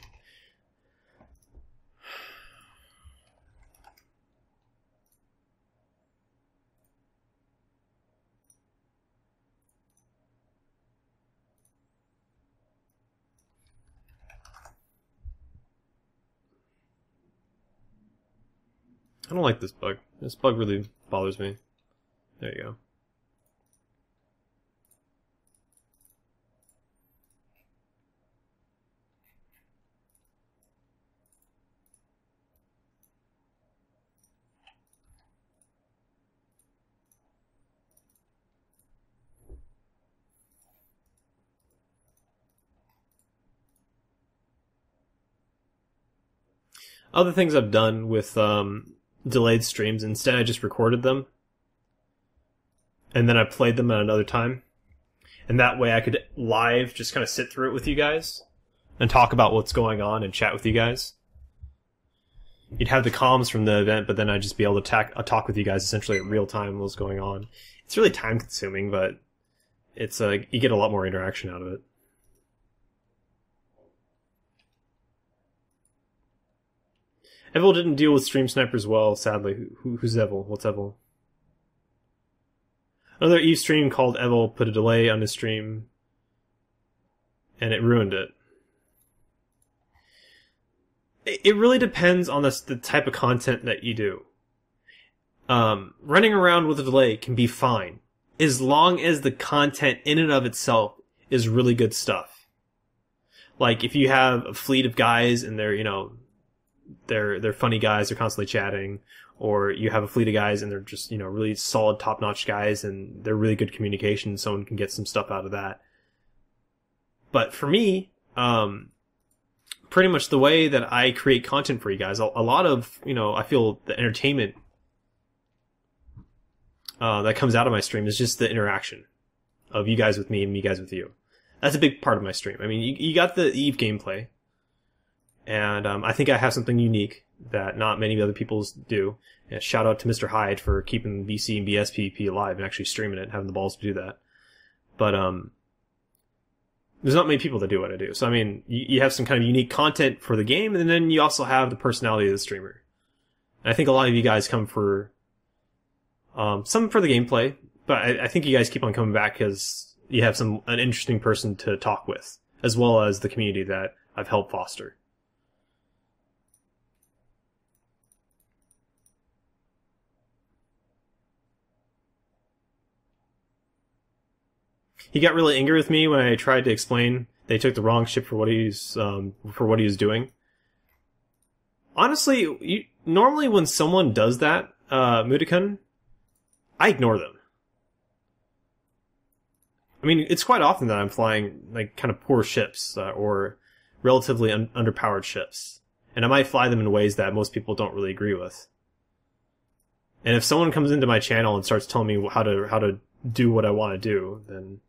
I don't like this bug. This bug really bothers me. There you go. Other things I've done with delayed streams, instead I just recorded them and then I played them at another time, and that way I could live just kind of sit through it with you guys and talk about what's going on and chat with you guys. You'd have the comms from the event, but then I'd just be able to talk with you guys essentially at real time what's going on. It's really time consuming, but it's you get a lot more interaction out of it. Evil didn't deal with stream snipers well, sadly. Who's Evil? What's Evil? Another Eve stream called Evil put a delay on his stream, and it ruined it. It really depends on the type of content that you do. Running around with a delay can be fine, as long as the content in and of itself is really good stuff. Like, if you have a fleet of guys and they're funny guys, they're constantly chatting, or you have a fleet of guys and they're just, really solid, top-notch guys and they're really good communication, someone can get some stuff out of that. But for me, pretty much the way that I create content for you guys, a lot of, I feel the entertainment that comes out of my stream is just the interaction of you guys with me and me guys with you. That's a big part of my stream. I mean, you got the Eve gameplay, and I think I have something unique that not many other people do. And shout out to Mr. Hyde for keeping BC and BS PvP alive and actually streaming it, having the balls to do that. But there's not many people that do what I do. So I mean, you have some kind of unique content for the game, and then you also have the personality of the streamer. And I think a lot of you guys come for some for the gameplay, but I think you guys keep on coming back because you have an interesting person to talk with, as well as the community that I've helped foster. He got really angry with me when I tried to explain they took the wrong ship for what he was doing. Honestly, normally when someone does that, Mudikun, I ignore them. I mean, it's quite often that I'm flying like kind of poor ships or relatively underpowered ships, and I might fly them in ways that most people don't really agree with. And if someone comes into my channel and starts telling me how to do what I want to do, then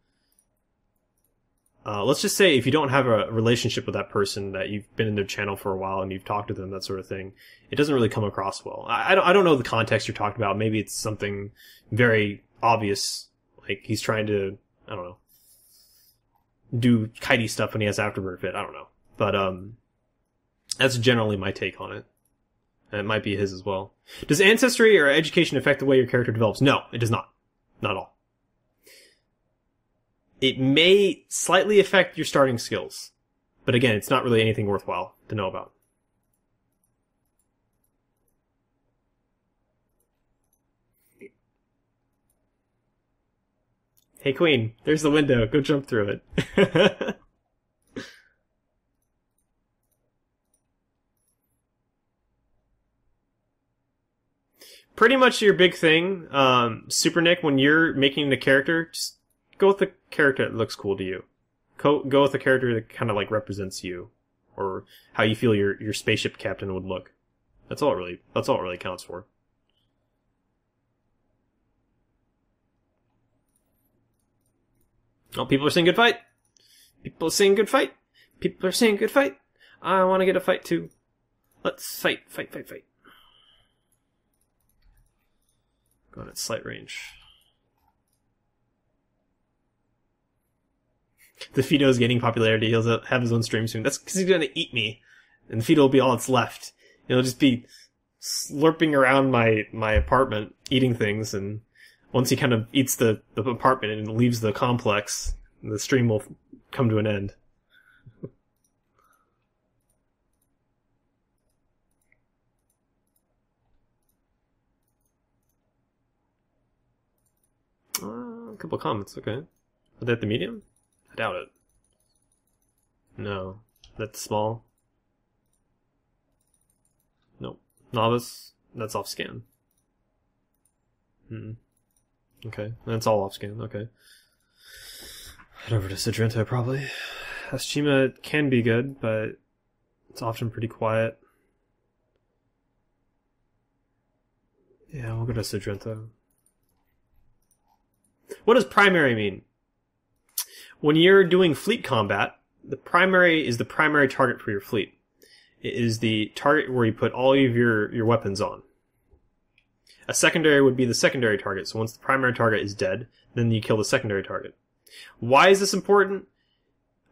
let's just say if you don't have a relationship with that person, that you've been in their channel for a while and you've talked to them, that sort of thing, it doesn't really come across well. I don't know the context you're talking about. Maybe it's something very obvious, like he's trying to, I don't know, do kitey stuff when he has Afterburner fit. I don't know. But that's generally my take on it. And it might be his as well. Does ancestry or education affect the way your character develops? No, it does not. Not at all. It may slightly affect your starting skills, but again, it's not really anything worthwhile to know about. Hey Queen, there's the window. Go jump through it. Pretty much your big thing, Super Nick, when you're making the character, just go with the character that looks cool to you. Go with the character that kind of like represents you, or how you feel your spaceship captain would look. That's all it really counts for. Oh, people are saying good fight. People are saying good fight. People are saying good fight. I want to get a fight too. Let's fight. Going at slight range. the Fido's gaining popularity. He'll have his own stream soon. That's because he's gonna eat me, and the Fido will be all that's left. It'll just be slurping around my apartment, eating things, and once he kind of eats the apartment and leaves the complex, the stream will come to an end. A couple of comments, okay. Are they at the medium? I doubt it. No. That's small. Nope. Novice? That's off scan. Okay. That's all off scan, okay. Head over to Sidrento, probably. Aschima can be good, but it's often pretty quiet. Yeah, we'll go to Sidrento. What does primary mean? When you're doing fleet combat, the primary is the primary target for your fleet. It is the target where you put all of your weapons on. A secondary would be the secondary target, so once the primary target is dead, then you kill the secondary target. Why is this important?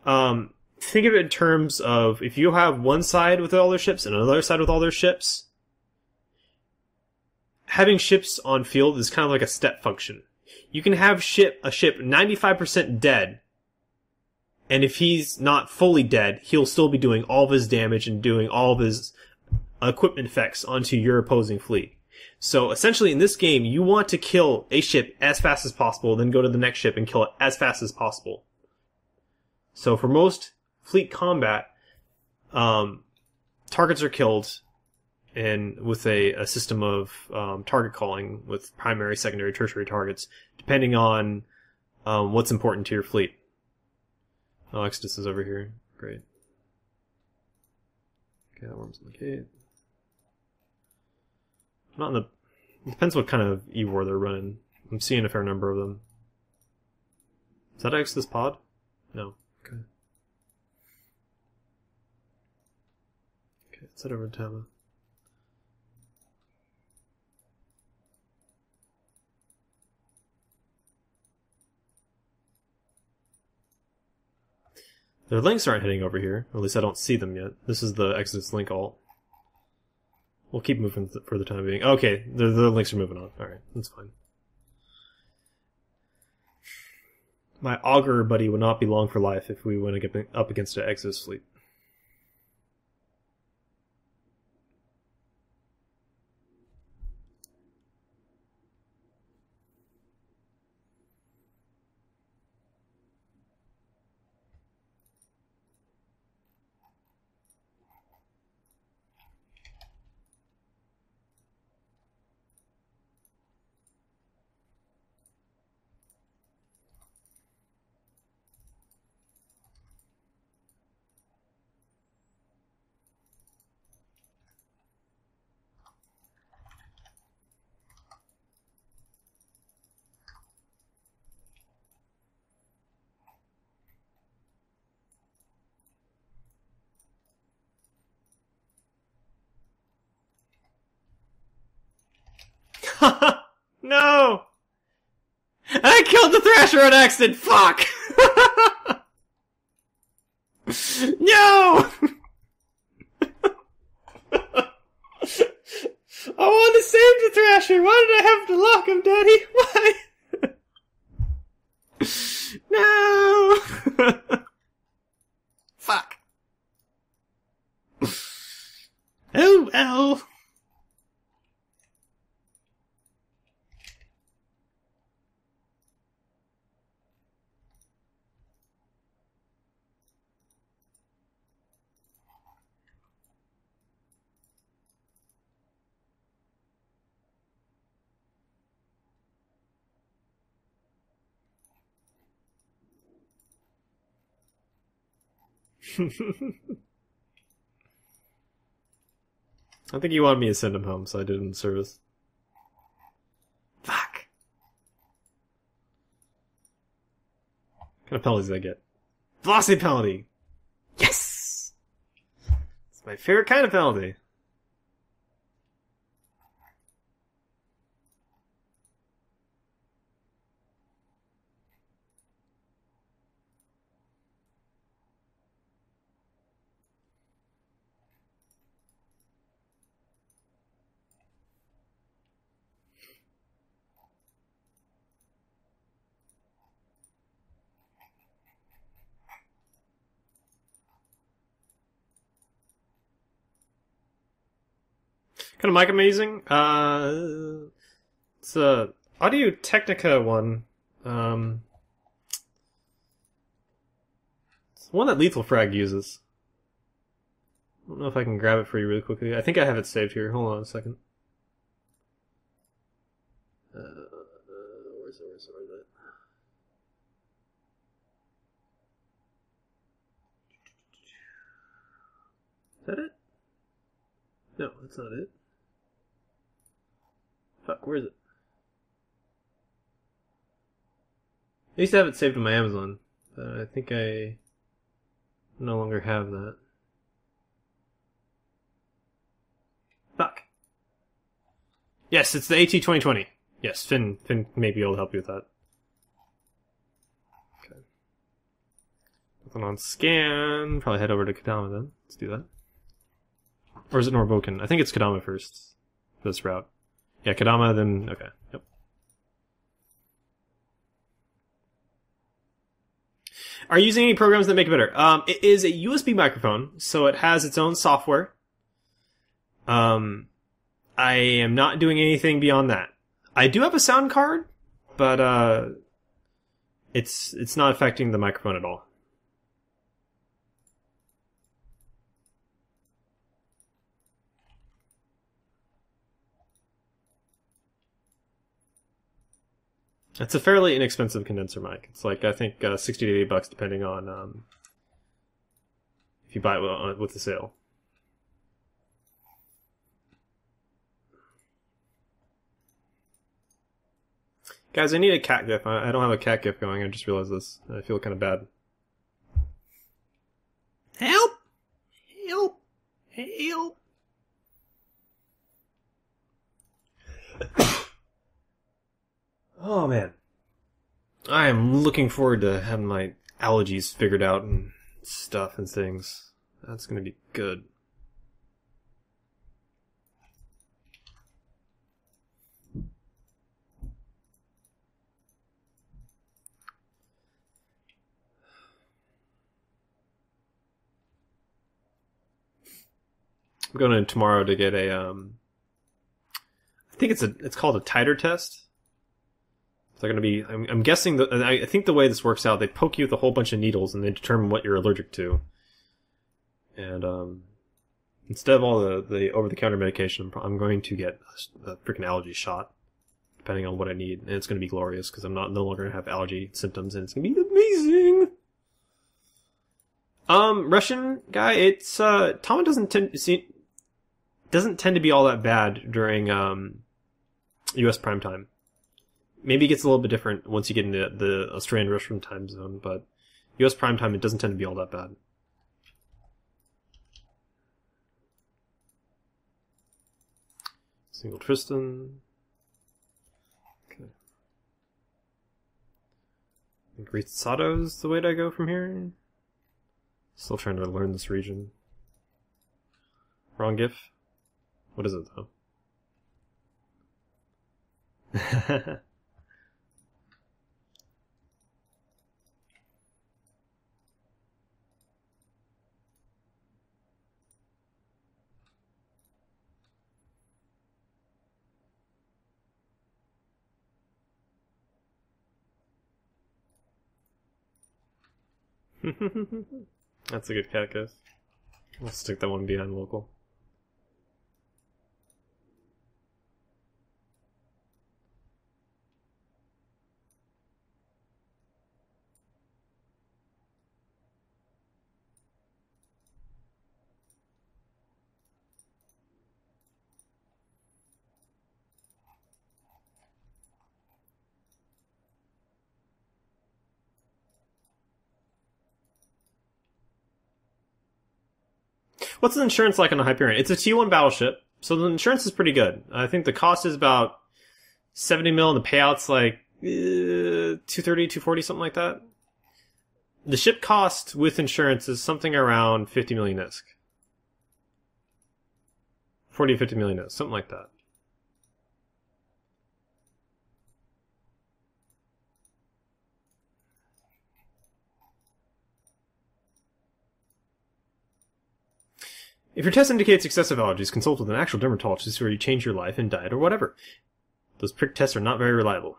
Think of it in terms of if you have one side with all their ships and another side with all their ships, having ships on field is kind of like a step function. You can have a ship 95% dead, and if he's not fully dead, he'll still be doing all of his damage and doing all of his equipment effects onto your opposing fleet. So essentially in this game, you want to kill a ship as fast as possible, then go to the next ship and kill it as fast as possible. So for most fleet combat, targets are killed and with a system of target calling with primary, secondary, tertiary targets, depending on what's important to your fleet. Oh, Exodus is over here. Great. Okay, that worm's in the gate. Not in the... It depends what kind of E-War they're running. I'm seeing a fair number of them. Is that Exodus pod? No. Okay. Okay, let's head over to Tama. Their links aren't heading over here. Or at least I don't see them yet. This is the Exodus link alt. We'll keep moving for the time being. Okay, the links are moving on. Alright, that's fine. My Augur buddy would not be long for life if we went up against an Exodus fleet. No! I killed the Thrasher on accident! Fuck! No! I wanted to save the Thrasher! Why did I have to lock him, Daddy? Why? No! Fuck. Oh well. I think you wanted me to send him home, so I did it in service. Fuck! What kind of penalties did I get? Velocity penalty! Yes! It's my favorite kind of penalty. kind of mic I'm using? It's a Audio Technica one. It's one that Lethal Frag uses. I don't know if I can grab it for you really quickly. I think I have it saved here. Hold on a second. Where's it? Is that it? No, that's not it. Fuck, where is it? I used to have it saved on my Amazon, but I think I no longer have that. Fuck. Yes, it's the AT2020. Yes, Finn may be able to help you with that. Okay. Nothing on scan. Probably head over to Kodama then. Let's do that. Or is it Norboken? I think it's Kodama first. For this route. Yeah, Kodama, then... Okay, yep. Are you using any programs that make it better? It is a USB microphone, so it has its own software. I am not doing anything beyond that. I do have a sound card, but it's not affecting the microphone at all. It's a fairly inexpensive condenser mic. It's like, I think, 60 to $80 depending on if you buy it with the sale. Guys, I need a cat gif. I don't have a cat gif going. I just realized this. I feel kind of bad. Help! Help! Help! Oh, man. I am looking forward to having my allergies figured out and stuff and things. That's going to be good. I'm going in tomorrow to get a, I think it's called a titer test. They're going to be, I'm guessing that, I think the way this works out, they poke you with a whole bunch of needles and they determine what you're allergic to. And, instead of all the over-the-counter medication, I'm going to get a freaking allergy shot, depending on what I need. And it's going to be glorious, because I'm no longer going to have allergy symptoms, and it's going to be amazing! Russian guy, it's, Tama doesn't tend to be all that bad during, US prime time. Maybe it gets a little bit different once you get into the Australian Russian time zone, but US prime time, it doesn't tend to be all that bad. Single Tristan. Okay. I think Rizzado's the way to go from here. Still trying to learn this region. Wrong GIF? What is it, though? That's a good cat gif. We'll stick that one behind local. What's the insurance like on a Hyperion? It's a T1 battleship, so the insurance is pretty good. I think the cost is about 70 mil and the payout's like 230, 240, something like that. The ship cost with insurance is something around 50 million ISK. 40 to 50 million ISK, something like that. If your test indicates excessive allergies, consult with an actual dermatologist or you change your life and diet or whatever. Those prick tests are not very reliable.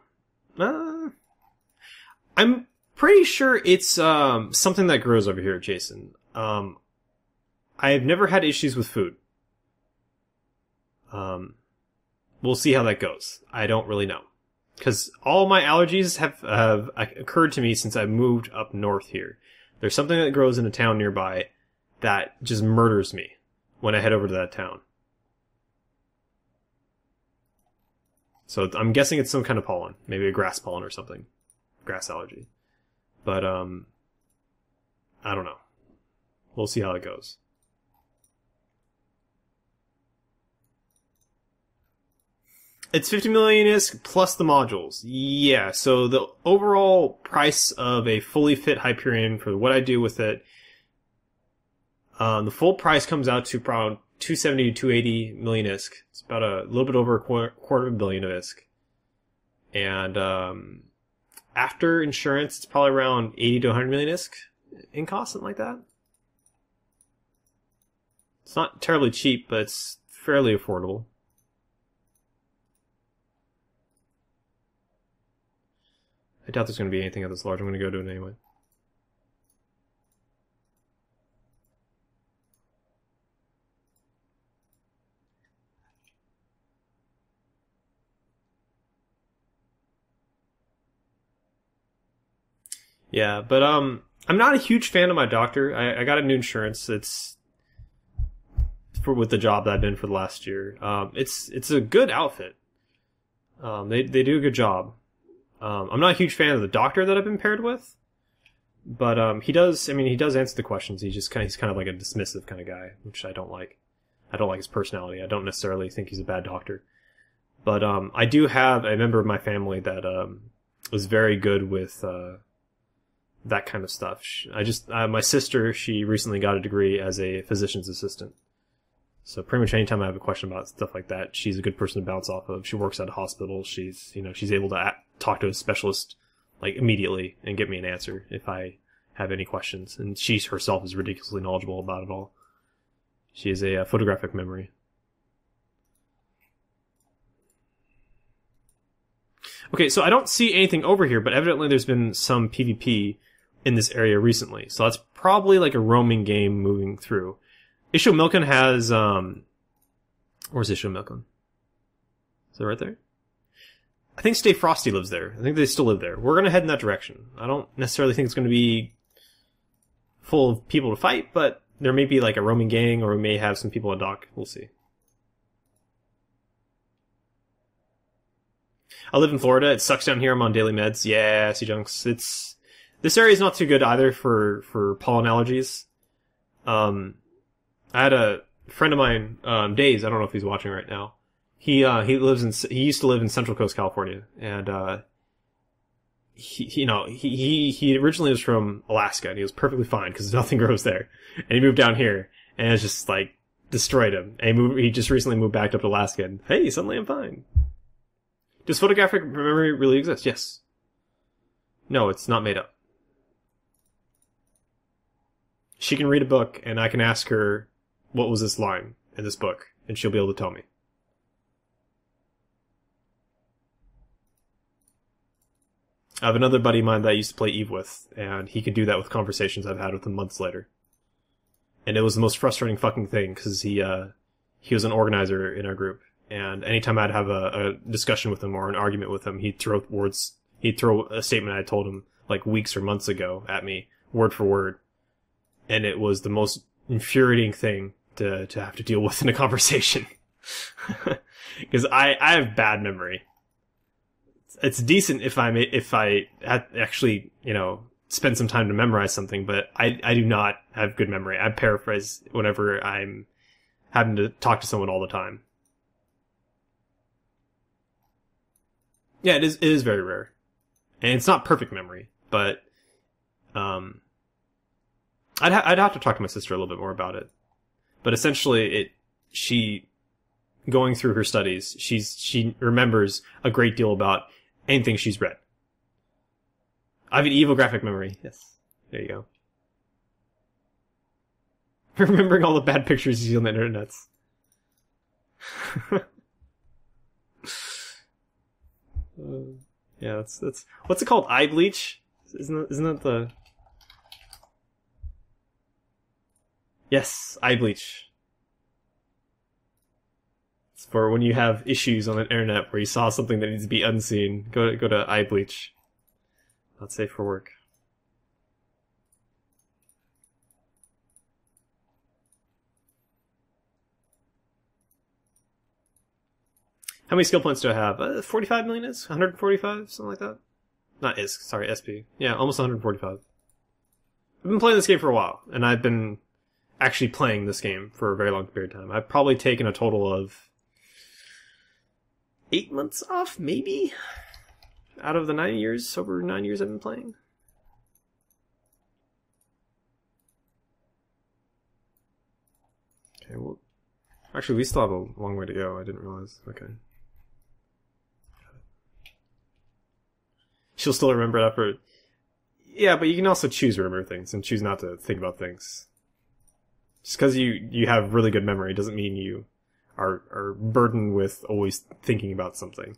I'm pretty sure it's something that grows over here, Jason. I've never had issues with food. We'll see how that goes. I don't really know. Because all my allergies have occurred to me since I moved up north here. There's something that grows in a town nearby that just murders me when I head over to that town. So I'm guessing it's some kind of pollen. Maybe a grass pollen or something. Grass allergy. But, I don't know. We'll see how it goes. It's 50 million ISK plus the modules. Yeah, so the overall price of a fully fit Hyperion for what I do with it, the full price comes out to around 270 to 280 million ISK. It's about a little bit over a quarter of a billion of ISK. And after insurance, it's probably around 80 to 100 million ISK in cost, something like that. It's not terribly cheap, but it's fairly affordable. I doubt there's going to be anything of this large. I'm going to go do it anyway. Yeah, but I'm not a huge fan of my doctor. I got a new insurance. It's with the job that I've been for the last year. It's a good outfit. They do a good job. I'm not a huge fan of the doctor that I've been paired with, but he does answer the questions. He's kind of like a dismissive kind of guy, which I don't like. I don't like his personality. I don't necessarily think he's a bad doctor. But I do have a member of my family that was very good with that kind of stuff. My sister, she recently got a degree as a physician's assistant. So pretty much anytime I have a question about stuff like that, she's a good person to bounce off of. She works at a hospital. She's able to talk to a specialist like immediately and get me an answer if I have any questions. And she herself is ridiculously knowledgeable about it all. She has a photographic memory. Okay, so I don't see anything over here, but evidently there's been some PvP in this area recently. So that's probably like a roaming game moving through. Ishomilkon has, where's Ishomilkon? Is it right there? I think Stay Frosty lives there. I think they still live there. We're gonna head in that direction. I don't necessarily think it's gonna be full of people to fight, but there may be like a roaming gang, or we may have some people on dock. We'll see. I live in Florida. It sucks down here. I'm on daily meds. Yeah, C-Junks. This area is not too good either for pollen allergies. I had a friend of mine, Days. I don't know if he's watching right now. He used to live in Central Coast, California, and he originally was from Alaska, and he was perfectly fine because nothing grows there. And he moved down here, and it's just like destroyed him. And he just recently moved back up to Alaska, and hey, suddenly I'm fine. Does photographic memory really exist? Yes. No, it's not made up. She can read a book, and I can ask her, what was this line in this book? And she'll be able to tell me. I have another buddy of mine that I used to play EVE with, and he could do that with conversations I've had with him months later. And it was the most frustrating fucking thing, because he was an organizer in our group, and anytime I'd have a discussion with him or an argument with him, he'd throw a statement I told him like weeks or months ago at me, word for word. And it was the most infuriating thing to have to deal with in a conversation. Because I have bad memory. It's decent if I actually, spend some time to memorize something, but I do not have good memory. I paraphrase whenever I'm having to talk to someone all the time. Yeah, it is very rare. And it's not perfect memory, but I'd have to talk to my sister a little bit more about it. But essentially, she going through her studies, she remembers a great deal about anything she's read. I have an evil graphic memory. Yes. There you go. Remembering all the bad pictures you see on the internet. Yeah, that's what's it called? Eye bleach? Isn't that the? Yes, eye bleach. It's for when you have issues on the internet where you saw something that needs to be unseen. Go to eye bleach. Not safe for work. How many skill points do I have? 45 million is? 145? Something like that? Not ISK, sorry, SP. Yeah, almost 145. I've been playing this game for a while, and I've been actually playing this game for a very long period of time. I've probably taken a total of 8 months off, maybe? Out of the 9 years, over 9 years I've been playing. Okay, well, actually we still have a long way to go, I didn't realize. Okay. She'll still remember it after. Yeah, but you can also choose to remember things and choose not to think about things. Just because you have really good memory doesn't mean you are burdened with always thinking about something.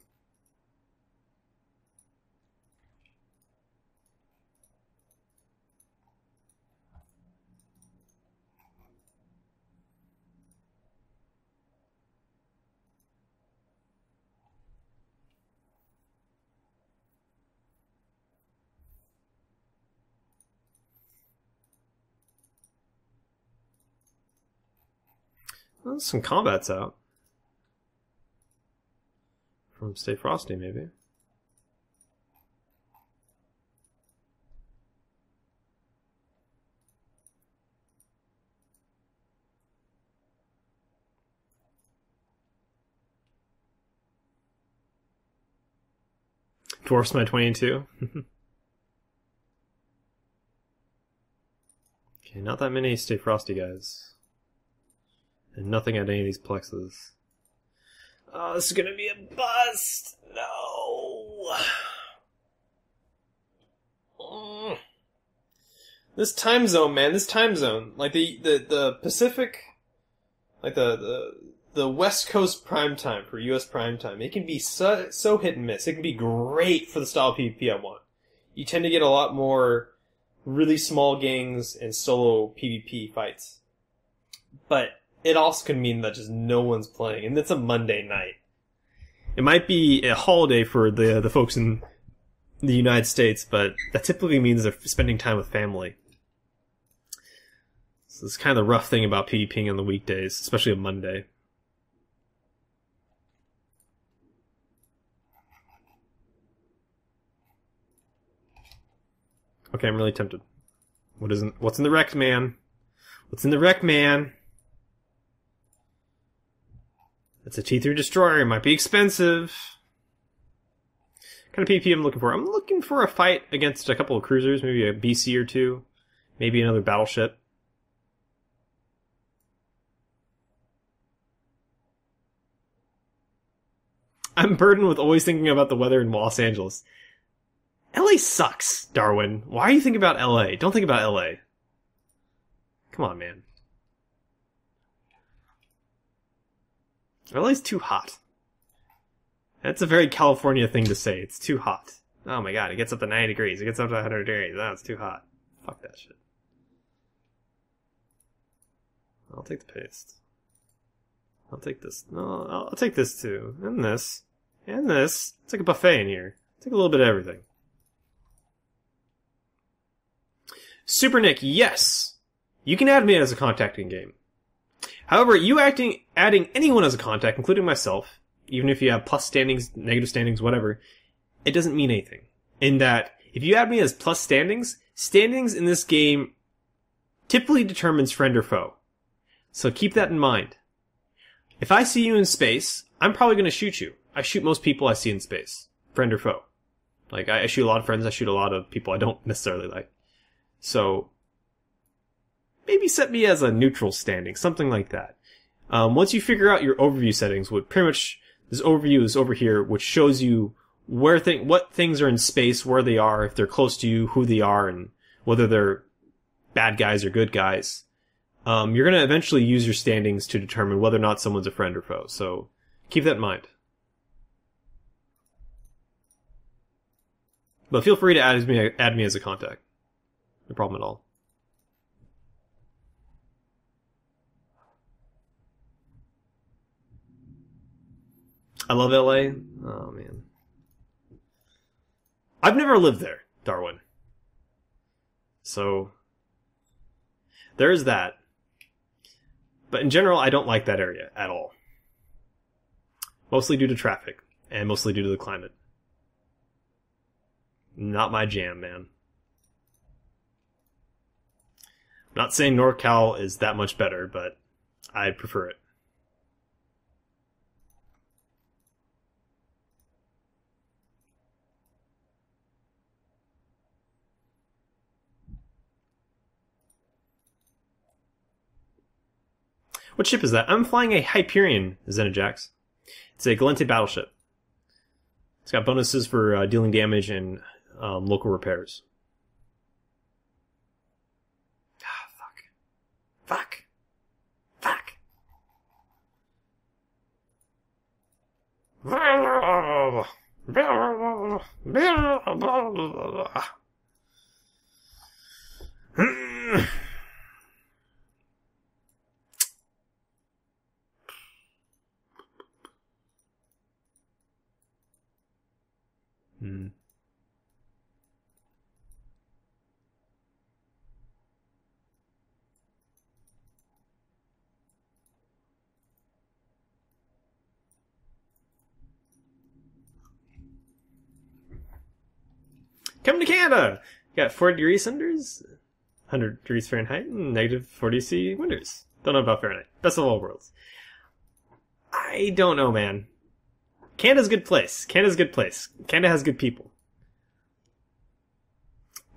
Well, some combat's out. From Stay Frosty, maybe. Dwarfsman 22. Okay, not that many Stay Frosty guys. And nothing at any of these plexes. Oh, this is gonna be a bust! No! This time zone, man, this time zone. Like the Pacific, like the West Coast prime time for US prime time, it can be so hit and miss. It can be great for the style of PvP I want. You tend to get a lot more really small gangs and solo PvP fights. But it also can mean that just no one's playing, and it's a Monday night. It might be a holiday for the folks in the United States, but that typically means they're spending time with family. So it's kind of the rough thing about PvPing on the weekdays, especially on Monday. Okay, I'm really tempted. What's in the wreck, man? What's in the wreck, man? That's a T3 destroyer. It might be expensive. What kind of PvP I'm looking for? I'm looking for a fight against a couple of cruisers, maybe a BC or two, maybe another battleship. I'm burdened with always thinking about the weather in Los Angeles. LA sucks, Darwin. Why are you thinking about LA? Don't think about LA. Come on, man. LA's too hot. That's a very California thing to say. It's too hot. Oh my god, it gets up to 90 degrees. It gets up to 100 degrees. Oh, it's too hot. Fuck that shit. I'll take the paste. I'll take this. No, I'll take this too. And this. And this. It's like a buffet in here. Take a little bit of everything. Super Nick, yes. You can add me as a contact in game. However, you adding anyone as a contact, including myself, even if you have plus standings, negative standings, whatever, it doesn't mean anything. In that, if you add me as plus standings, standings in this game typically determines friend or foe. So keep that in mind. If I see you in space, I'm probably going to shoot you. I shoot most people I see in space, friend or foe. Like, I shoot a lot of friends, I shoot a lot of people I don't necessarily like. So, maybe set me as a neutral standing, something like that. Once you figure out your overview settings, what pretty much this overview is over here, which shows you where what things are in space, where they are, if they're close to you, who they are, and whether they're bad guys or good guys. you're going to eventually use your standings to determine whether or not someone's a friend or foe. So keep that in mind. But feel free to add me as a contact. No problem at all. I love LA. Oh, man. I've never lived there, Darwin. So, there's that. But in general, I don't like that area at all. Mostly due to traffic, and mostly due to the climate. Not my jam, man. I'm not saying NorCal is that much better, but I prefer it. What ship is that? I'm flying a Hyperion, Xenojax. It's a Gallente battleship. It's got bonuses for dealing damage and local repairs. Ah, fuck. Come to Canada! You got 40 degrees summers, 100 degrees Fahrenheit, and negative 40 C winters. Don't know about Fahrenheit. Best of all worlds. I don't know, man. Canada's a good place. Canada has good people.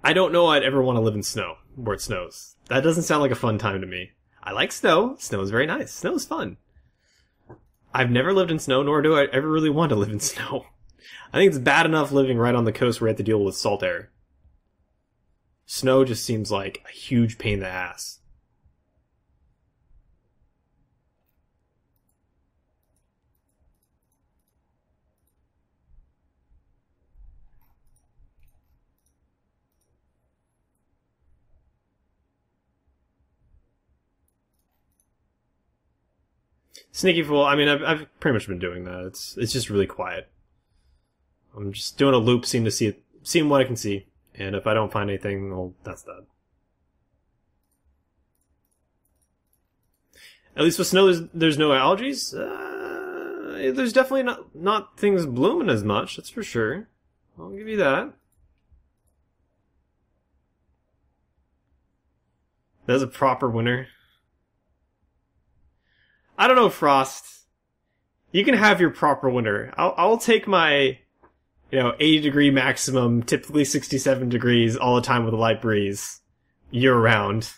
I don't know I'd ever want to live in snow, where it snows. That doesn't sound like a fun time to me. I like snow. Snow is very nice. Snow is fun. I've never lived in snow, nor do I ever really want to live in snow. I think it's bad enough living right on the coast where you have to deal with salt air. Snow just seems like a huge pain in the ass. Sneaky Fool, I mean, I've pretty much been doing that. It's just really quiet. I'm just doing a loop, seeing what I can see. And if I don't find anything, well, that's that. At least with snow, there's no allergies. There's definitely not things blooming as much, that's for sure. I'll give you that. That's a proper winter. I don't know, Frost. You can have your proper winter. I'll take my, 80 degree maximum, typically 67 degrees all the time with a light breeze, year round,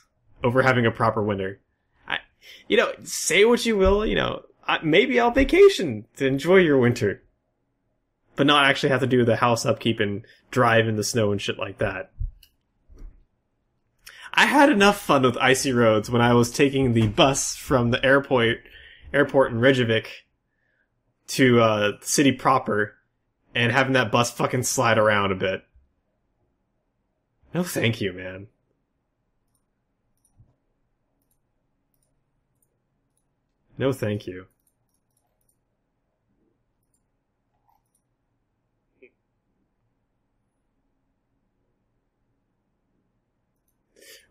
over having a proper winter. Say what you will, maybe I'll vacation to enjoy your winter. But not actually have to do the house upkeep and drive in the snow and shit like that. I had enough fun with icy roads when I was taking the bus from the airport in Reykjavik to the city proper and having that bus fucking slide around a bit. No thank you, man. No thank you.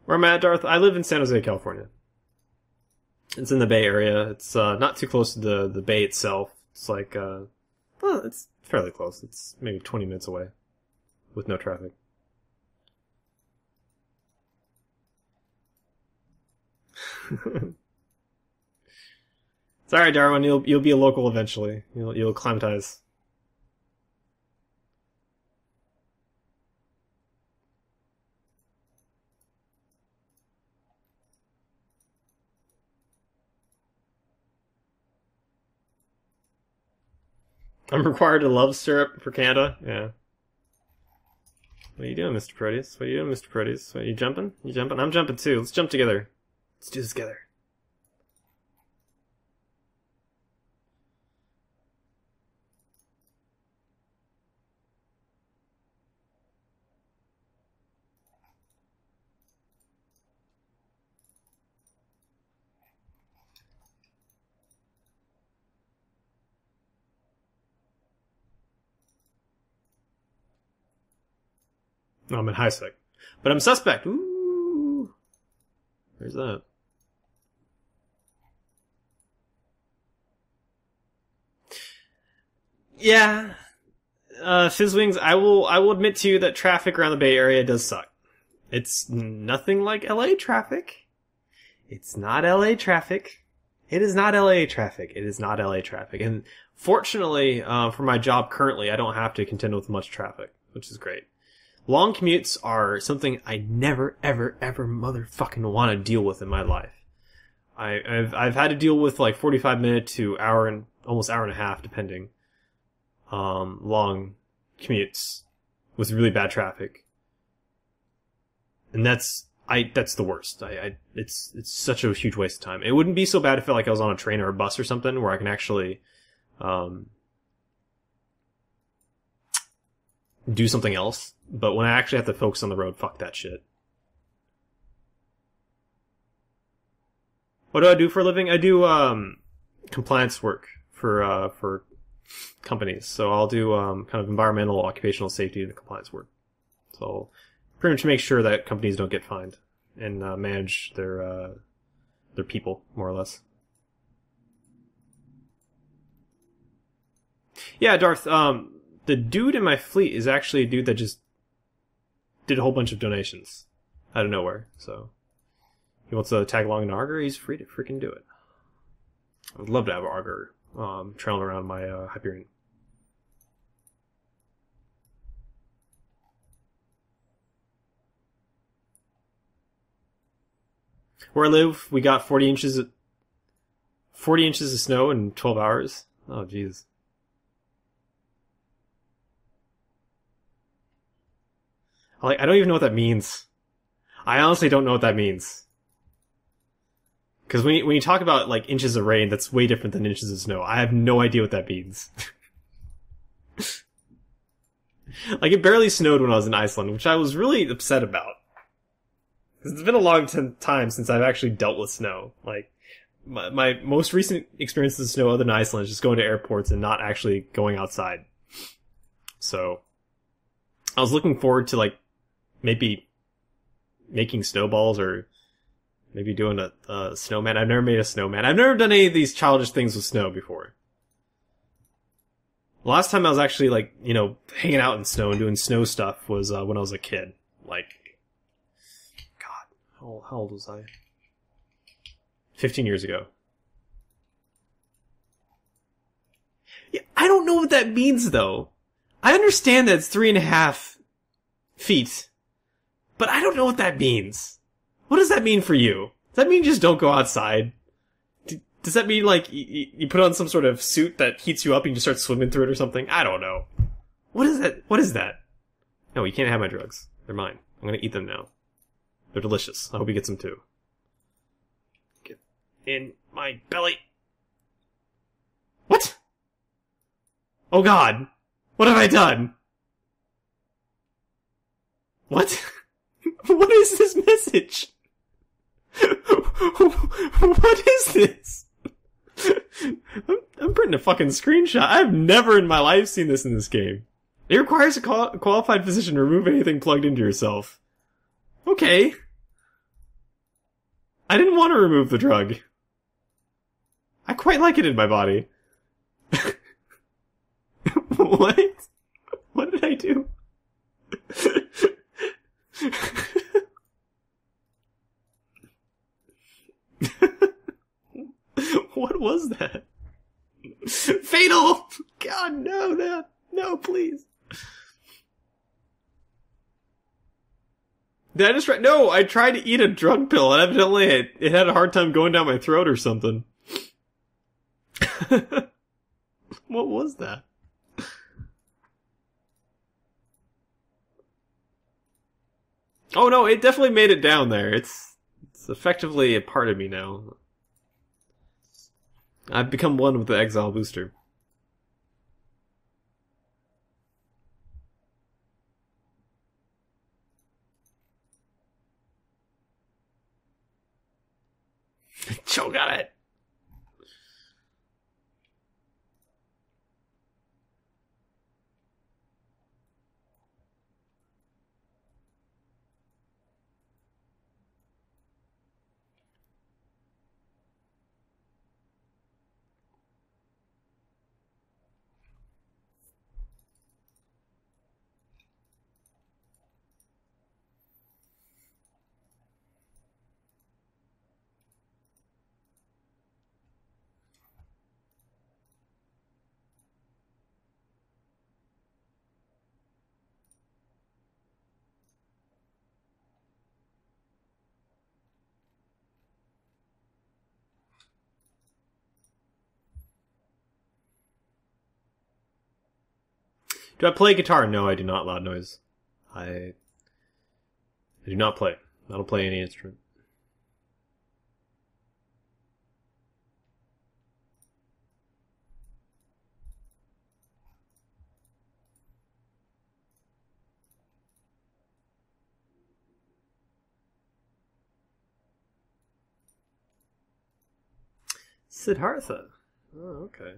Where I'm at, Darth, I live in San Jose, California. It's in the Bay Area. It's not too close to the Bay itself. It's like, it's fairly close. It's maybe 20 minutes away with no traffic. It's alright, Darwin. You'll be a local eventually. You'll acclimatize. I'm required to love syrup for Canada? Yeah. What are you doing, Mr. Proteus? What are you doing, Mr. Proteus? What, you jumping? You jumping? I'm jumping too. Let's jump together. Let's do this together. No, I'm in high sec. But I'm suspect. Ooh. Where's that? Yeah. Fizzwings, I will admit to you that traffic around the Bay Area does suck. It's nothing like LA traffic. It's not LA traffic. It is not LA traffic. It is not LA traffic. And fortunately, for my job currently, I don't have to contend with much traffic, which is great. Long commutes are something I never, ever, ever motherfucking want to deal with in my life. I've had to deal with like 45-minute to hour and almost hour and a half, depending, long commutes with really bad traffic, and that's the worst. It's such a huge waste of time. It wouldn't be so bad if I felt like I was on a train or a bus or something where I can actually do something else. But when I actually have to focus on the road, fuck that shit. What do I do for a living? I do compliance work for companies. So I'll do kind of environmental, occupational safety and compliance work. So I'll pretty much make sure that companies don't get fined and manage their people, more or less. Yeah, Darth, the dude in my fleet is actually a dude that just did a whole bunch of donations out of nowhere. So he wants to tag along in Augur, he's free to freaking do it. I would love to have Augur trailing around my Hyperion. Where I live, we got 40 inches of snow in 12 hours. Oh, jeez. I don't even know what that means. I honestly don't know what that means. Because when you talk about like inches of rain, that's way different than inches of snow. I have no idea what that means. Like, it barely snowed when I was in Iceland, which I was really upset about. Because it's been a long time since I've actually dealt with snow. Like, my most recent experience with snow other than Iceland is just going to airports and not actually going outside. So I was looking forward to, like, maybe making snowballs or maybe doing a snowman. I've never made a snowman. I've never done any of these childish things with snow before. The last time I was actually, like, you know, hanging out in snow and doing snow stuff was when I was a kid. Like, God, how old was I? 15 years ago. Yeah, I don't know what that means, though. I understand that it's 3.5 feet, but I don't know what that means. What does that mean for you? Does that mean just don't go outside? Does that mean, like, you put on some sort of suit that heats you up and you just start swimming through it or something? I don't know. What is that? What is that? No, you can't have my drugs. They're mine. I'm gonna eat them now. They're delicious. I hope you get some too. Get in my belly. What? Oh God. What have I done? What? What is this message? What is this? I'm printing a fucking screenshot. I've never in my life seen this in this game. It requires a qualified physician to remove anything plugged into yourself. Okay. I didn't want to remove the drug. I quite like it in my body. What? What did I do? What was that? Fatal! God, no, please. Did I just no, I tried to eat a drug pill and evidently it had a hard time going down my throat or something. What was that? Oh no, it definitely made it down there. It's effectively a part of me now. I've become one with the Exile booster. Joe got it. Do I play guitar? No, I do not. Loud noise. I do not play. I don't play any instrument. Siddhartha. Oh, okay.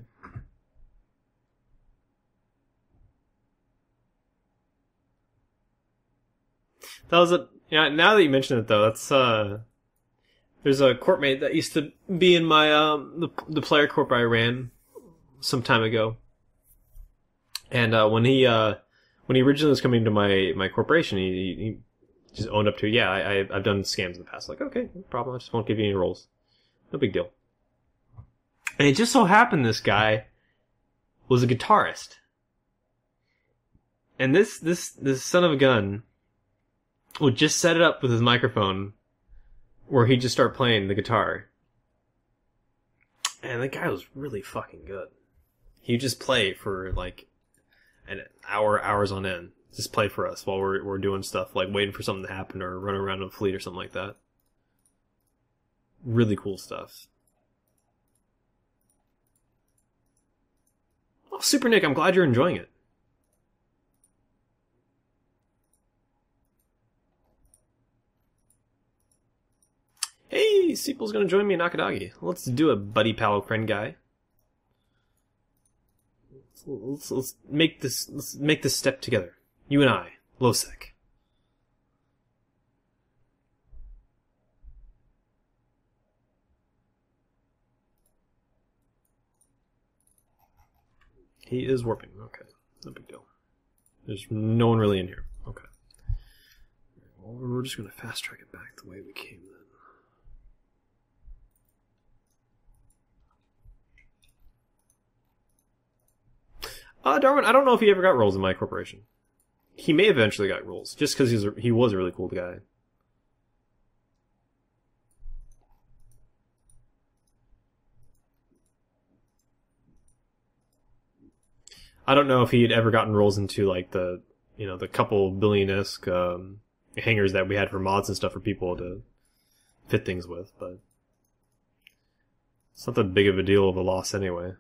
That was a yeah. Now that you mention it, though, that's there's a corpmate that used to be in my the player corp I ran some time ago, and when he originally was coming to my corporation, he just owned up to yeah, I've done scams in the past. Like, okay, no problem. I just won't give you any roles. No big deal. And it just so happened this guy was a guitarist, and this son of a gun would just set it up with his microphone where he'd just start playing the guitar. And the guy was really fucking good. He'd just play for like an hours on end. Just play for us while we're doing stuff, like waiting for something to happen or running around in a fleet or something like that. Really cool stuff. Oh, Super Nick, I'm glad you're enjoying it. Hey, Seeple's gonna join me in Nakadagi. Let's do a buddy pal friend guy. Let's make this step together. You and I, Losec. He is warping. Okay, no big deal. There's no one really in here. Okay. Well, we're just gonna fast track it back the way we came then. Darwin, I don't know if he ever got roles in my corporation. He may eventually got roles, just because he was a really cool guy. I don't know if he'd ever gotten roles into like the couple billion-esque hangars that we had for mods and stuff for people to fit things with, but it's not that big of a deal of a loss anyway.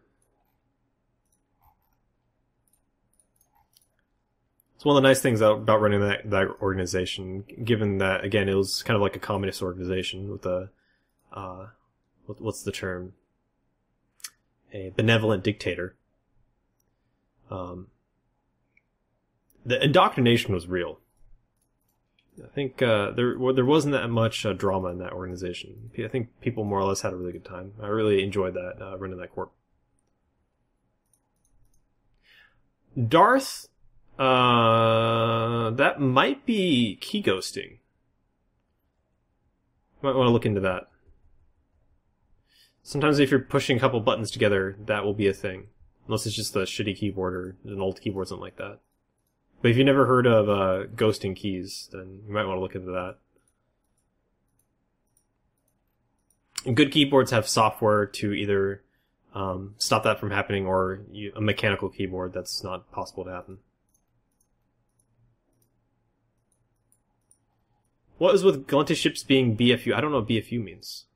It's one of the nice things about running that organization, given that, again, it was kind of like a communist organization with a, what's the term? A benevolent dictator. The indoctrination was real. I think there wasn't that much drama in that organization. I think people more or less had a really good time. I really enjoyed that, running that corp. Darth... that might be key ghosting. Might want to look into that. Sometimes if you're pushing a couple buttons together, that will be a thing. Unless it's just a shitty keyboard or an old keyboard, something like that. But if you've never heard of ghosting keys, then you might want to look into that. And good keyboards have software to either stop that from happening, or a mechanical keyboard that's not possible to happen. What is with Galente ships being BFU? I don't know what BFU means.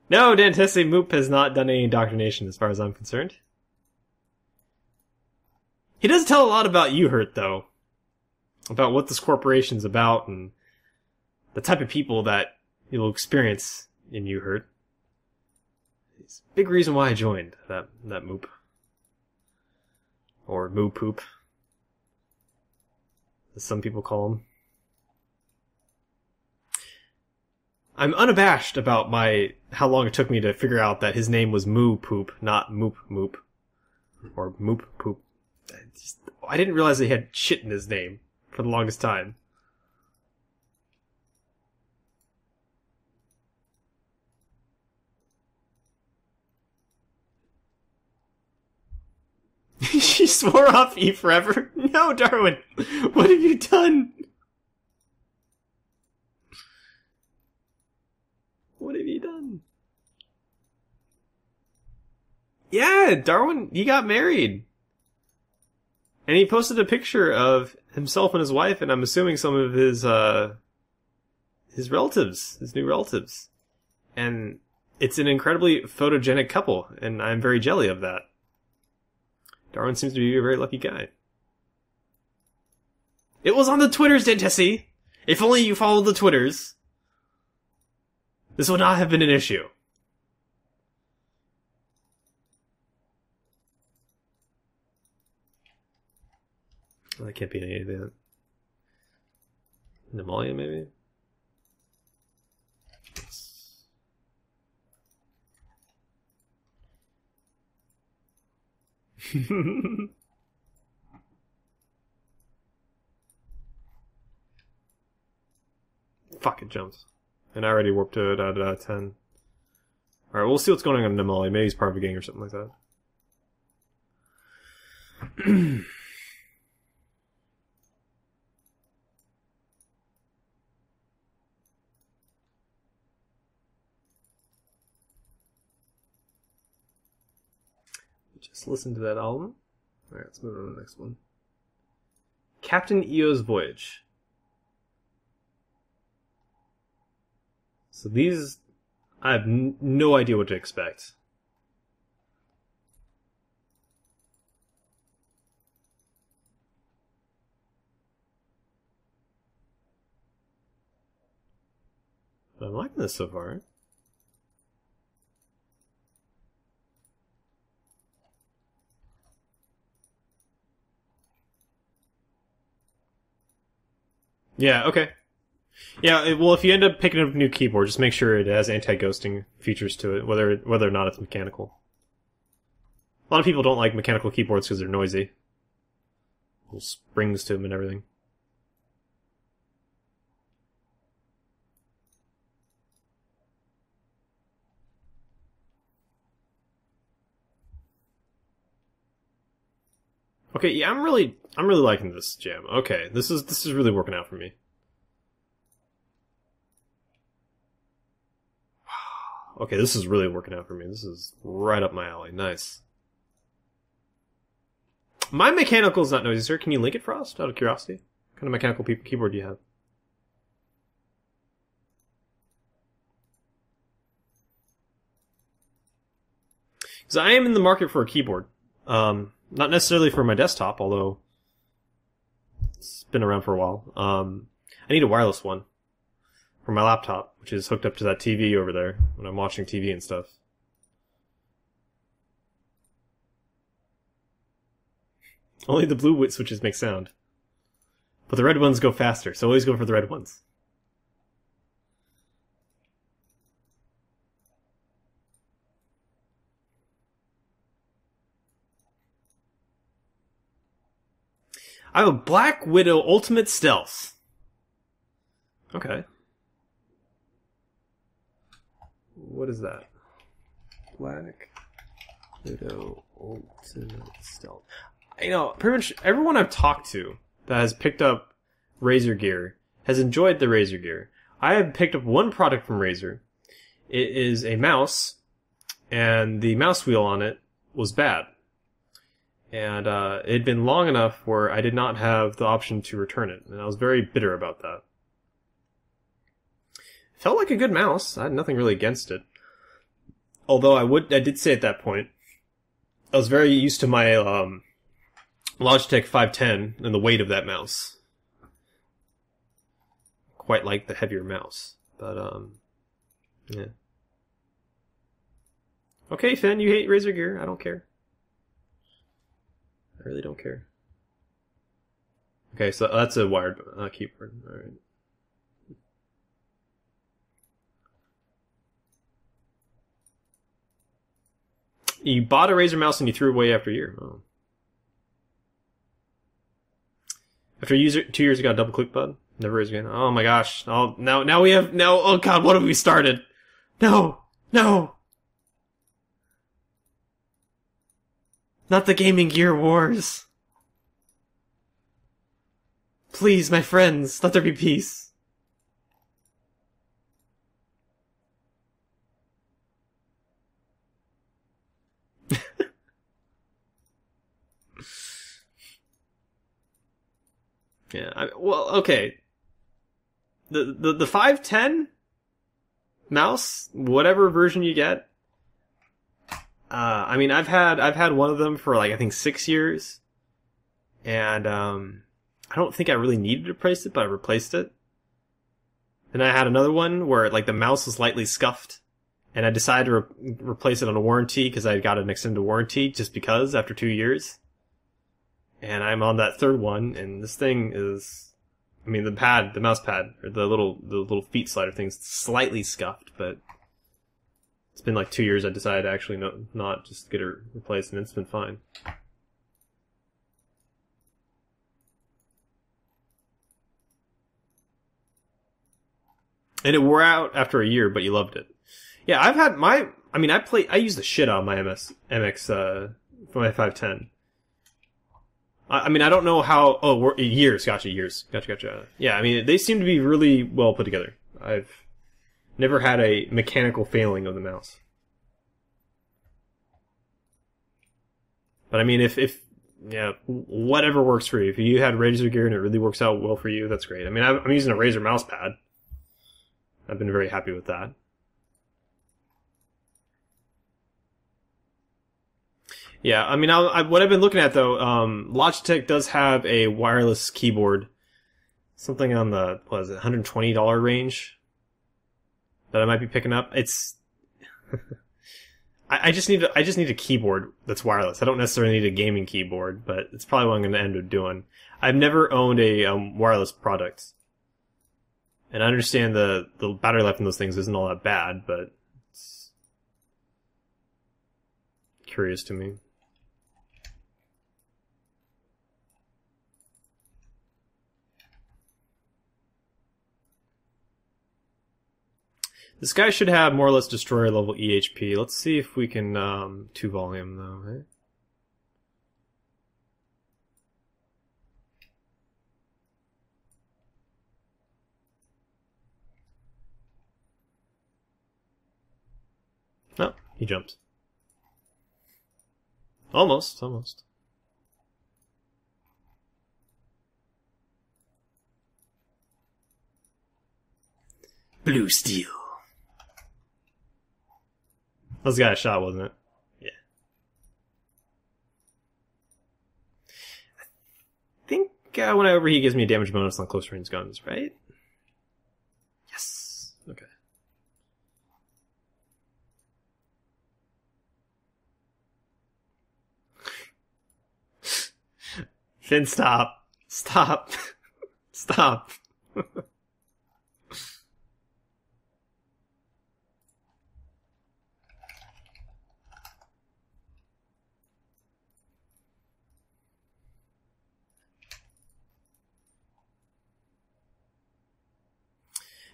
No, Dantese Moop has not done any indoctrination as far as I'm concerned. He does tell a lot about U-Hurt, though. About what this corporation's about and the type of people that you'll experience in U-Hurt. It's a big reason why I joined that Moop. Or Moo Poop, as some people call him. I'm unabashed about how long it took me to figure out that his name was Moo Poop, not Moop Moop. Or Moop Poop. I didn't realize he had shit in his name for the longest time. She swore off E forever? No, Darwin! What have you done? What have you done? Yeah, Darwin, he got married. And he posted a picture of himself and his wife, and I'm assuming some of his relatives, his new relatives. And it's an incredibly photogenic couple, and I'm very jelly of that. Darwin seems to be a very lucky guy. It was on the Twitters, Dantese! If only you followed the Twitters, this would not have been an issue. Well, that can't be any of that. Nemalia, maybe? Fuck, it jumps. And I already warped to it at 10. Alright, we'll see what's going on in Nemalia. Maybe he's part of a gang or something like that. Just listen to that album. Alright, let's move on to the next one. Captain EO's Voyage. So these, I have no idea what to expect. But I'm liking this so far. Yeah, okay. Yeah, well, if you end up picking up a new keyboard, just make sure it has anti-ghosting features to it, whether or not it's mechanical. A lot of people don't like mechanical keyboards because they're noisy. Little springs to them and everything. Okay, yeah, I'm really liking this jam. Okay, this is really working out for me. Okay, this is really working out for me. This is right up my alley. Nice. My mechanical is not noisy, sir. Can you link it, Frost? Out of curiosity, what kind of mechanical keyboard do you have? Because I am in the market for a keyboard. Not necessarily for my desktop, although it's been around for a while. I need a wireless one for my laptop, which is hooked up to that TV over there when I'm watching TV and stuff. Only the blue switches make sound. But the red ones go faster, so always go for the red ones. I have a Black Widow Ultimate Stealth. Okay. What is that? Black Widow Ultimate Stealth. You know, pretty much everyone I've talked to that has picked up Razer gear has enjoyed the Razer gear. I have picked up one product from Razer. It is a mouse, and the mouse wheel on it was bad. And it had been long enough where I did not have the option to return it, and I was very bitter about that. It felt like a good mouse. I had nothing really against it. Although I did say at that point, I was very used to my Logitech 510 and the weight of that mouse. Quite like the heavier mouse, but yeah. Okay, Finn, you hate Razer Gear. I don't care. I really don't care. Okay, so that's a wired keyboard. All right. You bought a Razer mouse and you threw it away after a year. Oh. After 2 years, you got a double click button. Never is again. Oh my gosh! Oh, now we have now. Oh god, what have we started? No, no, not the Gaming Gear Wars. Please, my friends, let there be peace. Yeah, well, okay. The 510 mouse, whatever version you get. I mean, I've had one of them for like I think 6 years, and I don't think I really needed to replace it, but I replaced it. Then I had another one where like the mouse was lightly scuffed, and I decided to replace it on a warranty because I got an extended warranty just because after 2 years. And I'm on that third one, and this thing is, I mean, the mouse pad, or the little feet slider thing's slightly scuffed, but it's been like 2 years. I decided to actually not just get it replaced, and it's been fine. And it wore out after a year, but you loved it. Yeah, I've had I use the shit out of my MX for my 510. I mean, I don't know how. Oh, years. Gotcha. Years. Gotcha. Yeah, I mean, they seem to be really well put together. I've never had a mechanical failing of the mouse. But I mean, if yeah, whatever works for you. If you had Razer Gear and it really works out well for you, that's great. I mean, I'm using a Razer mouse pad. I've been very happy with that. Yeah, I mean, what I've been looking at though, Logitech does have a wireless keyboard, something on the $120 range that I might be picking up. It's I just need a keyboard that's wireless. I don't necessarily need a gaming keyboard, but it's probably what I'm going to end up doing. I've never owned a wireless product, and I understand the battery life in those things isn't all that bad, but it's curious to me. This guy should have more or less destroyer level EHP. Let's see if we can 2 volume though, right? No, he jumped. Almost. Blue steel. That was the guy I shot, wasn't it? Yeah. I think whenever he gives me a damage bonus on close range guns, right? Yes. Okay. Finn, stop. Stop. Stop.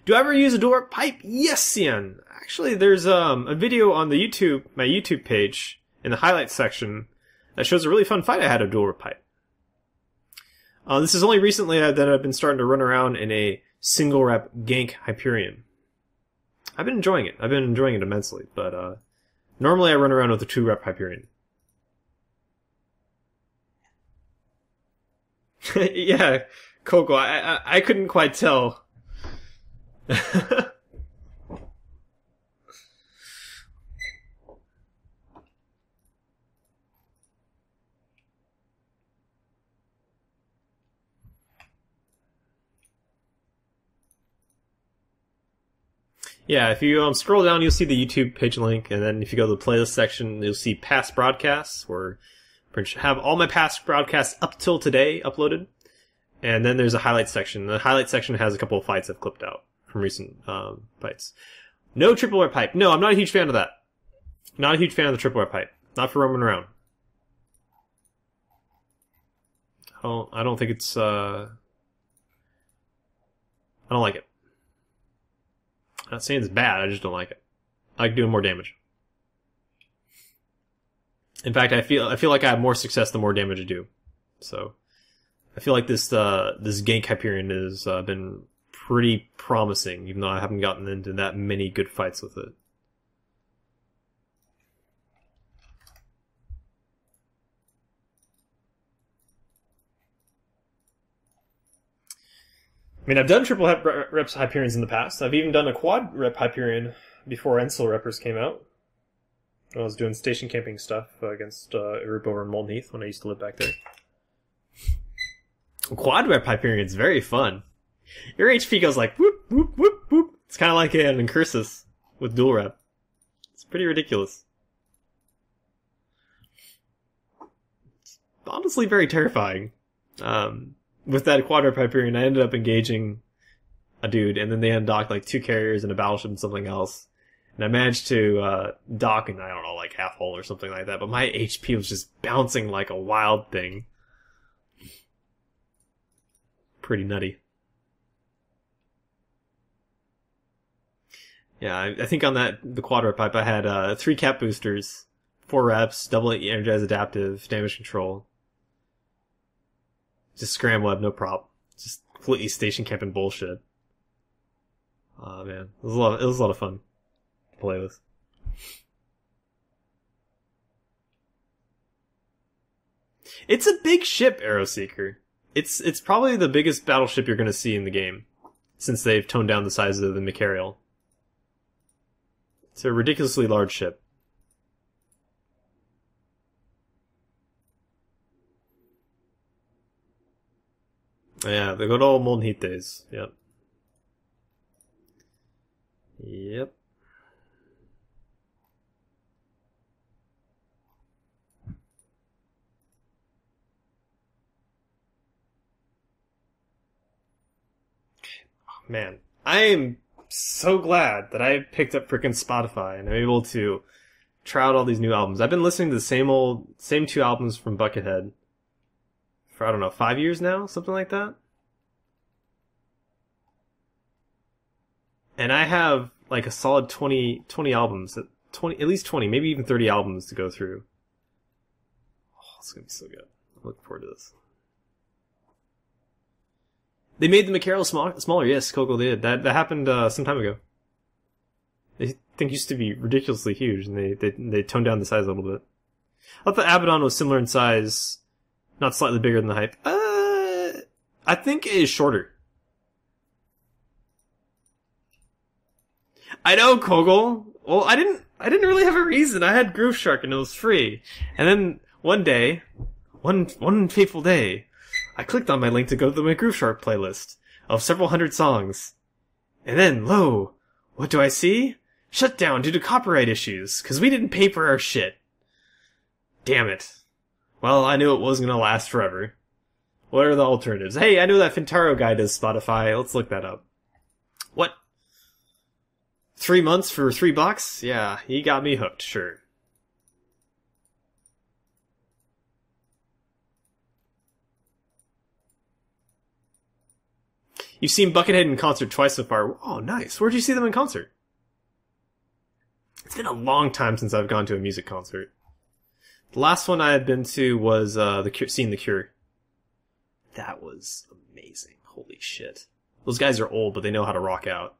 Do I ever use a dual pipe? Yes, Cian. Actually, there's a video on the my YouTube page in the highlights section that shows a really fun fight I had a dual pipe. This is only recently that I've been starting to run around in a single rep gank Hyperion. I've been enjoying it. I've been enjoying it immensely, but normally I run around with a 2 rep Hyperion. Yeah, Coco. I couldn't quite tell. Yeah, if you scroll down, you'll see the YouTube page link, and then if you go to the playlist section, you'll see past broadcasts, where I have all my past broadcasts up till today uploaded, and then there's a highlight section. The highlight section has a couple of fights I've clipped out from recent fights. No triple red pipe. No, I'm not a huge fan of that. Not a huge fan of the triple red pipe. Not for roaming around. I don't think it's. I don't like it. I'm not saying it's bad. I just don't like it. I like doing more damage. In fact, I feel like I have more success the more damage I do. So I feel like this gank Hyperion has been pretty promising, even though I haven't gotten into that many good fights with it. I mean, I've done triple reps Hyperions in the past. I've even done a quad rep Hyperion before Ensil Reppers came out. I was doing station camping stuff against a group over in Molten Heath when I used to live back there. Quad rep Hyperion's very fun. Your HP goes like whoop, whoop, whoop, whoop. It's kind of like an Incursus with dual rep. It's pretty ridiculous. It's honestly very terrifying. With that quad rep Hyperion, I ended up engaging a dude, and then they undocked like 2 carriers and a battleship and something else. And I managed to dock in, I don't know, like half hull or something like that, but my HP was just bouncing like a wild thing. Pretty nutty. Yeah, I think on the quadra pipe I had 3 cap boosters, 4 reps, double energize adaptive, damage control. Just scram web, no prop. Just completely station camping bullshit. Oh man, it was a lot of fun to play with. It's a big ship, Arrowseeker. It's probably the biggest battleship you're going to see in the game, since they've toned down the size of the Machariel. It's a ridiculously large ship. Yeah, the good old Molten Heath days. Yep. Yep. Oh, man, I am so glad that I picked up freaking Spotify and I'm able to try out all these new albums. I've been listening to the same 2 albums from Buckethead for, I don't know, 5 years now? Something like that? And I have like a solid 20 albums, 20, at least 20, maybe even 30 albums to go through. Oh, it's gonna be so good. I'm looking forward to this. They made the Machariel smaller, yes, Coco did. That happened some time ago. They think used to be ridiculously huge, and they toned down the size a little bit. I thought the Abaddon was similar in size, not slightly bigger than the Hype. I think it is shorter. I know, Kogel. Well, I didn't really have a reason. I had Groove Shark and it was free. And then one day, one fateful day, I clicked on my link to go to my Groove Shark playlist of several hundred songs. And then, lo, what do I see? Shut down due to copyright issues, cause we didn't pay for our shit. Damn it. Well, I knew it wasn't gonna last forever. What are the alternatives? Hey, I know that Fintaro guy does Spotify. Let's look that up. What? 3 months for $3? Yeah, he got me hooked, sure. You've seen Buckethead in concert twice so far. Oh, nice. Where'd you see them in concert? It's been a long time since I've gone to a music concert. The last one I had been to was seeing The Cure. That was amazing. Holy shit. Those guys are old, but they know how to rock out.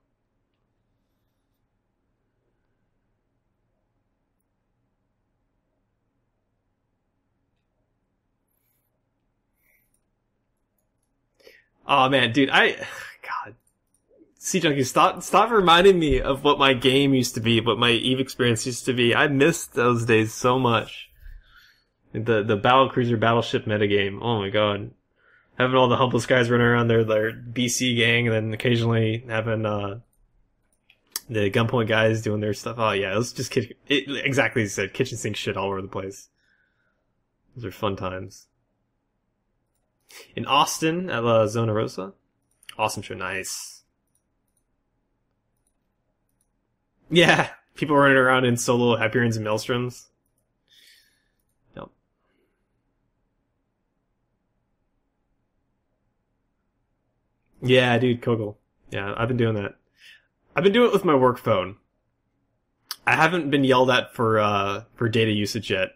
Oh man, dude, God. Sea Junkie, stop reminding me of what my game used to be, what my EVE experience used to be. I missed those days so much. The battle cruiser battleship metagame. Oh my god. Having all the humblest guys running around their BC gang, and then occasionally having the gunpoint guys doing their stuff. Oh yeah, it was just exactly as you said, kitchen sink shit all over the place. Those are fun times. In Austin at La Zona Rosa. Awesome show, nice. Yeah, people running around in solo Hyperions and Maelstroms. Yep. Yeah, dude, Kogel. Yeah, I've been doing that. I've been doing it with my work phone. I haven't been yelled at for data usage yet.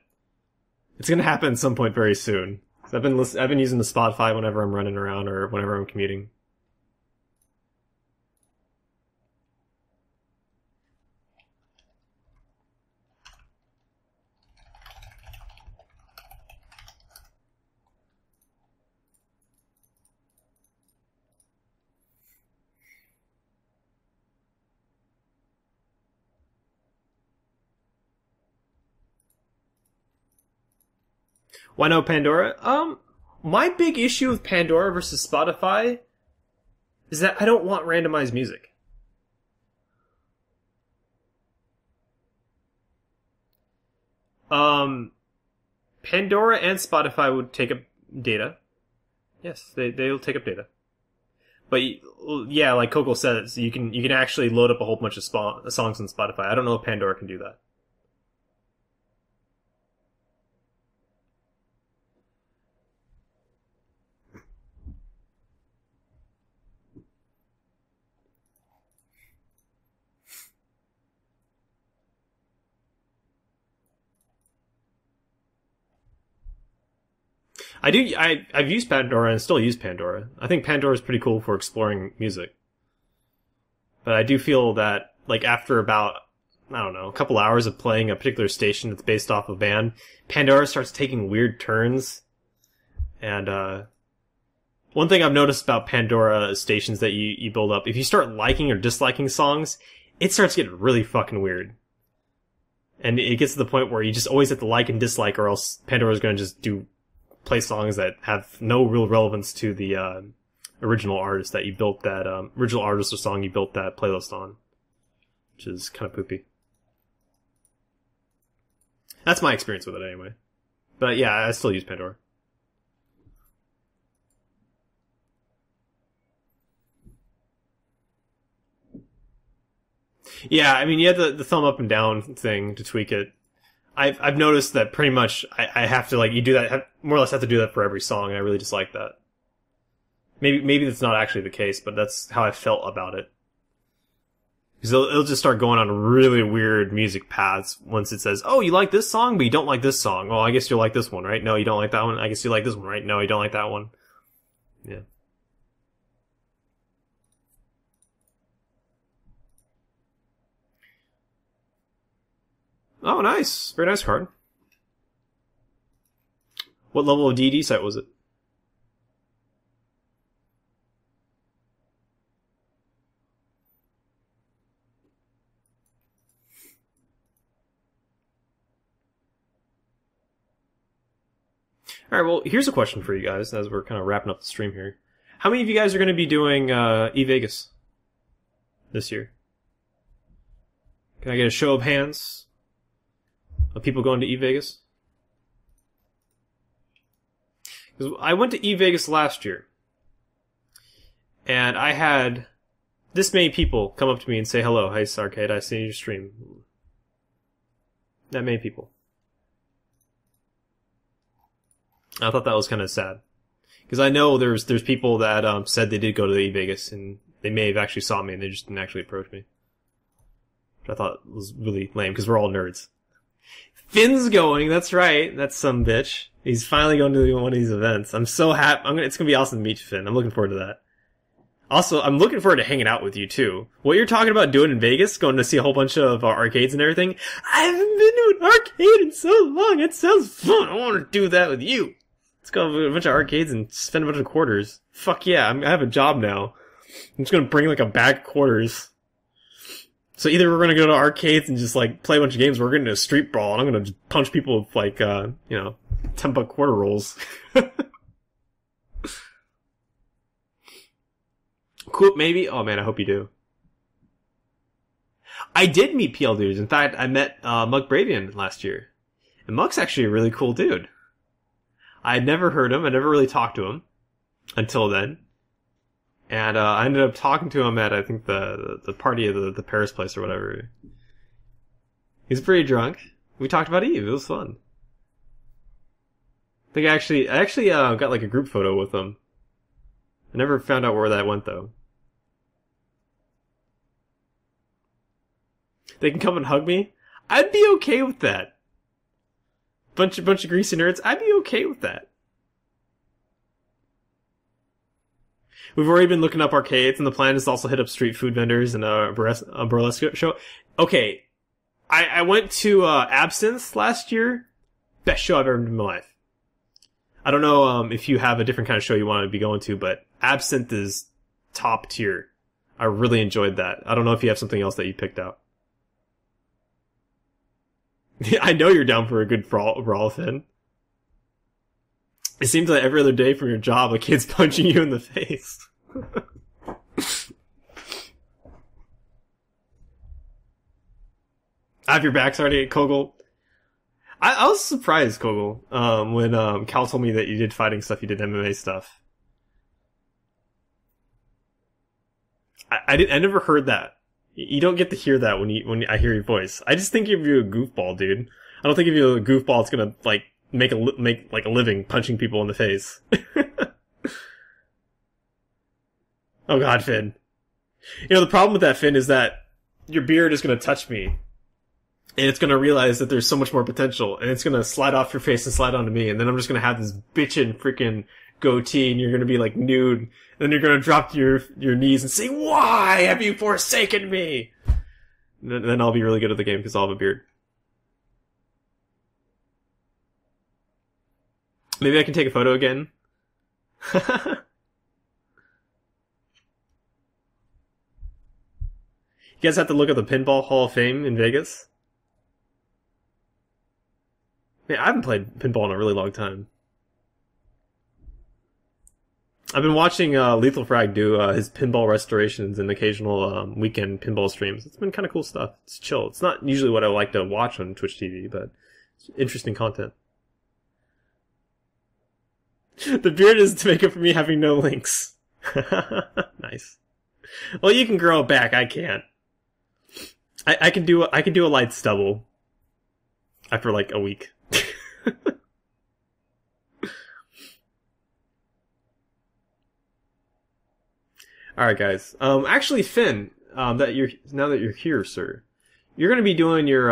It's gonna happen at some point very soon. So I've been using the Spotify whenever I'm running around or whenever I'm commuting. Why no Pandora? My big issue with Pandora versus Spotify is that I don't want randomized music. Pandora and Spotify would take up data. Yes, they'll take up data. But yeah, like Coco says, you can actually load up a whole bunch of songs on Spotify. I don't know if Pandora can do that. I've used Pandora and still use Pandora. I think Pandora is pretty cool for exploring music. But I do feel that, like, after about, I don't know, a couple hours of playing a particular station that's based off a band, Pandora starts taking weird turns. And, one thing I've noticed about Pandora stations that you build up, if you start liking or disliking songs, it starts getting really fucking weird. And it gets to the point where you just always have to like and dislike, or else Pandora's gonna just play songs that have no real relevance to the original artist that you built that original artist or song you built that playlist on, which is kind of poopy. That's my experience with it anyway. But yeah, I still use Pandora. Yeah, I mean, you have the thumb up and down thing to tweak it. I've noticed that pretty much I have to, like, you do that, more or less have to do that for every song, and I really dislike that. Maybe that's not actually the case, but that's how I felt about it. Because it'll just start going on really weird music paths once it says, oh, you like this song, but you don't like this song. Well, I guess you like this one, right? No, you don't like that one. I guess you like this one, right? No, you don't like that one. Yeah. Oh, nice. Very nice card. What level of D&D set was it? Alright, well, here's a question for you guys as we're kind of wrapping up the stream here. How many of you guys are going to be doing eVegas this year? Can I get a show of hands of people going to eVegas? Because I went to eVegas last year, and I had this many people come up to me and say, hello, hey, Sarcade, I see your stream. That many people. I thought that was kind of sad. Because I know there's people that said they did go to the eVegas, and they may have actually saw me, and they just didn't actually approach me. Which I thought was really lame, because we're all nerds. Finn's going, that's right. That's some bitch. He's finally going to one of these events. I'm so happy. It's gonna be awesome to meet you, Finn. I'm looking forward to that. Also, I'm looking forward to hanging out with you, too. What you're talking about doing in Vegas, going to see a whole bunch of arcades and everything, I haven't been to an arcade in so long. It sounds fun. I want to do that with you. Let's go to a bunch of arcades and spend a bunch of quarters. Fuck yeah, I have a job now. I'm just gonna bring like a bag of quarters. So either we're gonna go to arcades and just like play a bunch of games, or we're getting a street brawl, and I'm gonna just punch people with like, $10 quarter rolls. Cool, maybe? Oh man, I hope you do. I did meet PL dudes. In fact, I met Mug Bravian last year. And Mug's actually a really cool dude. I had never heard him. I never really talked to him until then. And I ended up talking to him at, I think, the party of the Paris place or whatever. He's pretty drunk. We talked about Eve. It was fun. I think I actually got like a group photo with him. I never found out where that went though. They can come and hug me. I'd be okay with that. Bunch of greasy nerds. I'd be okay with that. We've already been looking up arcades, and the plan is to also hit up street food vendors and a burlesque show. Okay, I went to Absinthe last year. Best show I've ever been in my life. I don't know if you have a different kind of show you want to be going to, but Absinthe is top tier. I really enjoyed that. I don't know if you have something else that you picked out. I know you're down for a good brawl, Finn. It seems like every other day from your job, a kid's punching you in the face. I have your back, sorry, Kogel. I was surprised, Kogel, when Cal told me that you did fighting stuff, you did MMA stuff. I never heard that. You don't get to hear that when I hear your voice. I just think of you a goofball, dude. I don't think of you a goofball that's gonna like make like a living punching people in the face. Oh god, Finn. You know the problem with that, Finn, is that your beard is gonna touch me, and it's gonna realize that there's so much more potential, and it's gonna slide off your face and slide onto me, and then I'm just gonna have this bitchin' freaking goatee, and you're gonna be like nude, and then you're gonna drop to your knees and say, "Why have you forsaken me?" And then I'll be really good at the game because I'll have a beard. Maybe I can take a photo again. You guys have to look at the Pinball Hall of Fame in Vegas. Man, I haven't played pinball in a really long time. I've been watching Lethal Frag do his pinball restorations and occasional weekend pinball streams. It's been kind of cool stuff. It's chill. It's not usually what I like to watch on Twitch TV, but it's interesting content. The beard is to make up for me having no links. Nice. Well, you can grow it back. I can't. I can do a light stubble after like a week. All right, guys. Actually, Finn, now that you're here, sir, you're going to be doing your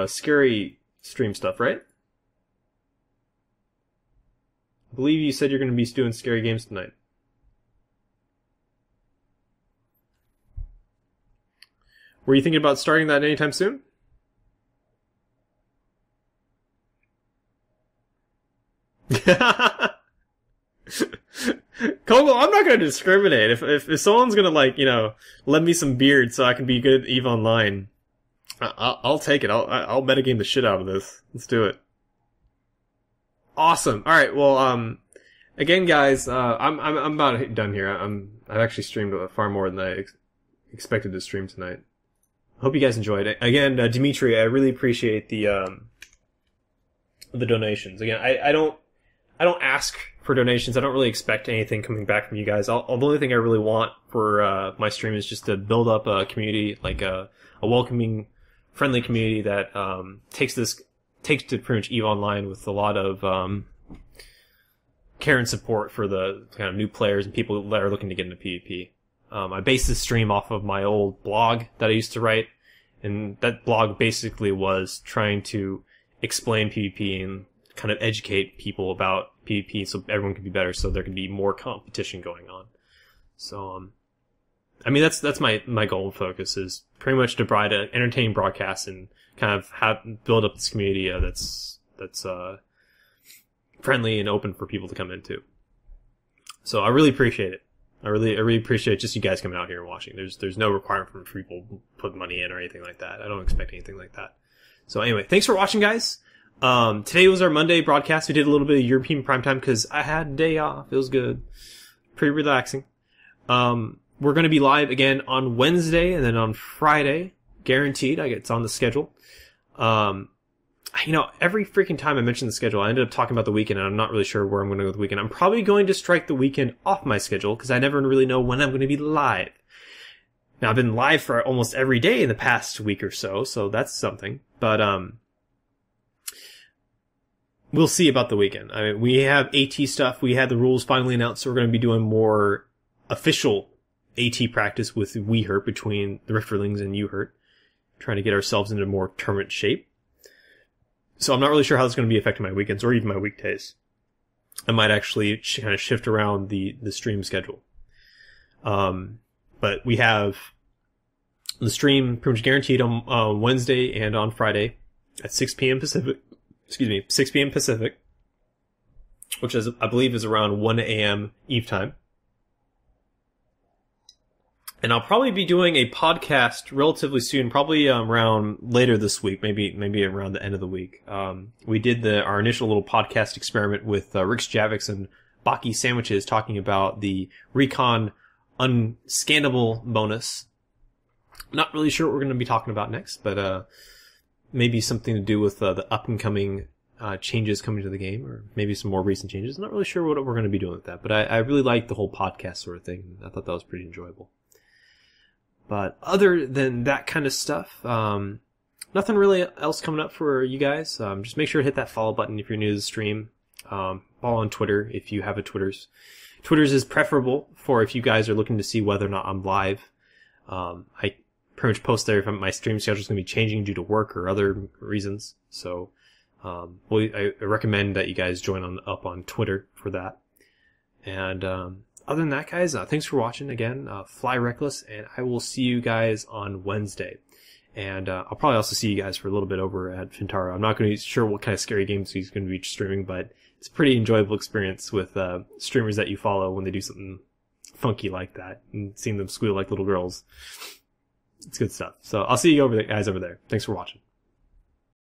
scary stream stuff, right? I believe you said you're going to be doing scary games tonight. Were you thinking about starting that anytime soon? Kogel, I'm not going to discriminate. If someone's going to, like, lend me some beard so I can be good at EVE Online, I'll take it. I'll metagame the shit out of this. Let's do it. Awesome. All right. Well, again, guys, I'm about done here. I've actually streamed far more than I expected to stream tonight. Hope you guys enjoyed it. Again, Dimitri, I really appreciate the donations. Again, I don't ask for donations. I don't really expect anything coming back from you guys. The only thing I really want for my stream is just to build up a community, like a welcoming, friendly community that takes to pretty much EVE Online with a lot of care and support for the kind of new players and people that are looking to get into PvP. I base this stream off of my old blog that I used to write, and that blog basically was trying to explain PvP and kind of educate people about PvP so everyone can be better, so there can be more competition going on. So, I mean, that's my goal and focus is pretty much to provide an entertaining broadcast and kind of build up this community that's friendly and open for people to come into. So I really appreciate it. I really appreciate just you guys coming out here and watching. There's no requirement for people to put money in or anything like that. I don't expect anything like that. So anyway, thanks for watching, guys. Today was our Monday broadcast. We did a little bit of European primetime because I had a day off. It was good. Pretty relaxing. We're going to be live again on Wednesday and then on Friday. Guaranteed. It's on the schedule. Every freaking time I mention the schedule, I ended up talking about the weekend, and I'm not really sure where I'm going to go with the weekend. I'm probably going to strike the weekend off my schedule because I never really know when I'm going to be live. Now, I've been live for almost every day in the past week or so that's something. But, we'll see about the weekend. I mean, we have AT stuff. We had the rules finally announced, so we're going to be doing more official AT practice with WeHurt between the Rifterlings and UHurt, trying to get ourselves into more tournament shape. So I'm not really sure how it's going to be affecting my weekends or even my weekdays. I might actually kind of shift around the stream schedule. But we have the stream pretty much guaranteed on Wednesday and on Friday at 6 p.m. Pacific. 6 p.m. Pacific, which is, I believe, is around 1 a.m. Eve time. And I'll probably be doing a podcast relatively soon, probably around later this week, maybe around the end of the week. We did our initial little podcast experiment with Rick Javix and Baki Sandwiches talking about the Recon Unscannable bonus. Not really sure what we're going to be talking about next, but maybe something to do with the up-and-coming changes coming to the game, or maybe some more recent changes. Not really sure what we're going to be doing with that, but I really like the whole podcast sort of thing. I thought that was pretty enjoyable. But other than that kind of stuff, nothing really else coming up for you guys. Just make sure to hit that follow button if you're new to the stream. Follow on Twitter if you have a Twitters. Twitters is preferable for if you guys are looking to see whether or not I'm live. I pretty much post there if my stream schedule is going to be changing due to work or other reasons. So, I recommend that you guys join up on Twitter for that. And, other than that, guys, thanks for watching again. Fly Reckless, and I will see you guys on Wednesday. And I'll probably also see you guys for a little bit over at Fintaro. I'm not going to be sure what kind of scary games he's going to be streaming, but it's a pretty enjoyable experience with streamers that you follow when they do something funky like that, and seeing them squeal like little girls. It's good stuff. So I'll see you guys over there. Thanks for watching.